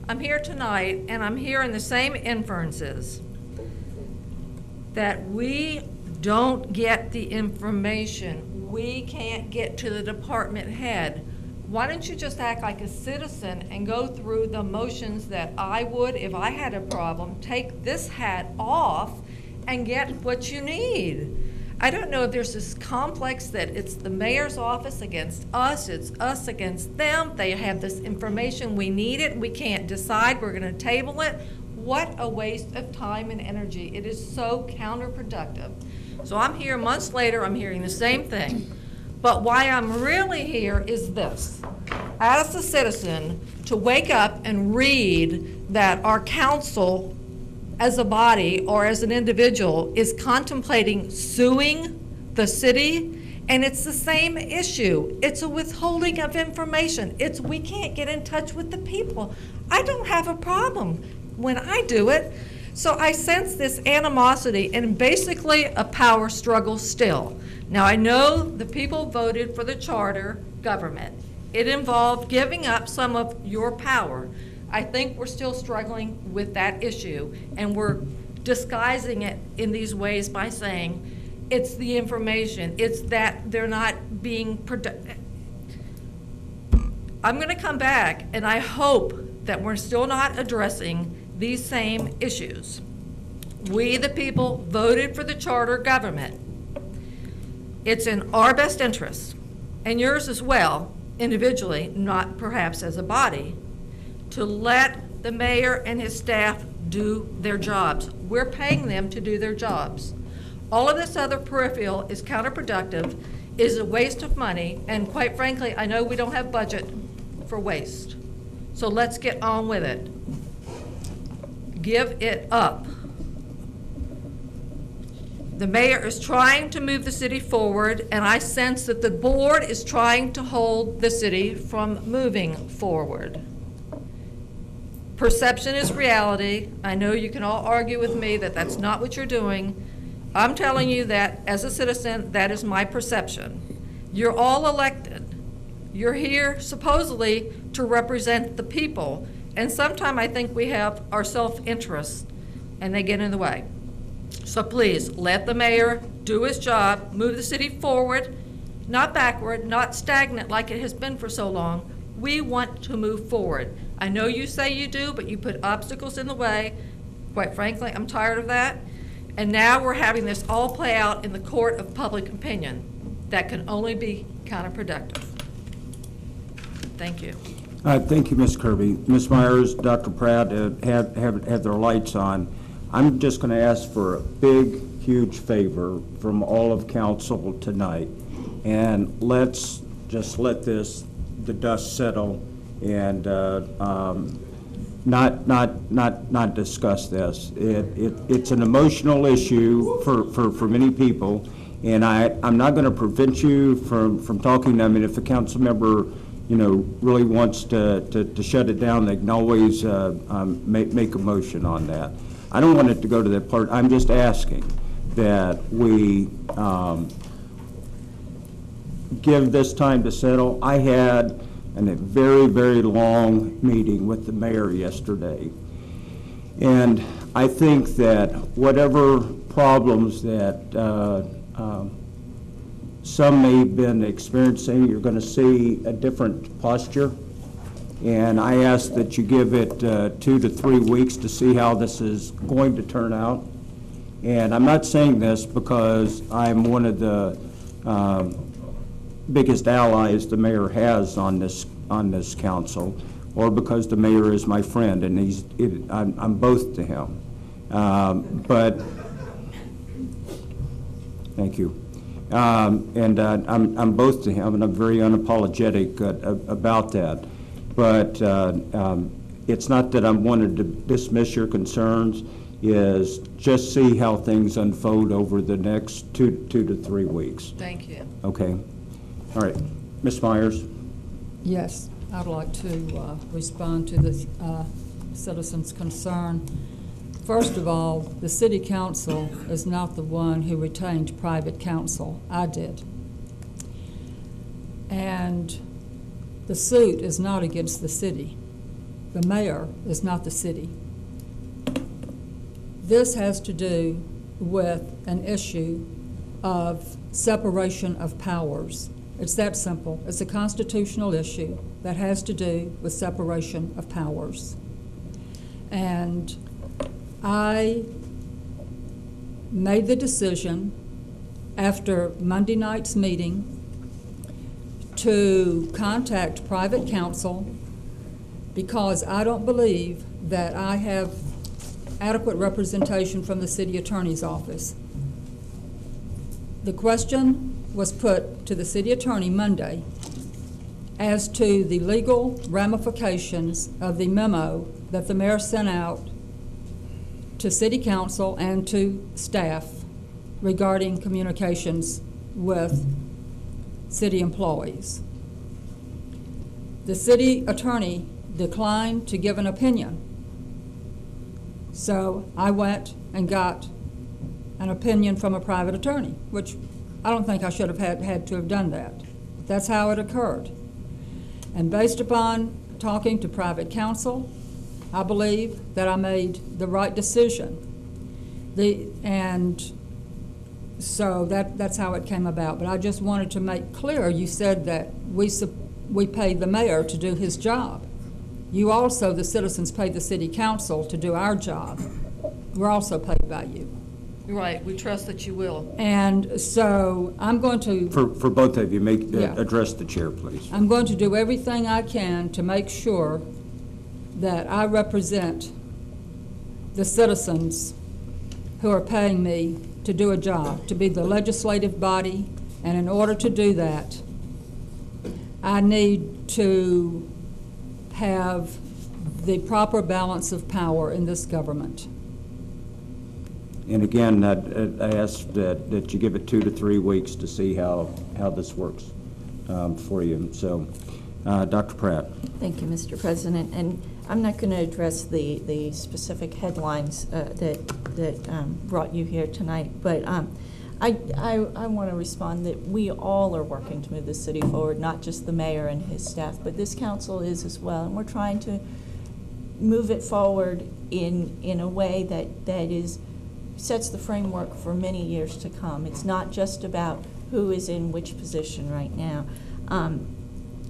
I'm here tonight and I'm hearing the same inferences that we don't get the information. We can't get to the department head. Why don't you just act like a citizen and go through the motions that I would if I had a problem, take this hat off and get what you need. I don't know if there's this complex that it's the mayor's office against us, it's us against them. They have this information, we need it, we can't decide, we're gonna table it. What a waste of time and energy. It is so counterproductive. So I'm here months later, I'm hearing the same thing. But why I'm really here is this. As a citizen, to wake up and read that our council as a body or as an individual is contemplating suing the city, and it's the same issue. It's a withholding of information. It's we can't get in touch with the people. I don't have a problem when I do it. So I sense this animosity and basically a power struggle still. Now I know the people voted for the charter government. It involved giving up some of your power. I think we're still struggling with that issue, and we're disguising it in these ways by saying it's the information, it's that they're not being productive. I'm going to come back, and I hope that we're still not addressing these same issues. We, the people, voted for the charter government. It's in our best interest, and yours as well, individually, not perhaps as a body, to let the mayor and his staff do their jobs. We're paying them to do their jobs. All of this other peripheral is counterproductive, is a waste of money, and quite frankly, I know we don't have budget for waste. So let's get on with it. Give it up. The mayor is trying to move the city forward, and I sense that the board is trying to hold the city from moving forward. Perception is reality. I know you can all argue with me that that's not what you're doing. I'm telling you that as a citizen, that is my perception. You're all elected. You're here supposedly to represent the people. And sometimes I think we have our self-interest and they get in the way. So please, let the mayor do his job, move the city forward, not backward, not stagnant like it has been for so long. We want to move forward. I know you say you do, but you put obstacles in the way. Quite frankly, I'm tired of that. And now we're having this all play out in the court of public opinion. That can only be counterproductive. Thank you.
Thank you, Ms. Kirby. Ms. Myers, Dr. Pratt have their lights on. I'm just going to ask for a big huge favor from all of council tonight, and let's just let the dust settle and not discuss this. It's an emotional issue for many people, and I'm not going to prevent you from talking. I mean, if a council member, really wants to shut it down, they can always make a motion on that. I don't want it to go to that part. I'm just asking that we give this time to settle. I had a very, very long meeting with the mayor yesterday, and I think that whatever problems that some may have been experiencing, you're going to see a different posture. And I ask that you give it 2 to 3 weeks to see how this is going to turn out. And I'm not saying this because I'm one of the biggest allies the mayor has on this council, or because the mayor is my friend, and I'm both to him. But thank you. I'm both to him, and I'm very unapologetic about that. But it's not that I'm wanting to dismiss your concerns, is just see how things unfold over the next 2 to 3 weeks.
Thank you.
Okay. All right. Ms. Myers?
Yes, I'd like to respond to the citizen's concern. First of all, the city council is not the one who retained private counsel. I did. And the suit is not against the city. The mayor is not the city. This has to do with an issue of separation of powers. It's that simple. It's a constitutional issue that has to do with separation of powers. And I made the decision after Monday night's meeting to contact private counsel because I don't believe that I have adequate representation from the city attorney's office. The question was put to the city attorney Monday as to the legal ramifications of the memo that the mayor sent out to city council and to staff regarding communications with city employees. The city attorney declined to give an opinion. So I went and got an opinion from a private attorney, which I don't think I should have had to have done that. But that's how it occurred. And based upon talking to private counsel, I believe that I made the right decision. And so that's how it came about. But I just wanted to make clear, you said that we paid the mayor to do his job. You also, the citizens, paid the city council to do our job. We're also paid by you.
Right, we trust that you will.
And so I'm going to...
For both of you, address the chair, please.
I'm going to do everything I can to make sure that I represent the citizens who are paying me to do a job, to be the legislative body, and in order to do that, I need to have the proper balance of power in this government.
And again, I ask that you give it 2 to 3 weeks to see how this works for you. So, Dr. Pratt.
Thank you, Mr. President. And I'm not going to address the specific headlines that brought you here tonight, but I want to respond that we all are working to move the city forward, not just the mayor and his staff, but this council is as well. And we're trying to move it forward in a way that sets the framework for many years to come. It's not just about who is in which position right now.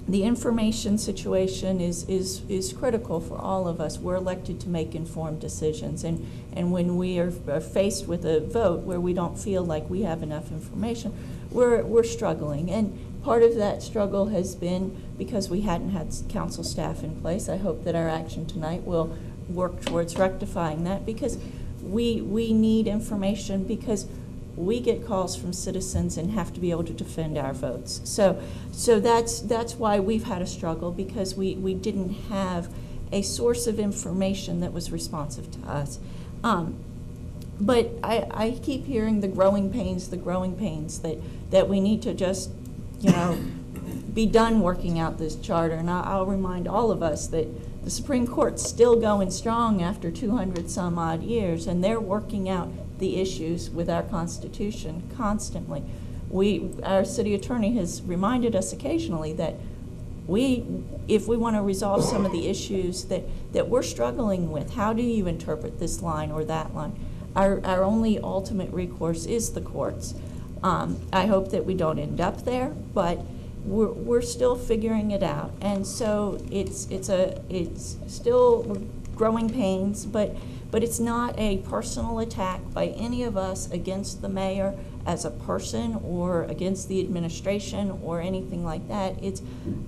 The information situation is critical for all of us. We're elected to make informed decisions, and when we are faced with a vote where we don't feel like we have enough information, we're struggling. And part of that struggle has been because we hadn't had council staff in place. I hope that our action tonight will work towards rectifying that, because we need information, because we get calls from citizens and have to be able to defend our votes. So that's why we've had a struggle, because we didn't have a source of information that was responsive to us. But I keep hearing the growing pains that we need to just, be done working out this charter. And I'll remind all of us that the Supreme Court's still going strong after 200 some odd years, and they're working out the issues with our Constitution constantly. Our city attorney has reminded us occasionally that if we want to resolve some of the issues that we're struggling with, how do you interpret this line or that line? Our only ultimate recourse is the courts. I hope that we don't end up there, but we're still figuring it out. And so it's still growing pains, but it's not a personal attack by any of us against the mayor as a person or against the administration or anything like that. It's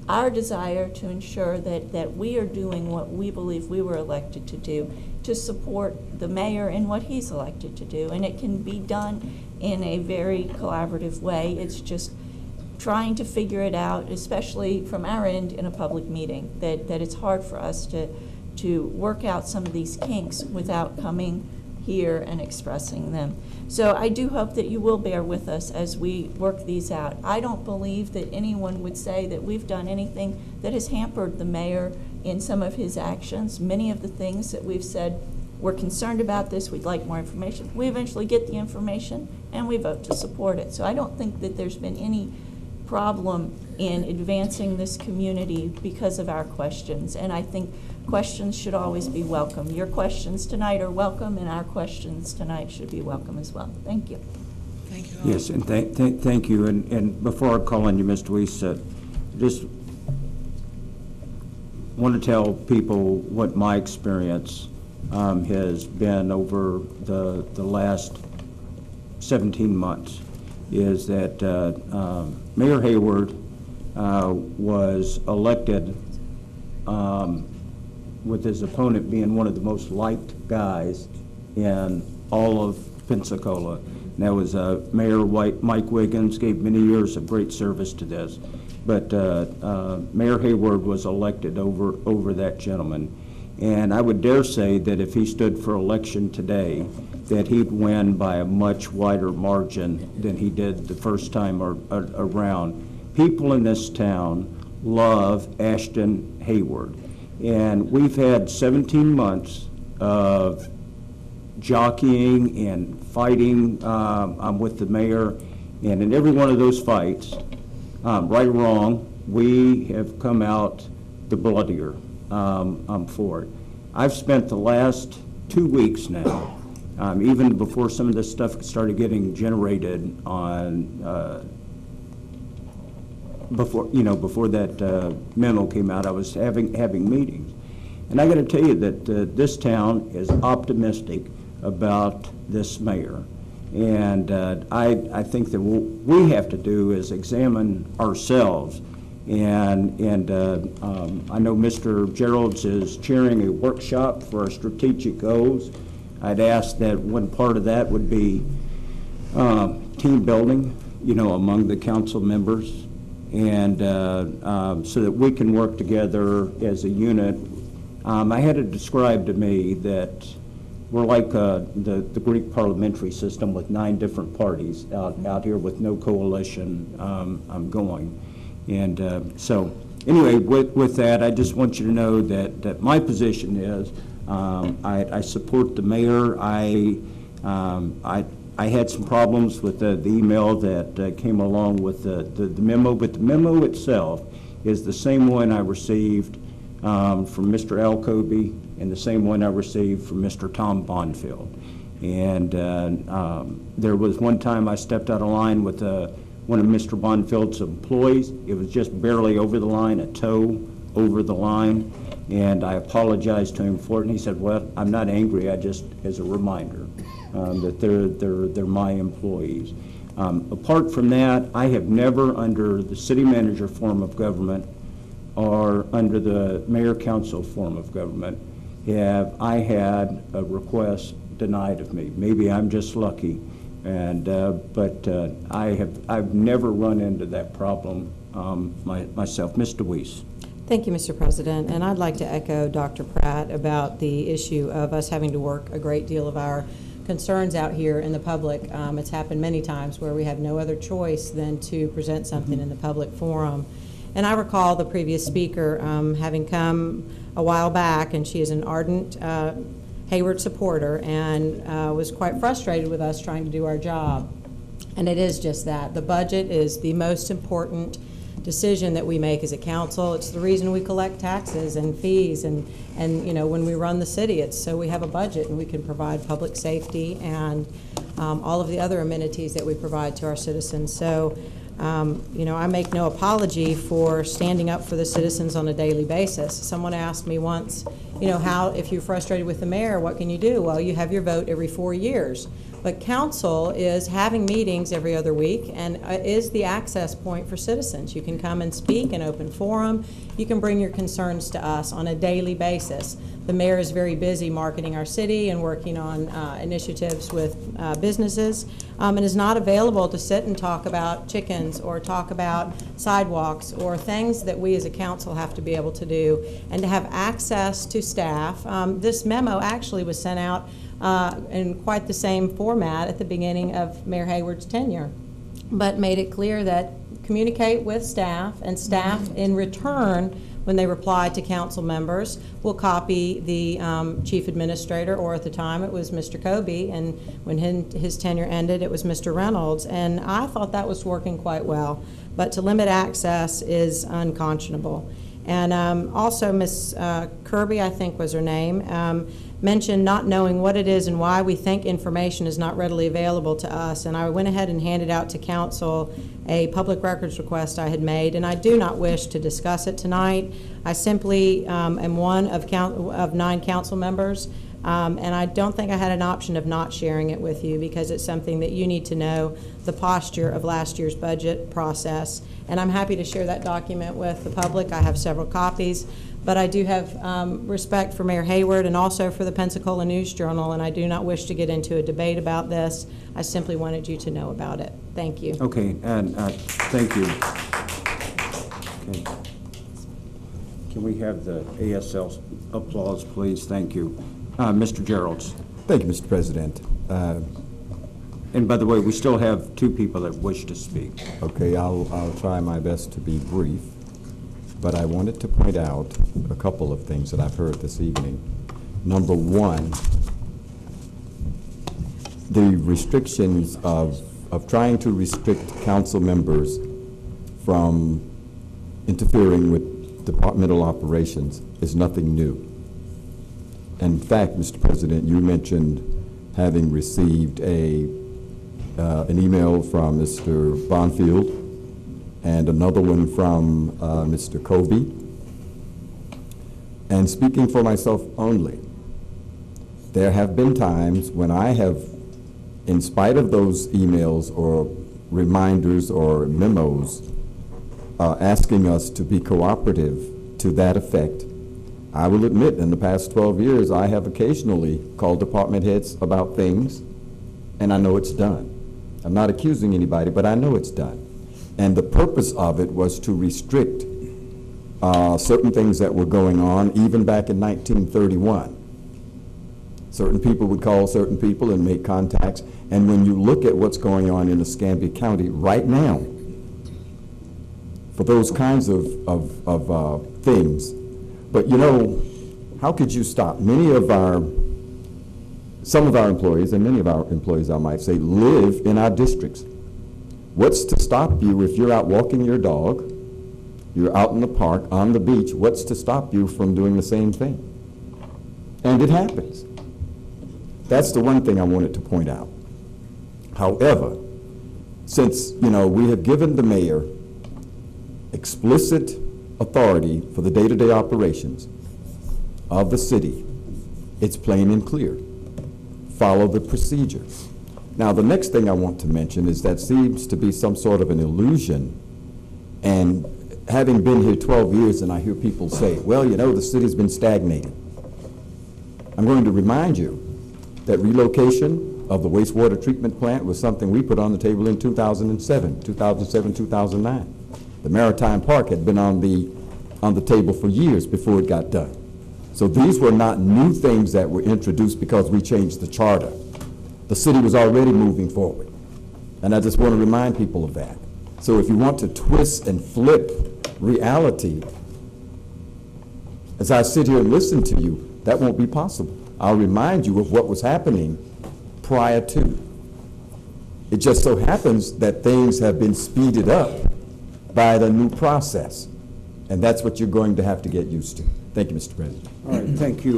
our desire to ensure that we are doing what we believe we were elected to do, to support the mayor in what he's elected to do. And it can be done in a very collaborative way. It's just trying to figure it out, especially from our end in a public meeting, that it's hard for us to work out some of these kinks without coming here and expressing them. So I do hope that you will bear with us as we work these out. I don't believe that anyone would say that we've done anything that has hampered the mayor in some of his actions. Many of the things that we've said, we're concerned about this, we'd like more information, we eventually get the information and we vote to support it. So I don't think that there's been any problem in advancing this community because of our questions. And I think questions should always be welcome. Your questions tonight are welcome, and our questions tonight should be welcome as well. Thank you.
Thank you all.
Yes, and thank you. And before I call on you, Ms. Deweese, just want to tell people what my experience has been over the last 17 months. Is that Mayor Hayward was elected with his opponent being one of the most liked guys in all of Pensacola. And that was Mayor Mike Wiggins, gave many years of great service to this. But Mayor Hayward was elected over that gentleman. And I would dare say that if he stood for election today, that he'd win by a much wider margin than he did the first time around. People in this town love Ashton Hayward. And we've had 17 months of jockeying and fighting with the mayor. And in every one of those fights, right or wrong, we have come out the bloodier for it. I've spent the last 2 weeks now, even before some of this stuff started getting generated on, before that memo came out, I was having meetings. And I got to tell you that this town is optimistic about this mayor. And I think that what we have to do is examine ourselves. And I know Mr. Geralds is chairing a workshop for our strategic goals. I'd ask that one part of that would be team building, among the council members, and so that we can work together as a unit. I had it described to me that we're like the Greek parliamentary system with 9 different parties out here with no coalition going. And so anyway, with that, I just want you to know that my position is I support the mayor. I had some problems with the email that came along with the memo, but the memo itself is the same one I received from Mr. Alcoby and the same one I received from Mr. Tom Bonfield. And there was one time I stepped out of line with one of Mr. Bonfield's employees. It was just barely over the line, a toe over the line, and I apologized to him for it, and he said, well, I'm not angry, I just, as a reminder, that they're my employees. Apart from that, I have never, under the city manager form of government or under the mayor-council form of government, have I had a request denied of me. Maybe I'm just lucky, And, I've never run into that problem myself. Mr. Weiss.
Thank you, Mr. President. And I'd like to echo Dr. Pratt about the issue of us having to work a great deal of our concerns out here in the public. It's happened many times where we have no other choice than to present something in the public forum. And I recall the previous speaker having come a while back, and she is an ardent Hayward supporter, and was quite frustrated with us trying to do our job. And it is just that. The budget is the most important decision that we make as a council. It's the reason we collect taxes and fees, and you know, when we run the city, it's so we have a budget and we can provide public safety and all of the other amenities that we provide to our citizens. So you know, I make no apology for standing up for the citizens on a daily basis. Someone asked me once, you know, how, if you're frustrated with the mayor, what can you do? Well, you have your vote every 4 years. But council is having meetings every other week and is the access point for citizens. You can come and speak in open forum. You can bring your concerns to us on a daily basis. The mayor is very busy marketing our city and working on initiatives with businesses, and is not available to sit and talk about chickens or talk about sidewalks or things that we as a council have to be able to do, and to have access to staff. This memo actually was sent out in quite the same format at the beginning of Mayor Hayward's tenure, but made it clear that communicate with staff, and staff in return, when they reply to council members, will copy the chief administrator, or at the time it was Mr. Kobe, and when his tenure ended it was Mr. Reynolds. And I thought that was working quite well, but to limit access is unconscionable. And also Ms. Kirby, I think was her name, mentioned not knowing what it is and why we think information is not readily available to us. And I went ahead and handed out to council a public records request I had made, and I do not wish to discuss it tonight. I simply am one of 9 council members, and I don't think I had an option of not sharing it with you, because it's something that you need to know the posture of last year's budget process. And I'm happy to share that document with the public. I have several copies. But I do have respect for Mayor Hayward and also for the Pensacola News Journal, and I do not wish to get into a debate about this. I simply wanted you to know about it. Thank you.
Okay, and thank you. Okay. Can we have the ASL applause, please? Thank you. Mr. Geralds.
Thank you, Mr. President.
And by the way, we still have 2 people that wish to speak.
Okay, I'll try my best to be brief. But I wanted to point out a couple of things that I've heard this evening. Number one, the restrictions of trying to restrict council members from interfering with departmental operations is nothing new. In fact, Mr. President, you mentioned having received an email from Mr. Bonfield and another one from Mr. Kobe. And speaking for myself only, there have been times when I have, in spite of those emails or reminders or memos asking us to be cooperative to that effect, I will admit in the past 12 years I have occasionally called department heads about things, and I know it's done. I'm not accusing anybody, but I know it's done. And the purpose of it was to restrict certain things that were going on, even back in 1931. Certain people would call certain people and make contacts. And when you look at what's going on in Escambia County right now, for those kinds of things, but you know, how could you stop? Some of our employees, and many of our employees, I might say, live in our districts. What's to stop you if you're out walking your dog, you're out in the park, on the beach, what's to stop you from doing the same thing? And it happens. That's the one thing I wanted to point out. However, since, you know, we have given the mayor explicit authority for the day-to-day operations of the city, it's plain and clear. Follow the procedure. Now, the next thing I want to mention is that seems to be some sort of an illusion. And having been here 12 years, and I hear people say, well, you know, the city's been stagnating. I'm going to remind you that relocation of the wastewater treatment plant was something we put on the table in 2007, 2009. The Maritime Park had been on the table for years before it got done. So these were not new things that were introduced because we changed the charter. The city was already moving forward. And I just want to remind people of that. So if you want to twist and flip reality, as I sit here and listen to you, that won't be possible. I'll remind you of what was happening prior to. It just so happens that things have been speeded up by the new process. And that's what you're going to have to get used to. Thank you, Mr. President.
All right, thank you,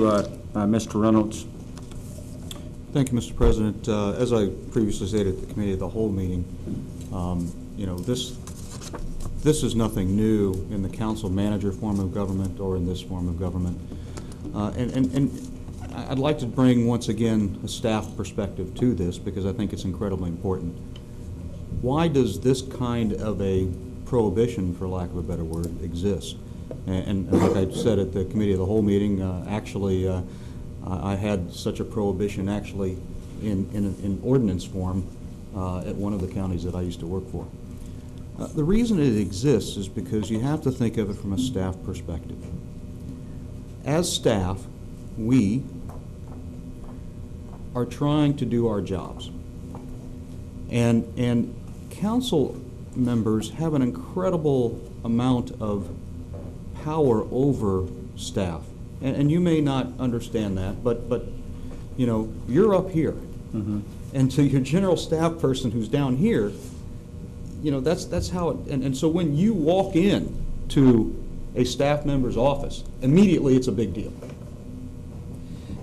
Mr. Reynolds.
Thank you, Mr. President. As I previously stated at the Committee of the Whole meeting, this is nothing new in the council manager form of government or in this form of government. And I'd like to bring once again a staff perspective to this because I think it's incredibly important. Why does this kind of a prohibition, for lack of a better word, exist? And like I said at the Committee of the Whole meeting, I had such a prohibition actually in ordinance form at one of the counties that I used to work for. The reason it exists is because you have to think of it from a staff perspective. As staff, we are trying to do our jobs. And council members have an incredible amount of power over staff. And you may not understand that, but you're up here. Mm-hmm. And to your general staff person who's down here, that's how it, and so when you walk in to a staff member's office, immediately it's a big deal.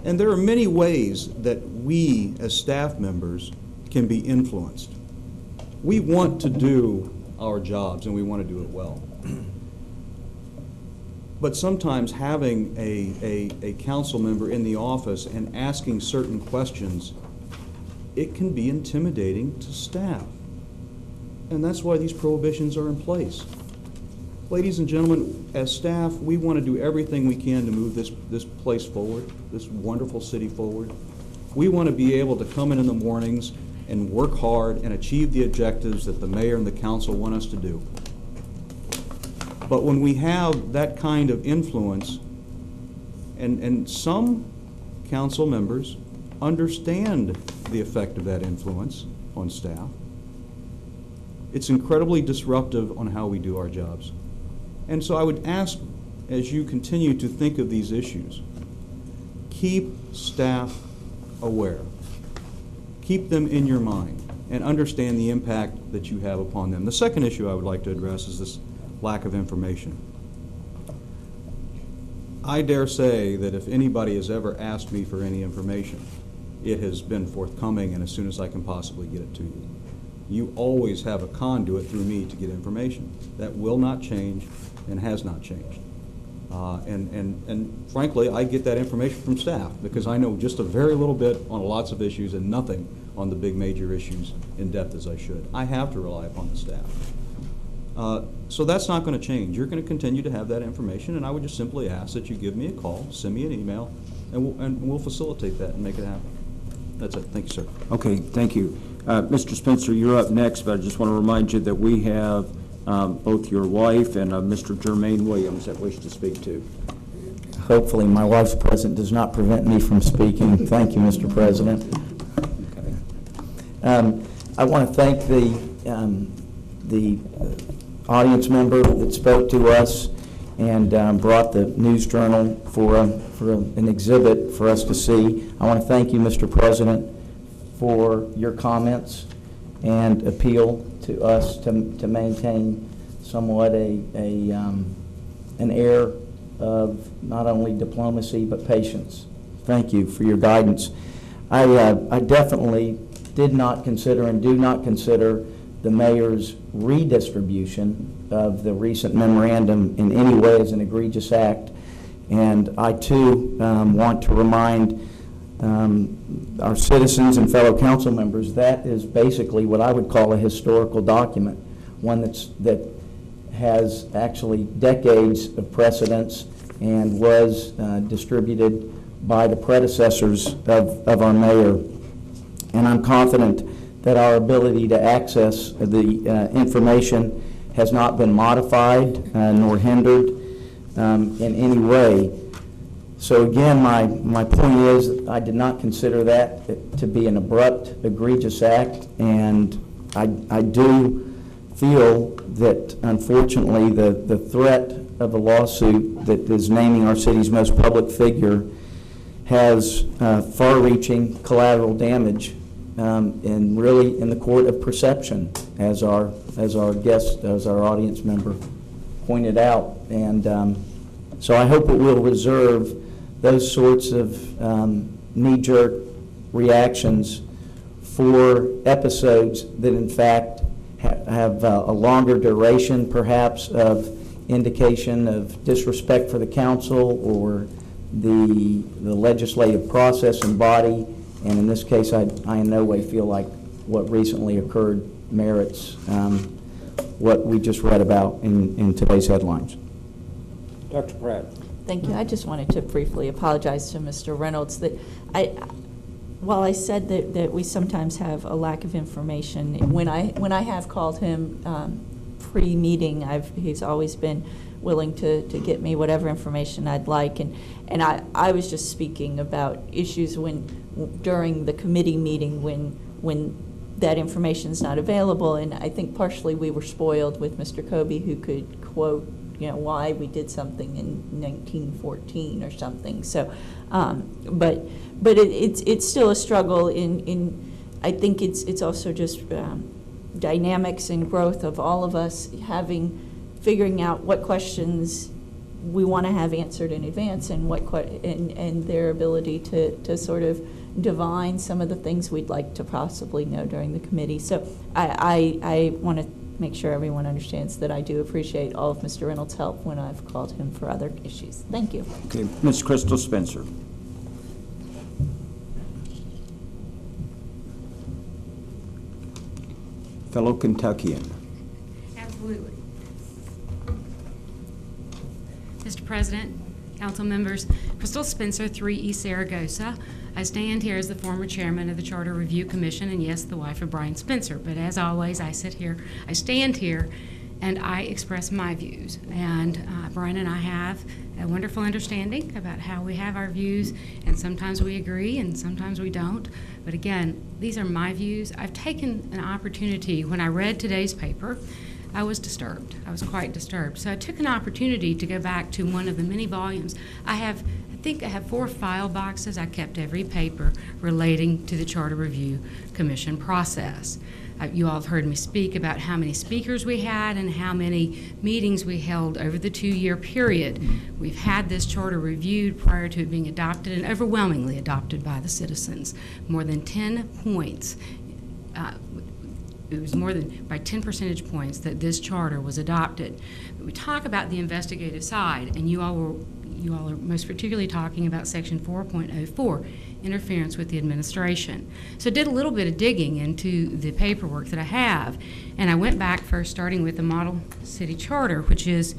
And there are many ways that we as staff members can be influenced. We want to do our jobs and we want to do it well. But sometimes having a council member in the office and asking certain questions, it can be intimidating to staff. And that's why these prohibitions are in place. Ladies and gentlemen, as staff, we want to do everything we can to move this place forward, this wonderful city forward. We want to be able to come in the mornings and work hard and achieve the objectives that the mayor and the council want us to do. But when we have that kind of influence, and some council members understand the effect of that influence on staff, it's incredibly disruptive on how we do our jobs. And so I would ask, as you continue to think of these issues, keep staff aware. Keep them in your mind and understand the impact that you have upon them. The second issue I would like to address is this lack of information. I dare say that if anybody has ever asked me for any information, it has been forthcoming and as soon as I can possibly get it to you. You always have a conduit through me to get information. That will not change and has not changed. And frankly, I get that information from staff because I know just a very little bit on lots of issues and nothing on the big major issues in depth as I should. I have to rely upon the staff. So that's not going to change. You're going to continue to have that information, and I would just simply ask that you give me a call, send me an email, and we'll facilitate that and make it happen. That's it. Thank you, sir.
Okay, thank you. Mr. Spencer, you're up next, but I just want to remind you that we have both your wife and Mr. Jermaine Williams that wish to speak to.
Hopefully my wife's presence does not prevent me from speaking. Thank you, Mr. President. Okay. I want to thank the audience member that spoke to us and brought the News Journal for an exhibit for us to see. I want to thank you, Mr. President, for your comments and appeal to us to maintain somewhat an air of not only diplomacy but patience. Thank you for your guidance. I definitely did not consider and do not consider the mayor's redistribution of the recent memorandum in any way as an egregious act. And I too want to remind our citizens and fellow council members that is basically what I would call a historical document, one that has actually decades of precedence and was distributed by the predecessors of our mayor. and I'm confident that our ability to access the information has not been modified nor hindered in any way. So again, my point is, I did not consider that to be an abrupt, egregious act, and I do feel that, unfortunately, the threat of a lawsuit that is naming our city's most public figure has far-reaching collateral damage, and really in the court of perception, as our audience member pointed out. And so I hope it will reserve those sorts of knee-jerk reactions for episodes that in fact have a longer duration, perhaps, of indication of disrespect for the council or the legislative process and body. And in this case, I in no way feel like what recently occurred merits what we just read about in today's headlines.
Dr. Pratt.
Thank you. I just wanted to briefly apologize to Mr. Reynolds that while I said that we sometimes have a lack of information, when I have called him pre-meeting, he's always been willing to get me whatever information I'd like, and I was just speaking about issues during the committee meeting when that information is not available, and I think partially we were spoiled with Mr. Kobe, who could quote why we did something in 1914 or something. So, but it's still a struggle. I think it's also just dynamics and growth of all of us figuring out what questions we want to have answered in advance, and and their ability to sort of divine some of the things we'd like to possibly know during the committee. So I want to make sure everyone understands that I do appreciate all of Mr. Reynolds' help when I've called him for other issues. Thank you.
Okay, Ms. Crystal Spencer. Fellow Kentuckian.
Absolutely. Mr. President, council members, Crystal Spencer, 3 East Zaragoza. I stand here as the former chairman of the Charter Review Commission, and yes, the wife of Brian Spencer. But as always, I stand here, and I express my views. And Brian and I have a wonderful understanding about how we have our views, and sometimes we agree and sometimes we don't. But again, these are my views. I've taken an opportunity, when I read today's paper, I was disturbed. I was quite disturbed. So I took an opportunity to go back to one of the many volumes. I think I have 4 file boxes. I kept every paper relating to the Charter Review Commission process. You all have heard me speak about how many speakers we had and how many meetings we held over the 2-year period. We've had this charter reviewed prior to it being adopted and overwhelmingly adopted by the citizens. More than 10 points. It was more than by 10 percentage points that this charter was adopted. But we talk about the investigative side, and you all are most particularly talking about Section 4.04, interference with the administration. So I did a little bit of digging into the paperwork that I have, and I went back first starting with the Model City Charter, which it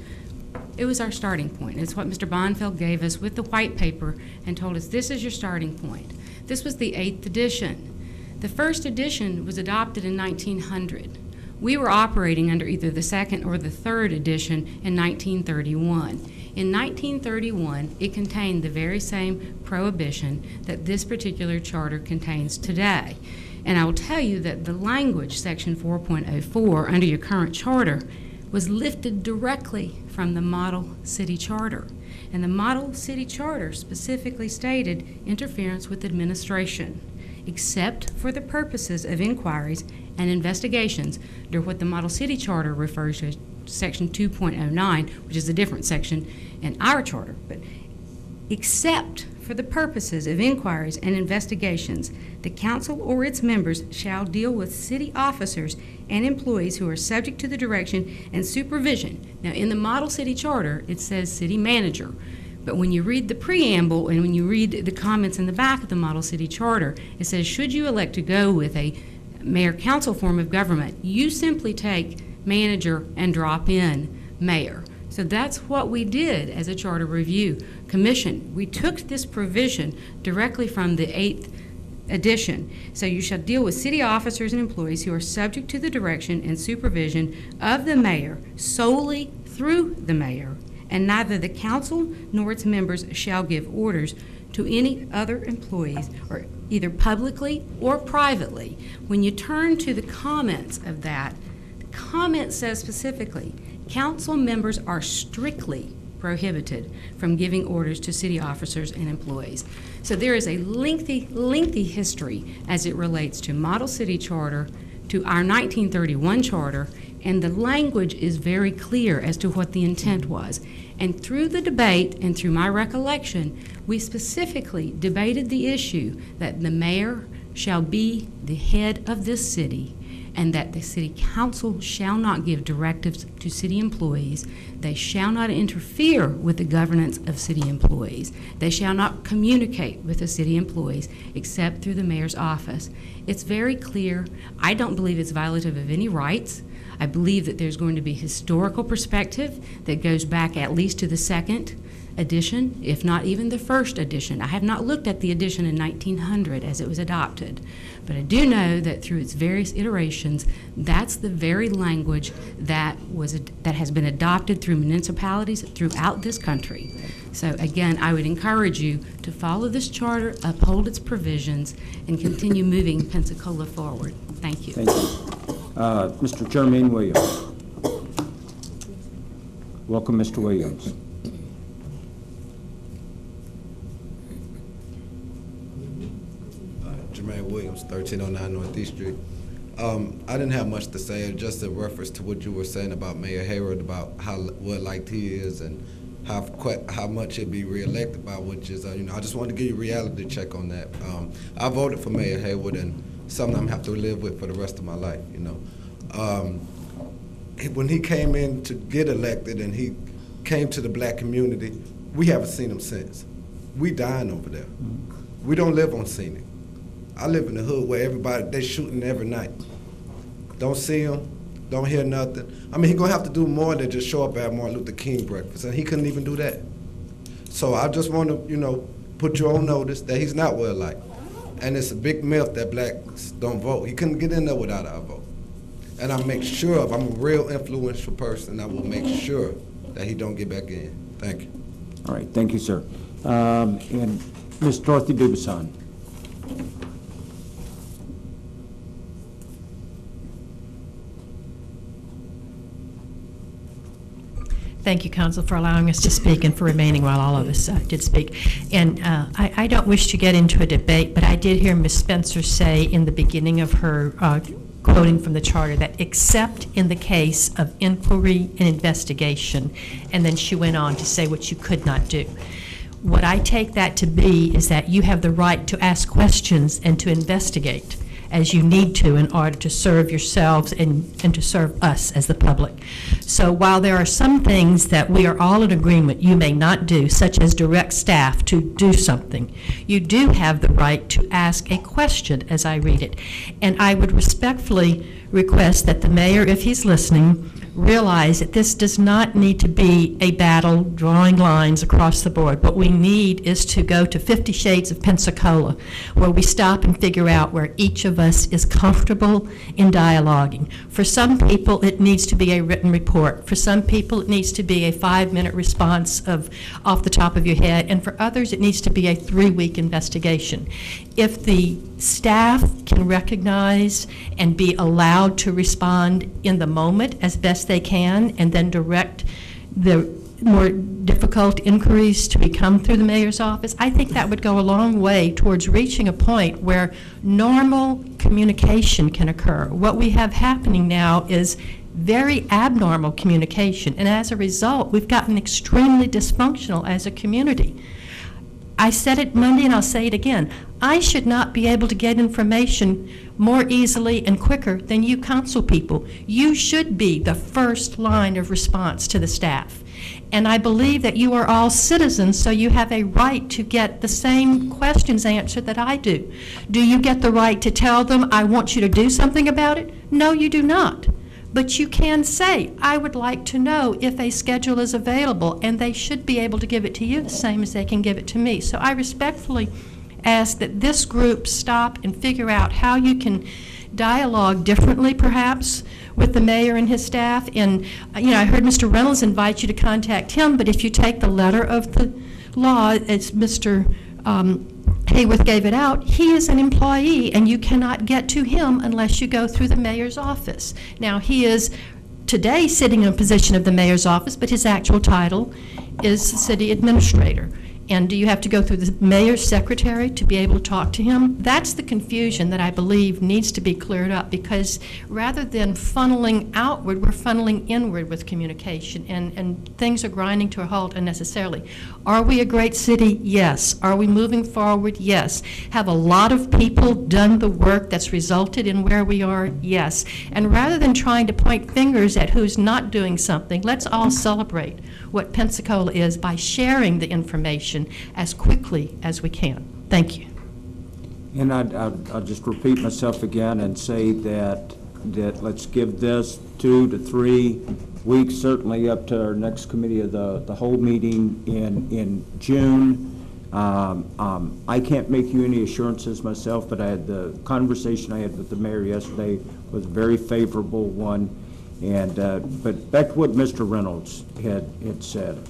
was our starting point. It's what Mr. Bonfeld gave us with the white paper and told us this is your starting point. This was the 8th edition. The first edition was adopted in 1900. We were operating under either the 2nd or the 3rd edition in 1931. In 1931, it contained the very same prohibition that this particular charter contains today. And I will tell you that the language, Section 4.04, under your current charter, was lifted directly from the Model City Charter. And the Model City Charter specifically stated interference with administration, except for the purposes of inquiries and investigations, under what the Model City Charter refers to as Section 2.09, which is a different section in our charter. But except for the purposes of inquiries and investigations, the council or its members shall deal with city officers and employees who are subject to the direction and supervision. Now, in the Model City Charter, it says city manager. But when you read the preamble and when you read the comments in the back of the Model City Charter, it says, should you elect to go with a mayor-council form of government, you simply take manager and drop in mayor. So that's what we did as a Charter Review Commission. We took this provision directly from the 8th addition. So you shall deal with city officers and employees who are subject to the direction and supervision of the mayor solely through the mayor, and neither the council nor its members shall give orders to any other employees, or either publicly or privately. When you turn to the comments of that, the comment says specifically, council members are strictly prohibited from giving orders to city officers and employees. So there is a lengthy history as it relates to Model City Charter, to our 1931 Charter, and the language is very clear as to what the intent was. And through the debate and through my recollection, we specifically debated the issue that the mayor shall be the head of this city, and that the city council shall not give directives to city employees. They shall not interfere with the governance of city employees. They shall not communicate with the city employees except through the mayor's office. It's very clear. I don't believe it's violative of any rights. I believe that there's going to be historical perspective that goes back at least to the second edition, if not even the first edition. I have not looked at the edition in 1900 as it was adopted, but I do know that through its various iterations, that's the very language that has been adopted through municipalities throughout this country. So again, I would encourage you to follow this charter, uphold its provisions, and continue moving Pensacola forward. Thank you.
Thank you. Mr. Jermaine Williams. Welcome, Mr. Williams.
Jermaine Williams, 1309 Northeast Street. I didn't have much to say, just a reference to what you were saying about Mayor Hayward, about what liked he is and how much he'll be reelected by, which is, I just wanted to give you a reality check on that. I voted for Mayor Hayward, and something I'm have to live with for the rest of my life, When he came in to get elected and he came to the black community, we haven't seen him since. We dying over there. We don't live on scenic. I live in the hood where they shooting every night. Don't see him, don't hear nothing. I mean, he's gonna have to do more than just show up at Martin Luther King breakfast, and he couldn't even do that. So I just want to, put you on notice that he's not well liked. And it's a big myth that blacks don't vote. He couldn't get in there without our vote. And I make sure, if I'm a real influential person, I will make sure that he don't get back in. Thank you.
All right, thank you, sir. And Ms. Dorothy Dubusan.
Thank you, Council, for allowing us to speak and for remaining while all of us did speak. And I don't wish to get into a debate, but I did hear Ms. Spencer say in the beginning of her quoting from the charter that except in the case of inquiry and investigation, and then she went on to say what you could not do. What I take that to be is that you have the right to ask questions and to investigate as you need to in order to serve yourselves and to serve us as the public. So while there are some things that we are all in agreement you may not do, such as direct staff to do something, you do have the right to ask a question as I read it. And I would respectfully request that the mayor, if he's listening, realize that this does not need to be a battle drawing lines across the board. What we need is to go to 50 Shades of Pensacola, where we stop and figure out where each of us is comfortable in dialoguing. For some people, it needs to be a written report. For some people, it needs to be a 5-minute response of off the top of your head. And for others, it needs to be a 3-week investigation. If the staff can recognize and be allowed to respond in the moment as best they can, and then direct the more difficult inquiries to come through the mayor's office, I think that would go a long way towards reaching a point where normal communication can occur. What we have happening now is very abnormal communication, and as a result, we've gotten extremely dysfunctional as a community. I said it Monday and I'll say it again. I should not be able to get information more easily and quicker than you council people. You should be the first line of response to the staff. And I believe that you are all citizens, so you have a right to get the same questions answered that I do. Do you get the right to tell them, I want you to do something about it? No, you do not. But you can say, I would like to know if a schedule is available, and they should be able to give it to you the same as they can give it to me. So I respectfully ask that this group stop and figure out how you can dialogue differently, perhaps, with the mayor and his staff. And, I heard Mr. Reynolds invite you to contact him, but if you take the letter of the law, as Mr. Hayworth gave it out, he is an employee, and you cannot get to him unless you go through the mayor's office. Now, he is today sitting in a position of the mayor's office, but his actual title is city administrator. And do you have to go through the mayor's secretary to be able to talk to him? That's the confusion that I believe needs to be cleared up, because rather than funneling outward, we're funneling inward with communication, and things are grinding to a halt unnecessarily. Are we a great city? Yes. Are we moving forward? Yes. Have a lot of people done the work that's resulted in where we are? Yes. And rather than trying to point fingers at who's not doing something, let's all celebrate what Pensacola is by sharing the information as quickly as we can. Thank you.
And I'll just repeat myself again and say that let's give this 2 to 3 weeks, certainly up to our next committee of the whole meeting in June. I can't make you any assurances myself, but the conversation I had with the mayor yesterday was a very favorable one. And but back to what Mr. Reynolds had said,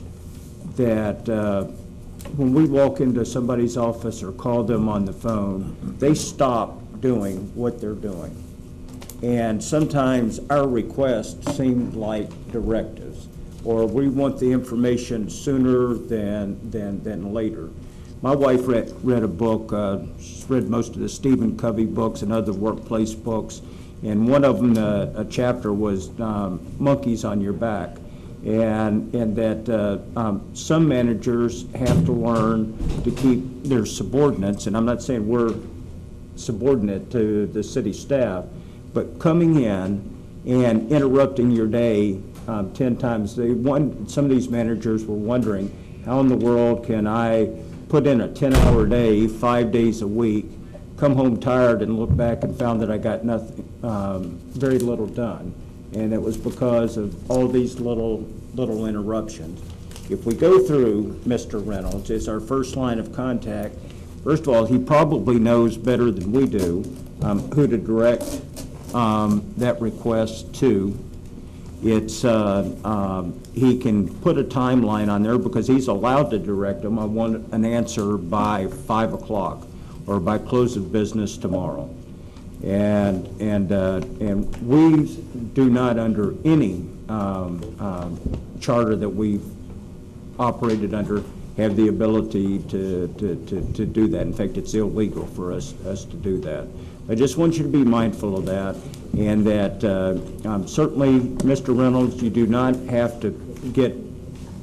that when we walk into somebody's office or call them on the phone, they stop doing what they're doing. And sometimes our requests seem like directives, or we want the information sooner than later. My wife read a book, she's read most of the Stephen Covey books and other workplace books, and one of them, a chapter was monkeys on your back. And that some managers have to learn to keep their subordinates, and I'm not saying we're subordinate to the city staff, but coming in and interrupting your day 10 times. Some of these managers were wondering, how in the world can I put in a 10-hour day, 5 days a week, come home tired and look back and found that I got nothing, very little done. And it was because of all these little interruptions. If we go through Mr. Reynolds as our first line of contact, first of all, he probably knows better than we do who to direct that request to. It's he can put a timeline on there because he's allowed to direct them. I want an answer by 5 o'clock or by close of business tomorrow. And we do not, under any charter that we've operated under, have the ability to do that. In fact, it's illegal for us to do that. I just want you to be mindful of that, and that certainly, Mr. Reynolds, you do not have to get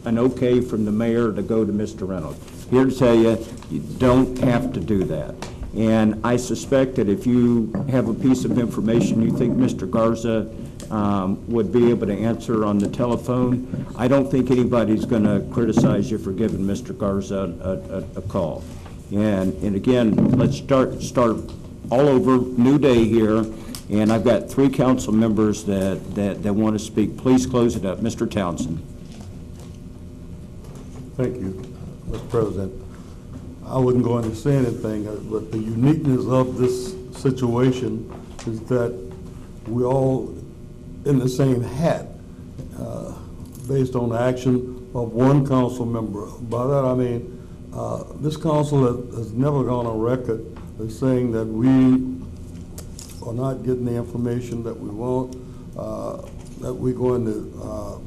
an okay from the mayor to go to Mr. Reynolds. Here to tell you, you don't have to do that. And I suspect that if you have a piece of information you think Mr. Garza would be able to answer on the telephone, I don't think anybody's going to criticize you for giving Mr. Garza a call. And again, let's start all over, new day here, and I've got 3 council members that want to speak. Please close it up. Mr. Townsend.
Thank you, Mr. President. I wouldn't go in to say anything, but the uniqueness of this situation is that we're all in the same hat based on the action of one council member. By that I mean this council has never gone on record as saying that we are not getting the information that we want, that we're going to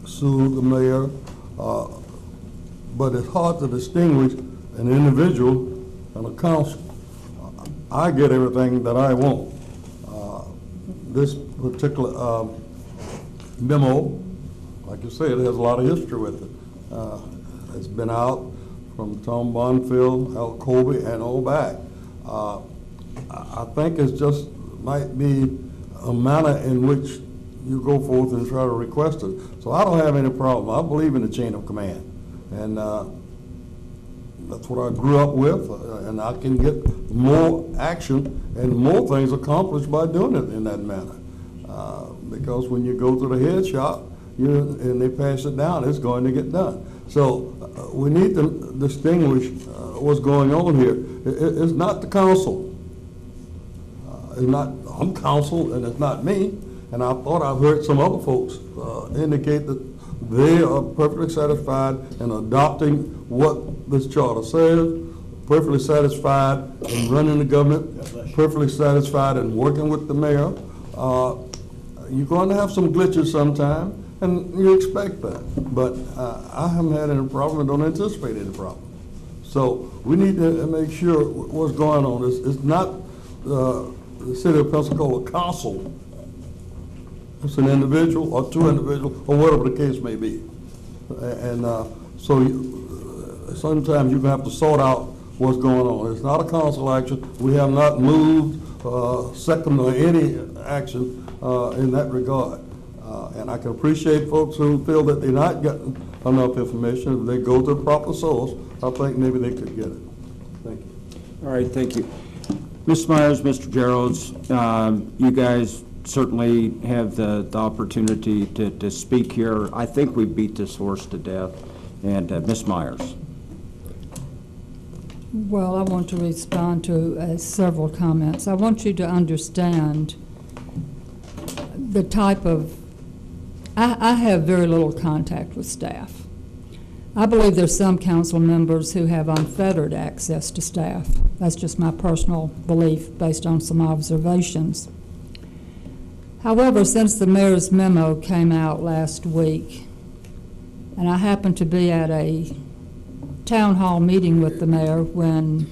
sue the mayor, but it's hard to distinguish an individual and a council. I get everything that I want. This particular memo, like you said, it has a lot of history with it. It's been out from Tom Bonfield, Al Colby, and all back. I think it just might be a manner in which you go forth and try to request it. So I don't have any problem. I believe in the chain of command. And that's what I grew up with, and I can get more action and more things accomplished by doing it in that manner. Because when you go to the head shop, and they pass it down, it's going to get done. So we need to distinguish what's going on here. It's not the council. It's not, I'm council, and it's not me. And I thought I've heard some other folks indicate that they are perfectly satisfied in adopting what this charter says, perfectly satisfied in running the government, perfectly satisfied in working with the mayor. You're going to have some glitches sometime, and you expect that. But I haven't had any problem and don't anticipate any problem. So we need to make sure what's going on. It's not the City of Pensacola Council. It's an individual or two individuals or whatever the case may be. And sometimes you're going to have to sort out what's going on. It's not a council action. We have not moved, second or any action in that regard. And I can appreciate folks who feel that they're not getting enough information. If they go to the proper source, I think maybe they could get it. Thank you.
All right, thank you. Ms. Myers, Mr. Geralds, you guys certainly have the opportunity to speak here. I think we beat this horse to death. And Ms. Myers.
Well, I want to respond to several comments. I want you to understand the type of, I have very little contact with staff. I believe there's some council members who have unfettered access to staff. That's just my personal belief based on some observations. However, since the mayor's memo came out last week, and I happened to be at a town hall meeting with the mayor when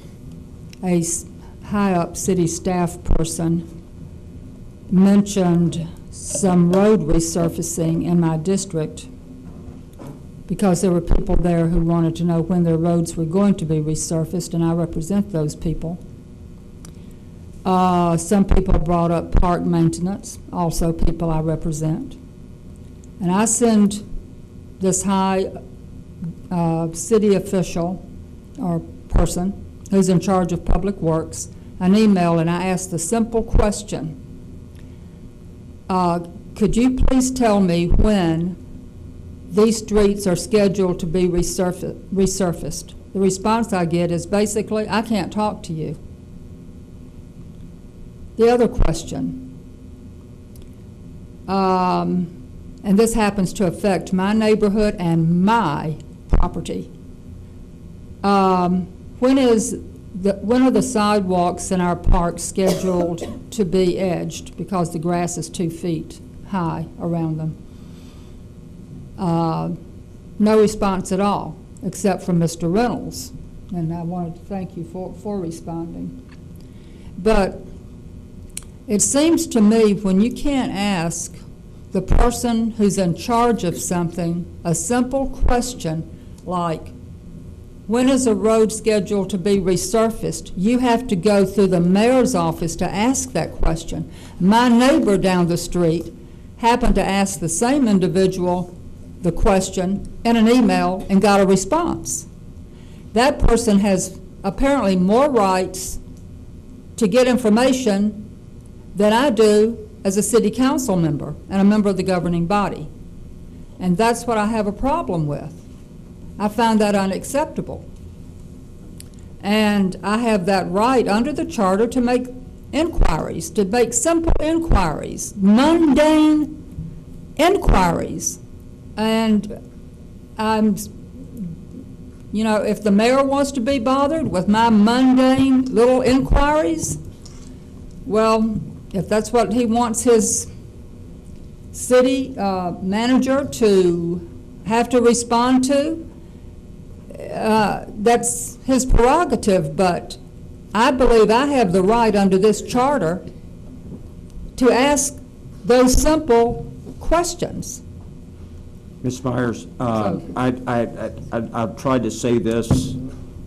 a high-up city staff person mentioned some road resurfacing in my district because there were people there who wanted to know when their roads were going to be resurfaced, and I represent those people. Some people brought up park maintenance, also people I represent. And I send this high city official or person who's in charge of public works an email, and I ask the simple question, could you please tell me when these streets are scheduled to be resurfaced? The response I get is basically, I can't talk to you. The other question, and this happens to affect my neighborhood and my property. When are the sidewalks in our park scheduled to be edged because the grass is 2 feet high around them? No response at all, except from Mr. Reynolds, and I wanted to thank you for responding. But it seems to me when you can't ask the person who's in charge of something a simple question like, when is a road scheduled to be resurfaced? You have to go through the mayor's office to ask that question. My neighbor down the street happened to ask the same individual the question in an email and got a response. That person has apparently more rights to get information than I do as a city council member and a member of the governing body. And that's what I have a problem with. I find that unacceptable. And I have that right under the charter to make inquiries, to make simple inquiries, mundane inquiries. And you know, if the mayor wants to be bothered with my mundane little inquiries, well, if that's what he wants his city manager to have to respond to, that's his prerogative, but I believe I have the right under this charter to ask those simple questions.
Ms. Myers, I've tried to say this.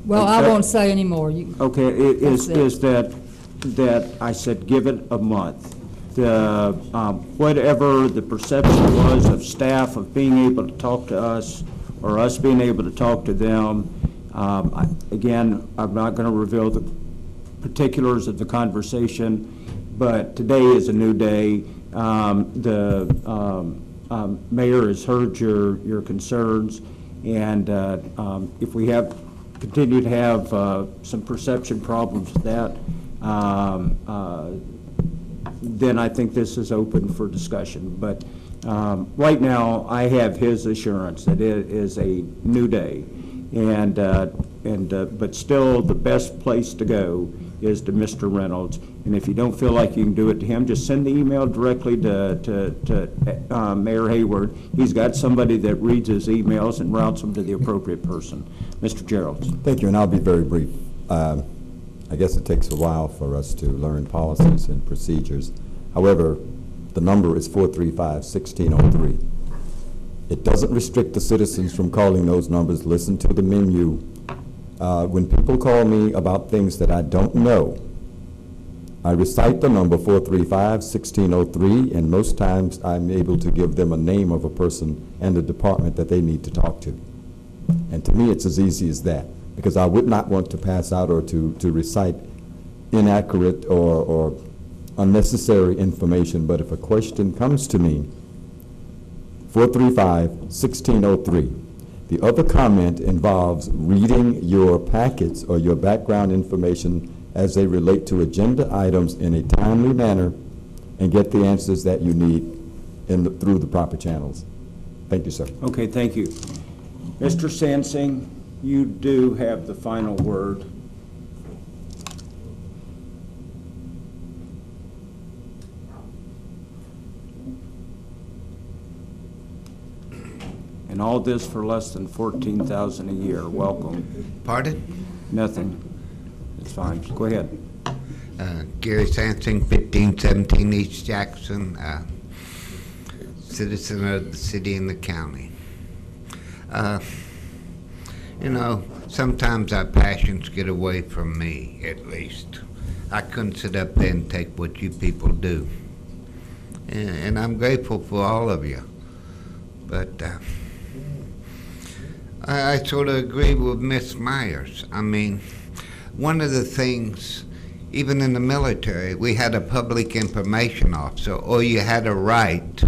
Well, I won't say any more.
Okay, is that I said give it a month. Whatever the perception was of staff of being able to talk to us or us being able to talk to them, again, I'm not going to reveal the particulars of the conversation, but today is a new day. The Mayor has heard your concerns, and if we continue to have some perception problems with that, then I think this is open for discussion. But right now, I have his assurance that it is a new day, but still the best place to go is to Mr. Reynolds. And if you don't feel like you can do it to him, just send the email directly to Mayor Hayward. He's got somebody that reads his emails and routes them to the appropriate person. Mr. Gerald.
Thank you, and I'll be very brief. I guess it takes a while for us to learn policies and procedures. However, the number is 435-1603. It doesn't restrict the citizens from calling those numbers. Listen to the menu. When people call me about things that I don't know, I recite the number 435-1603, and most times I'm able to give them a name of a person and the department that they need to talk to. And to me, it's as easy as that, because I would not want to pass out or to recite inaccurate or unnecessary information. But if a question comes to me, 435-1603. The other comment involves reading your packets or your background information as they relate to agenda items in a timely manner and get the answers that you need through the proper channels. Thank you, sir.
Okay, thank you. Mr. Sansing, you do have the final word. And all this for less than $14,000 a year. Welcome.
Pardon?
Nothing. It's fine. Go ahead.
Gary Sansing, 1517 East Jackson, citizen of the city and the county. You know, sometimes our passions get away from me, at least. I couldn't sit up there and take what you people do. And I'm grateful for all of you. But I sort of agree with Miss Myers. I mean, one of the things, even in the military, we had a public information officer, or you had a right.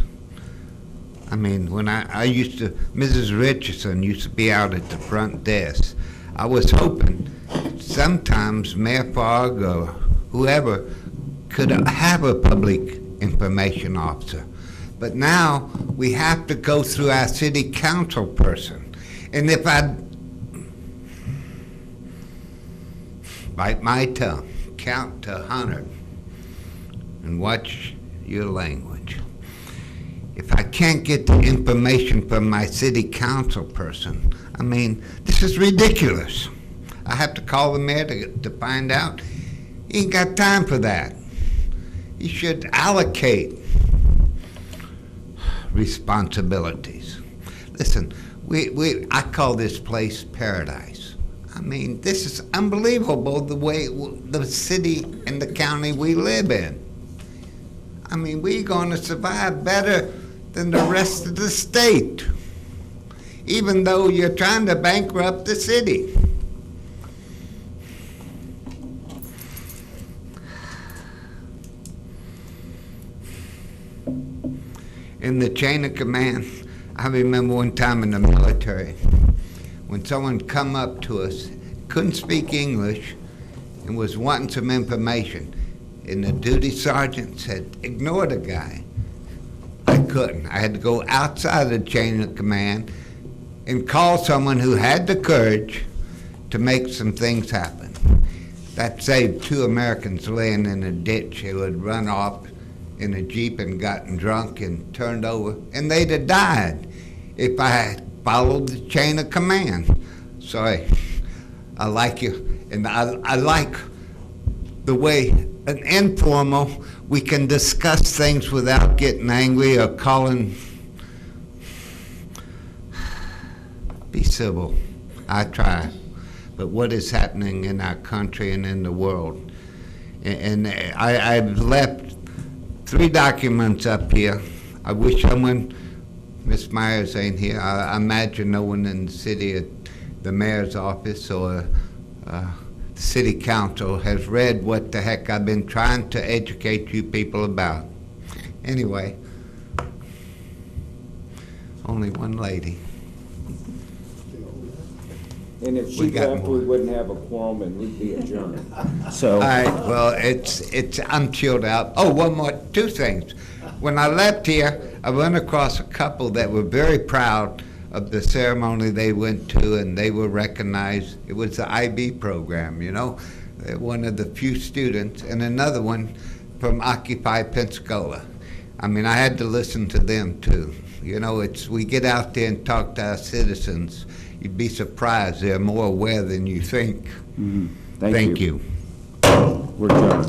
I mean, when I used to, Mrs. Richardson used to be out at the front desk. I was hoping sometimes Mayor Fogg or whoever could have a public information officer. But now we have to go through our city council person. And if I bite my tongue, count to 100, and watch your language. If I can't get the information from my city council person, I mean, this is ridiculous. I have to call the mayor to find out. He ain't got time for that. He should allocate responsibilities. Listen, I call this place paradise. I mean, this is unbelievable the way the city and the county we live in. I mean, we're going to survive better than the rest of the state, even though you're trying to bankrupt the city. In the chain of command, I remember one time in the military, when someone come up to us, couldn't speak English, and was wanting some information, and the duty sergeant said, ignore the guy. I couldn't. I had to go outside the chain of command and call someone who had the courage to make some things happen. That saved 2 Americans laying in a ditch who had run off in a Jeep and gotten drunk and turned over, and they'd have died if I had followed the chain of command. Sorry, I like you, and I like the way an informal, we can discuss things without getting angry or calling. Be civil. I try. But what is happening in our country and in the world? And I've left 3 documents up here. I wish someone, Ms. Myers ain't here. I imagine no one in the city, at the mayor's office or the city council has read what the heck I've been trying to educate you people about. Anyway, Only one lady.
And if
We
she
got
left,
more.
we wouldn't have a quorum and we'd be adjourned. So.
All right, well, I'm chilled out. Oh, one more, two things. When I left here, I run across a couple that were very proud of the ceremony they went to, and they were recognized. It was the IB program, you know, one of the few students, and another one from Occupy Pensacola. I mean, I had to listen to them too. You know, we get out there and talk to our citizens. You'd be surprised. They're more aware than you think.
Mm-hmm.
Thank you.
We're adjourned.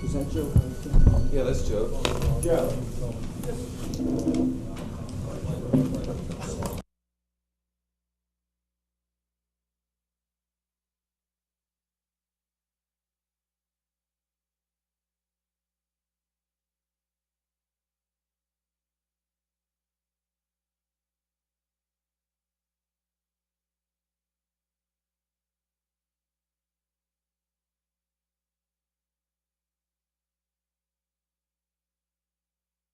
Is that Joe?
Yeah, that's Joe.
Joe.